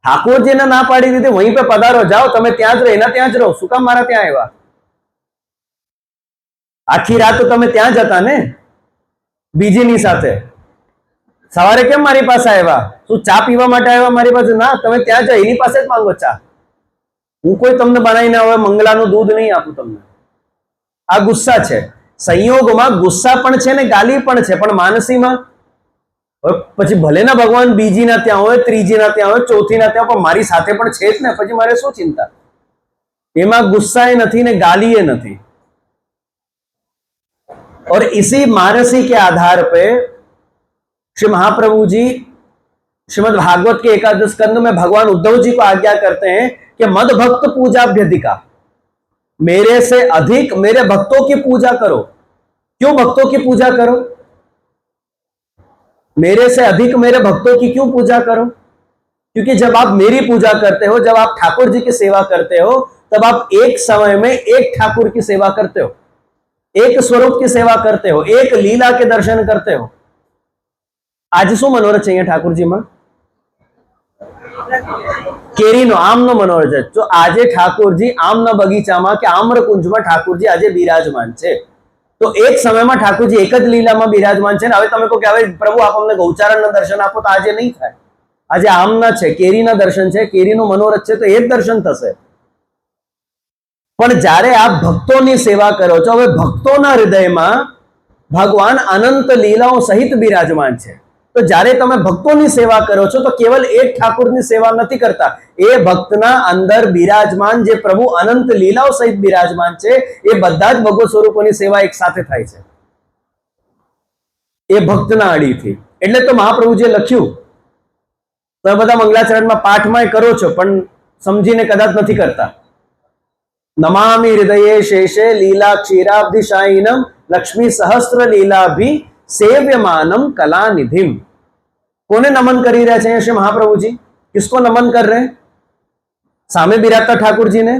ઠાકોરજીને ના પાડી દીધી, વहीं पे પધારો, જાઓ તમે ત્યાં જ રહો, એના ત્યાં જ રહો. શું કામ મારા ત્યાં આવ્યા? આખી રાત તો તમે ત્યાં જ હતા ને બીજીની સાથે. સવારે કેમ મારી પાસે આવ્યા? શું ચા પીવા માટે આવ્યા મારી પાસે? ના, તમે ત્યાં જાઓ, એની પાસે જ માંગો ચા. હું કોઈ તમને બનાવીને હવે મંગલાનું દૂધ નહીં આપું તમને. આ ગુસ્સા છે. સંયોગમાં ગુસ્સા પણ છે ને ગાલી પણ છે. પણ માનસીમાં પછી ભલે ના ભગવાન બીજીના ત્યાં હોય, ત્રીજીના ત્યાં હોય, ચોથીના ત્યાં, પણ મારી સાથે પણ છે જ ને, પછી મારે શું ચિંતા? એમાં ગુस्साए नहीं ने गालिए नहीं। और इसी मानसी के आधार पे श्री महाप्रभु जी श्रीमद् भागवत के एकादश स्कंद में भगवान उद्धव जी को आज्ञा करते हैं कि मद भक्त पूजाभ्यधिका, मेरे से अधिक मेरे भक्तों की पूजा करो। क्यों भक्तों की पूजा करो? मेरे से अधिक मेरे भक्तों की क्यों पूजा करो? क्योंकि जब आप मेरी पूजा करते हो, जब आप ठाकुर जी की सेवा करते हो, तब आप एक समय में एक ठाकुर की सेवा करते हो, एक स्वरूप की सेवा करते हो, एक लीला के दर्शन करते हो। आज शू मनोरथ है ठाकुर जी में? केरीनो आमनो मनोरथ। तो आज ठाकुर जी आमना बगीचा में के आम्रकुंज में ठाकुर जी आज बिराजमान है। तो एक समय में ठाकुर जी एक ज लीला में बिराजमान है। हवे तमे को के हवे प्रभु आप अमने गौचारण दर्शन आपो, तो आज नहीं थाय। आज आमना छे, केरीना दर्शन छे, केरीनो मनोरथ छे, तो एक दर्शन थशे। पण जारे आप भक्तोनी सेवा करो छो, हवे भक्तोना हृदयमां भगवान अनंत लीलाओं सहित बिराजमान छे। तो जारे तमे भक्तोनी सेवा करो छो, तो केवल एक ठाकुरनी सेवा नहीं करता, ए भक्तना अंदर बिराजमान जे प्रभु अनंत लीलाओं सहित बिराजमान छे, ए बधा ज भगवत स्वरूपोनी सेवा एक साथे थाय छे, ए भक्तना अडीथी। एटले तो महाप्रभुजीए लख्युं, તમે બધા મંગલાચરણમાં પાઠમાં કરો છો, પણ સમજીને કદાચ નથી કરતા। નમામિ હૃદયે શેષે લીલા ક્ષીરાબ્ધિશાયિનમ લક્ષ્મી સહસ્ત્ર લીલાભિ સેવ્યમાનમ કલાનિધિમ। કોને નમન કરી રહ્યા છે શ્રી महाप्रभु जी? किसको नमन कर रहे हैं? सामे बिराजता ठाकुर जी ने,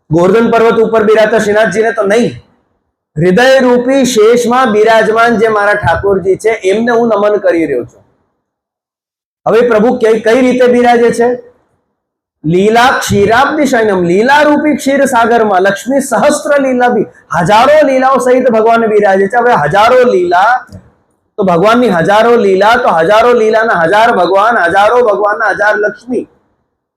गोवर्धन पर्वत ऊपर बिराजता श्रीनाथ जी ने तो नहीं, हृदय रूपी शेष में बिराजमान जे मारा ठाकुर जी छे एमने हूँ नमन करी रह्यो छुं। હવે પ્રભુ કઈ રીતે બિરાજે છે? લીલા ક્ષીરાબ્ધિશયનમ, લીલા રૂપી ક્ષીર સાગરમાં લક્ષ્મી સહસ્ત્ર લીલા ભી, હજારો લીલાઓ સહિત ભગવાન બિરાજે છે। હવે હજારો લીલા, તો ભગવાનની હજારો લીલા, તો હજારો લીલાના હજાર ભગવાન, હજારો ભગવાનના હજાર લક્ષ્મી।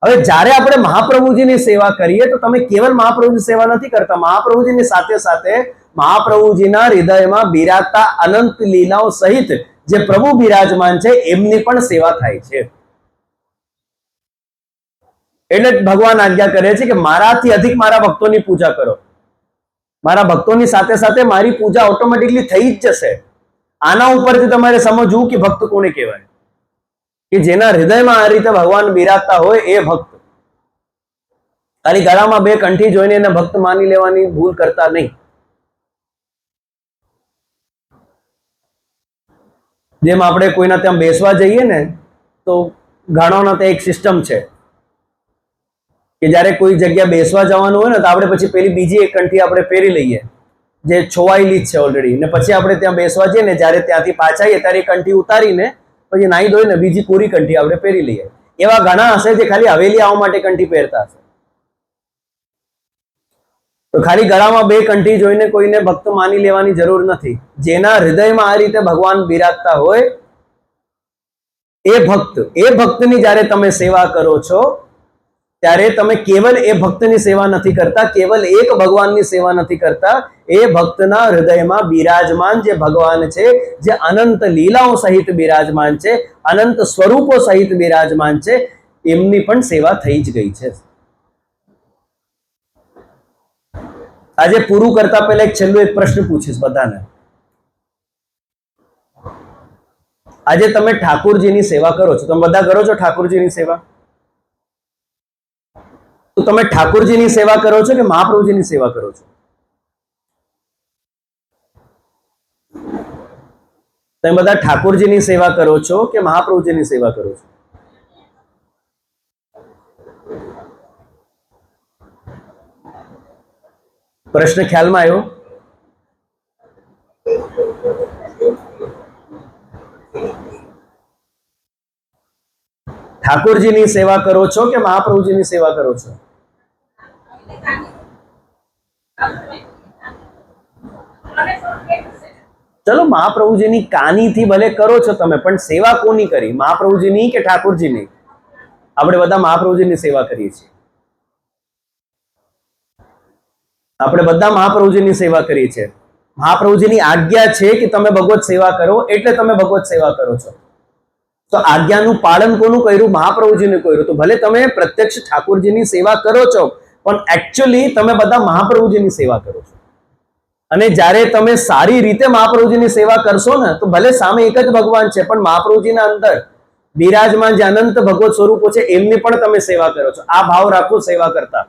હવે જ્યારે આપણે મહાપ્રભુજીની સેવા કરીએ, તો તમે કેવલ મહાપ્રભુની સેવા નથી કરતા, મહાપ્રભુજીની સાથે સાથે મહાપ્રભુજીના હૃદયમાં બિરાજતા અનંત લીલાઓ સહિત જે પ્રભુ બિરાજમાન છે એમની પણ સેવા થાય છે। એટલે ભગવાન આજ્ઞા કરે છે કે મારાથી अधिक મારા ભક્તોની પૂજા કરો। મારા ભક્તોની સાથે સાથે મારી પૂજા ઓટોમેટિકલી થઈ જ જશે। આના ઉપરથી તમારે સમજવું કે ભક્ત કોને કહેવાય, કે જેના હૃદયમાં આ રીતે ભગવાન બિરાજતા હોય એ ભક્ત। ખાલી ગળામાં બે કંઠી જોઈને એને ભક્ત માની લેવાની ભૂલ કરતા નહીં। જેમ આપણે કોઈના ત્યાં બેસવા જઈએ ને, તો ઘણાના ત્યાં એક સિસ્ટમ છે કે જ્યારે કોઈ જગ્યા બેસવા જવાનું હોય ને, તો આપણે પછી પેલી બીજી એક કંઠી આપણે પહેરી લઈએ જે છોવાયેલી જ છે ઓલરેડી, ને પછી આપણે ત્યાં બેસવા જઈએ ને, જ્યારે ત્યાંથી પાછા આવીએ ત્યારે કંઠી ઉતારીને પછી નાહી ધોઈને બીજી પૂરી કંઠી આપણે પહેરી લઈએ। એવા ઘણા હશે જે ખાલી હવેલી આવવા માટે કંઠી પહેરતા હશે। તો ખાલી ગળામાં બે કંઠી જોઈને કોઈને ભક્ત માની લેવાની જરૂર નથી। જેના હૃદયમાં આ રીતે ભગવાન બિરાજતા હોય એ ભક્તની જ્યારે તમે સેવા કરો છો, ત્યારે તમે કેવલ એ ભક્તની સેવા નથી કરતા, કેવલ એક ભગવાનની સેવા નથી કરતા, એ ભક્તના હૃદયમાં બિરાજમાન જે ભગવાન છે, જે અનંત લીલાઓ સહિત બિરાજમાન છે, અનંત સ્વરૂપો સહિત બિરાજમાન છે, એમની પણ સેવા થઈ જ ગઈ છે। આજે પૂરું કરતા પહેલા એક છેલ્લો એક પ્રશ્ન પૂછીશ બધાને। આજે તમે ઠાकुरજીની સેવા કરો છો, તમે બધા કરો છો ઠાकुरજીની સેવા? તો તમે ઠાकुरજીની સેવા કરો છો કે મહાપ્રભુજીની સેવા કરો છો? તમે બધા ઠાकुरજીની સેવા કરો છો કે મહાપ્રભુજીની સેવા કરો છો? પ્રશ્ન ખ્યાલમાં આવ્યો? ઠાकुरજીની સેવા કરો છો કે મહાપ્રભુજીની સેવા કરો છો? चलो महाप्रभुजीनी कानीथी भले करो छो तमे, पण सेवा कोनी करी? महाप्रभुजीनी के ठाकुरजीनी? આપણે બધા મહાપ્રભુજીની સેવા કરીએ છીએ। આપણે બધા મહાપ્રભુજીની સેવા કરીએ છીએ। મહાપ્રભુજીની આજ્ઞા છે કે તમે ભગવત સેવા કરો એટલે તમે ભગવત સેવા કરો છો. તો આજ્ઞાનું પાલન કોનું કર્યું? મહાપ્રભુજીને કર્યું. તો ભલે તમે પ્રત્યક્ષ ઠાકોરજીની સેવા કરો છો, પણ એકચ્યુઅલી તમે બધા મહાપ્રભુજીની સેવા કરો છો. અને જ્યારે તમે સારી રીતે મહાપ્રભુજીની સેવા કરશો ને, તો ભલે સામે એક જ ભગવાન છે, પણ મહાપ્રભુજીના અંદર બિરાજમાન જે અનંત ભગવત સ્વરૂપો છે એમની પણ તમે સેવા કરો છો. આ ભાવ રાખો સેવા કરતા,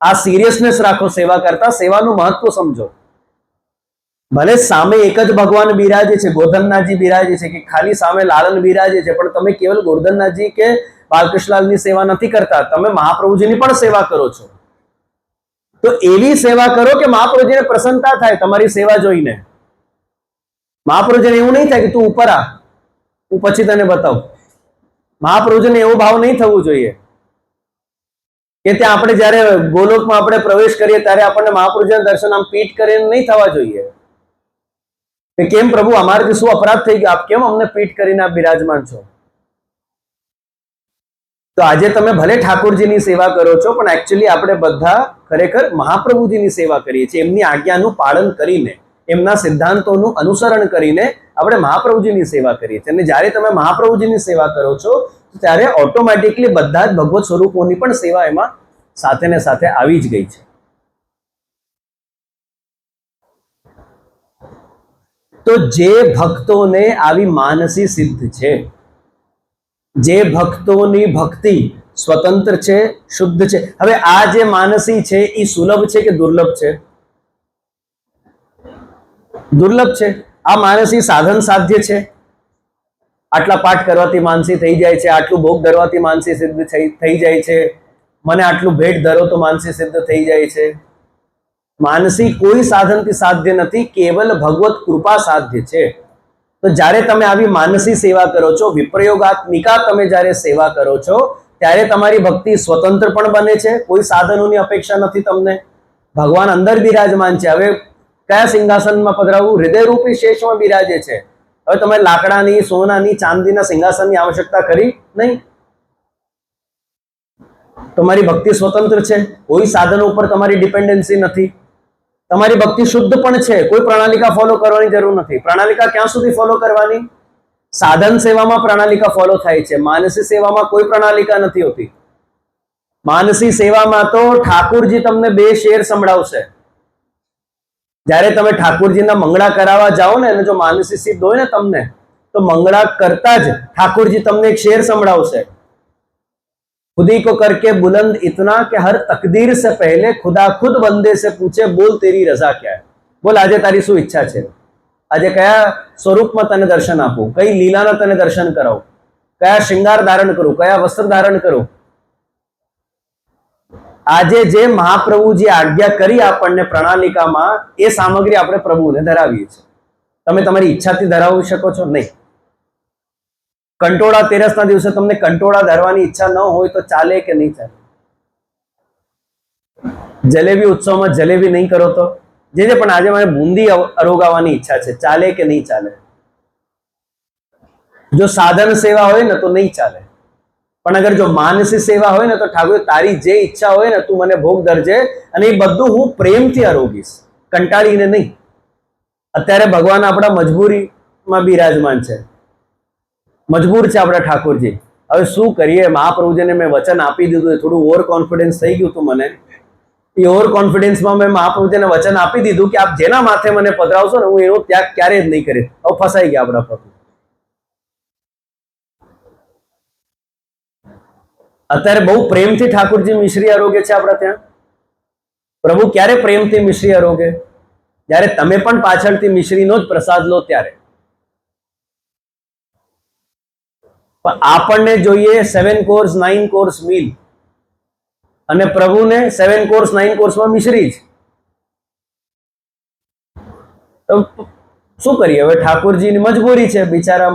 આ સિરિયસનેસ રાખો સેવા કરતા, સેવાનું મહત્વ સમજો. ભલે સામે એક જ ભગવાન બિરાજે છે, ગોર્ધનનાથજી બિરાજે છે, કે ખાલી સામે લાલન બિરાજે છે, પણ તમે કેવલ ગોર્ધનનાથજી કે બાલકૃષ્ણલાલની સેવા નથી કરતા, તમે મહાપ્રભુજીની પણ સેવા કરો છો. તો એવી સેવા કરો કે મહાપ્રભુજીને પ્રસન્નતા થાય તમારી સેવા જોઈને. મહાપ્રભુજીને એવું નહીં થાય કે તું ઉપર આ, હું પછી તને બતાવું. મહાપ્રભુજીને એવો ભાવ નહીં થવું જોઈએ કે ત્યાં આપણે જયારે ગોલોકમાં આપણે પ્રવેશ કરીએ ત્યારે આપણને મહાપ્રભુજીના દર્શન આમ પીઠ કરીને નહીં થવા જોઈએ કે કેમ પ્રભુ અમારાથી શું અપરાધ થઈ ગયો, આપ કેમ અમને પીઠ કરીને આપ બિરાજમાન છો. તો આજે તમે ભલે ઠાકોરજીની સેવા કરો છો, પણ એકચ્યુઅલી આપણે બધા ખરેખર મહાપ્રભુજીની સેવા કરીએ છીએ. એમની આજ્ઞાનું પાલન કરીને, એમના સિદ્ધાંતોનું અનુસરણ કરીને આપણે મહાપ્રભુજીની સેવા કરીએ છીએ. અને જ્યારે તમે મહાપ્રભુજીની સેવા કરો છો ત્યારે ઓટોમેટિકલી બધા જ ભગવત સ્વરૂપોની પણ સેવા એમાં સાથે ને સાથે આવી જ ગઈ છે. તો જે ભક્તોને આવી માનસી સિદ્ધ છે, જે ભક્તોની ભક્તિ સ્વતંત્ર છે, શુદ્ધ છે. હવે આ જે માનસી છે એ સુલભ છે કે દુર્લભ છે? દુર્લભ છે. આ માનસી સાધન સાધ્ય છે. આટલા પાઠ કરવાથી માનસી થઈ જાય છે, આટલું ભોગ ધરવાથી માનસી સિદ્ધ થઈ જાય છે, મને આટલું ભેટ ધરો તો માનસી સિદ્ધ થઈ જાય છે. માનસી કોઈ સાધનથી સાધ્ય નથી, કેવલ ભગવત કૃપા સાધ્ય છે. તો જ્યારે તમે આવી માનસી સેવા કરો છો, વિપ્રયોગાત્મિકા તમે જ્યારે સેવા કરો છો, ત્યારે તમારી ભક્તિ સ્વતંત્ર પણ બને છે, કોઈ સાધનોની અપેક્ષા નથી તમને. ભગવાન અંદર બિરાજમાન છે. હવે કયા સિંહાસનમાં પધરાવવું? હૃદયરૂપી શેષમાં બિરાજે છે. હવે તમે લાકડાની, સોનાની, ચાંદીના સિંહાસનની આવશ્યકતા કરી નહીં. તમારી ભક્તિ સ્વતંત્ર છે, કોઈ સાધનો ઉપર તમારી ડિપેન્ડન્સી નથી. તમારી ભક્તિ શુદ્ધ પણ છે, કોઈ પ્રણાલિકા ફોલો કરવાની જરૂર નથી. પ્રણાલિકા ક્યાં સુધી ફોલો કરવાની? સાધન સેવામાં પ્રણાલિકા ફોલો થાય છે, માનસી સેવામાં કોઈ પ્રણાલિકા નથી હોતી. માનસી સેવામાં તો ઠાકુરજી તમને બે શેર સંભળાવશે. જ્યારે તમે ઠાકુરજીના મંગળા કરાવવા જાઓ ને, અને જો માનસી સિદ્ધ હોય ને તમને, તો મંગળા કરતા જ ઠાकुर તમને એક શેર સંભળાવશે. खुदी को करके बुलंद इतना कि हर तकदीर से पहले खुदा खुद बंदे से पूछे बोल तेरी रजा क्या है. बोल આજે તારી શું ઈચ્છા છે? આજે કયા સ્વરૂપમાં તને દર્શન આપું, કઈ લીલાના તને દર્શન કરાવું, કયા શ્રૃંગાર ધારણ કરું, કયા વસ્ત્ર ધારણ કરું. આજે જે મહાપ્રભુજી આજ્ઞા કરી આપણને પ્રણાલિકામાં, એ સામગ્રી આપણે પ્રભુને ધરાવીએ છીએ. તમે તમારી ઈચ્છાથી ધરાવી શકો છો? નહીં. કંટોળા તેરસના દિવસે તમને કંટોળા ધરવાની ઈચ્છા ન હોય તો ચાલે કે નહીં ચાલે? જલેબી ઉત્સવમાં જલેબી નહીં કરો તો જે પણ આજે મને બુંદી અરોગાવાની ઈચ્છા છે, ચાલે કે નહીં ચાલે? જો સાધન સેવા હોય ને તો નહીં ચાલે, પણ અગર જો માનસી સેવા હોય ને તો ઠાકોર તારી જે ઈચ્છા હોય ને તું મને ભોગ ધરજે, અને એ બધું હું પ્રેમથી આરોગીશ, કંટાળીને નહીં. અત્યારે ભગવાન આપણા મજબૂરીમાં બિરાજમાન છે, મજબૂર છે આપણા ઠાકોરજી. હવે શું કરીએ? મહાપ્રભુજીને મેં વચન આપી દીધું, થોડું ઓવર કોન્ફિડન્સ થઈ ગયું હતું મને. એ ઓવર કોન્ફિડન્સમાં મેં મહાપ્રભુજીને વચન આપી દીધું કે આપ જેના માથે મને પધરાવશો ને હું એનો ત્યાગ ક્યારેય જ નહીં કરીશ. હવે ફસાઈ ગયા આપણા પ્રભુ. અત્યારે બહુ પ્રેમથી ઠાકોરજી મિશ્રી આરોગે છે આપણા ત્યાં. પ્રભુ ક્યારે પ્રેમથી મિશ્રી આરોગે? જ્યારે તમે પણ પાછળથી મિશ્રીનો જ પ્રસાદ લો ત્યારે. પણ આપણને જોઈએ 7 કોર્સ 9 કોર્સ મીલ, અને પ્રભુને 7 કોર્સ 9 કોર્સમાં મિશ્રી જ. તો શું કરીએ? હવે ઠાકોરજીની મજબૂરી છે બિચારા.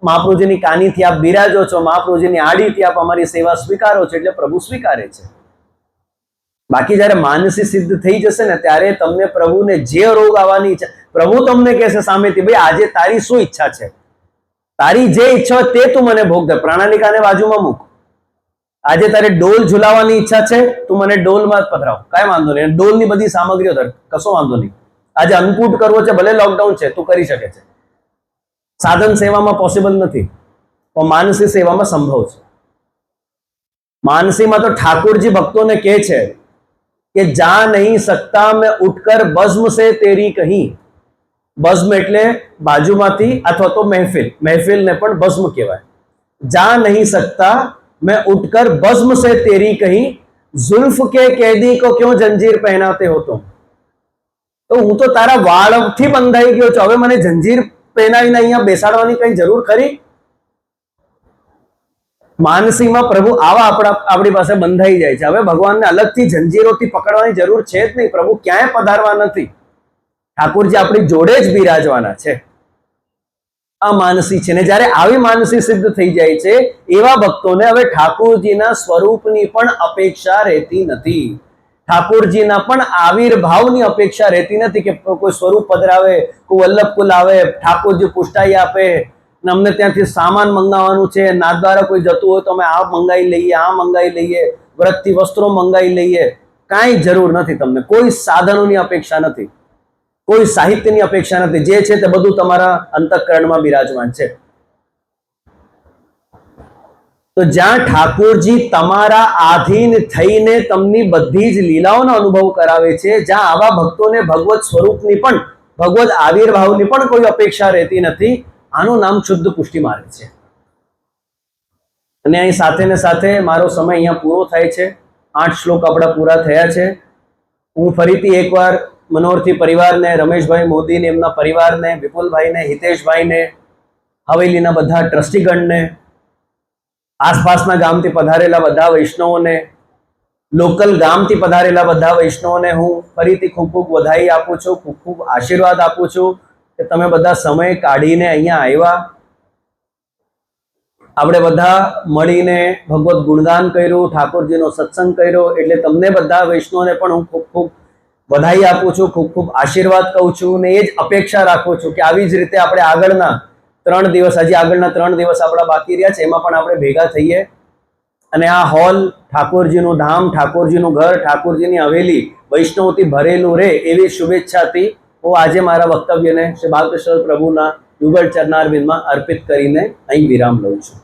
મહાપ્રભુજીની કાનીથી આપ બિરાજો છો, મહાપ્રભુજીની આડીથી આપ અમારી સેવા સ્વીકારો છો, એટલે પ્રભુ સ્વીકારે છે. બાકી જયારે માનસી સિદ્ધ થઈ જશે ને ત્યારે તમને પ્રભુને જે રોગ આવવાની ઈચ્છા, પ્રભુ તમને કહેશે સામેથી, ભાઈ આજે તારી શું ઈચ્છા છે? તારી જે ઈચ્છા હોય તે તું મને ભોગ દે, પ્રણાલિકાને બાજુમાં મૂક. આજે તારે ડોલ ઝુલાવવાની ઈચ્છા છે, તું મને ડોલમાં જ પધરાવ, કાંઈ વાંધો નહીં. ડોલની બધી સામગ્રીઓ ધર, કશો વાંધો નહીં. આજે અન્નકૂટ કરવો છે, ભલે લોકડાઉન છે, તું કરી શકે છે. સાધન સેવામાં પોસિબલ નથી, પણ માનસી સેવામાં સંભવ છે. मानसी में तो ठाकुर जी भक्तों ने कहे छे कि जा नहीं सकता मैं उठकर बज्म से तेरी कहीं. बज्म एटले बाजुमांथी अथवा तो महफिल, महफिल ने पण बज्म कहेवाय. जा नहीं सकता मैं उठकर बज्म से तेरी कहीं, जुल्फ के कैदी को क्यों जंजीर पहनाते हो तुम. तो हूँ तो तारा वाळथी बंधाई गयो छुं, हवे मने जंजीर पहनावीने अहींया बेसाडवानी कई जरूर खरी. मानसी में प्रभु आवा अपनी पास बंधाई जाए छे. हवे भगवान ने अलग थी जंजीरोथी पकड़वानी जरूर छे ज नहीं. प्रभु क्यांय पधारवा नथी, ठाकुरजी अपनी जोड़े ज बिराजवाना छे. आ मानसी छे ने ज्यारे आवी मानसी सिद्ध थई जाय छे एवा भक्तोने हवे ठाकुरजीना स्वरूपनी पण अपेक्षा रहती नथी. ठाकुरजीना पण आविर्भावनी अपेक्षा रहती नथी कि कोई स्वरूप पधरावे, कोई वल्लभ कुल आवे, ठाकुरजी पुष्टाई आपे, अमने ત્યાંથી સામાન મંગાવવાનું છે, નાથદ્વારા કોઈ જતું હોય તો અમે આ મંગાવી લઈએ, આ મંગાવી લઈએ, વ્રતથી વસ્ત્રો મંગાવી લઈએ. કાંઈ જરૂર નથી. તમને કોઈ સાધનોની અપેક્ષા નથી, કોઈ સાહિત્યની અપેક્ષા નથી. જે છે તે બધું તમારા અંતઃકરણમાં બિરાજમાન છે. તો જ્યાં ઠાકોરજી તમારા આધીન થઈને તમને બધી જ લીલાઓનો અનુભવ કરાવે છે, જ્યાં આવા ભક્તોને ભગવત સ્વરૂપની પણ, ભગવત આવિર્ભાવની પણ કોઈ અપેક્ષા રહેતી નથી, આનું નામ શુદ્ધ પુષ્ટિ માર્ગ છે. અને અહીં સાથે ને સાથે મારો સમય અહીંયા પૂરો થાય છે. 8 શ્લોક આપણા પૂરા થયા છે. હું ફરીથી એકવાર મનોરથી પરિવારને, રમેશભાઈ મોદીને, એમના પરિવારને, વિપુલભાઈને, હિતેશભાઈને, હવેલીના બધા ટ્રસ્ટીગણને, આસપાસના ગામથી પધારેલા બધા વૈષ્ણવોને, લોકલ ગામથી પધારેલા બધા વૈષ્ણવોને હું ફરીથી ખૂબ ખૂબ વધાઈ આપું છું, ખૂબ ખૂબ આશીર્વાદ આપું છું કે તમે બધા સમય કાઢીને અહીંયા આવ્યા. આપણે બધા મળીને ભગવત ગુણગાન કર્યું, ઠાકોરજીનો સત્સંગ કર્યો, એટલે તમને બધા વૈષ્ણવોને પણ હું ખૂબ ખૂબ વધાઈ આપું છું, ખૂબ ખૂબ આશીર્વાદ કહું છું. ને એ જ અપેક્ષા રાખું છું કે આવી જ રીતે આપણે આગળના 3 દિવસ, હજી આગળના 3 દિવસ આપણા બાકી રહ્યા છે, એમાં પણ આપણે ભેગા થઈએ અને આ હોલ, ઠાકોરજીનું ધામ, ઠાકોરજીનું ઘર, ઠાકોરજીની હવેલી વૈષ્ણવથી ભરેલું રહે એવી શુભેચ્છાથી હું આજે મારા વક્તવ્યને શ્રી બાલકૃષ્ણ પ્રભુના યુગળ ચરણારવિંદમાં અર્પિત કરીને અહીં વિરામ લઉં છું.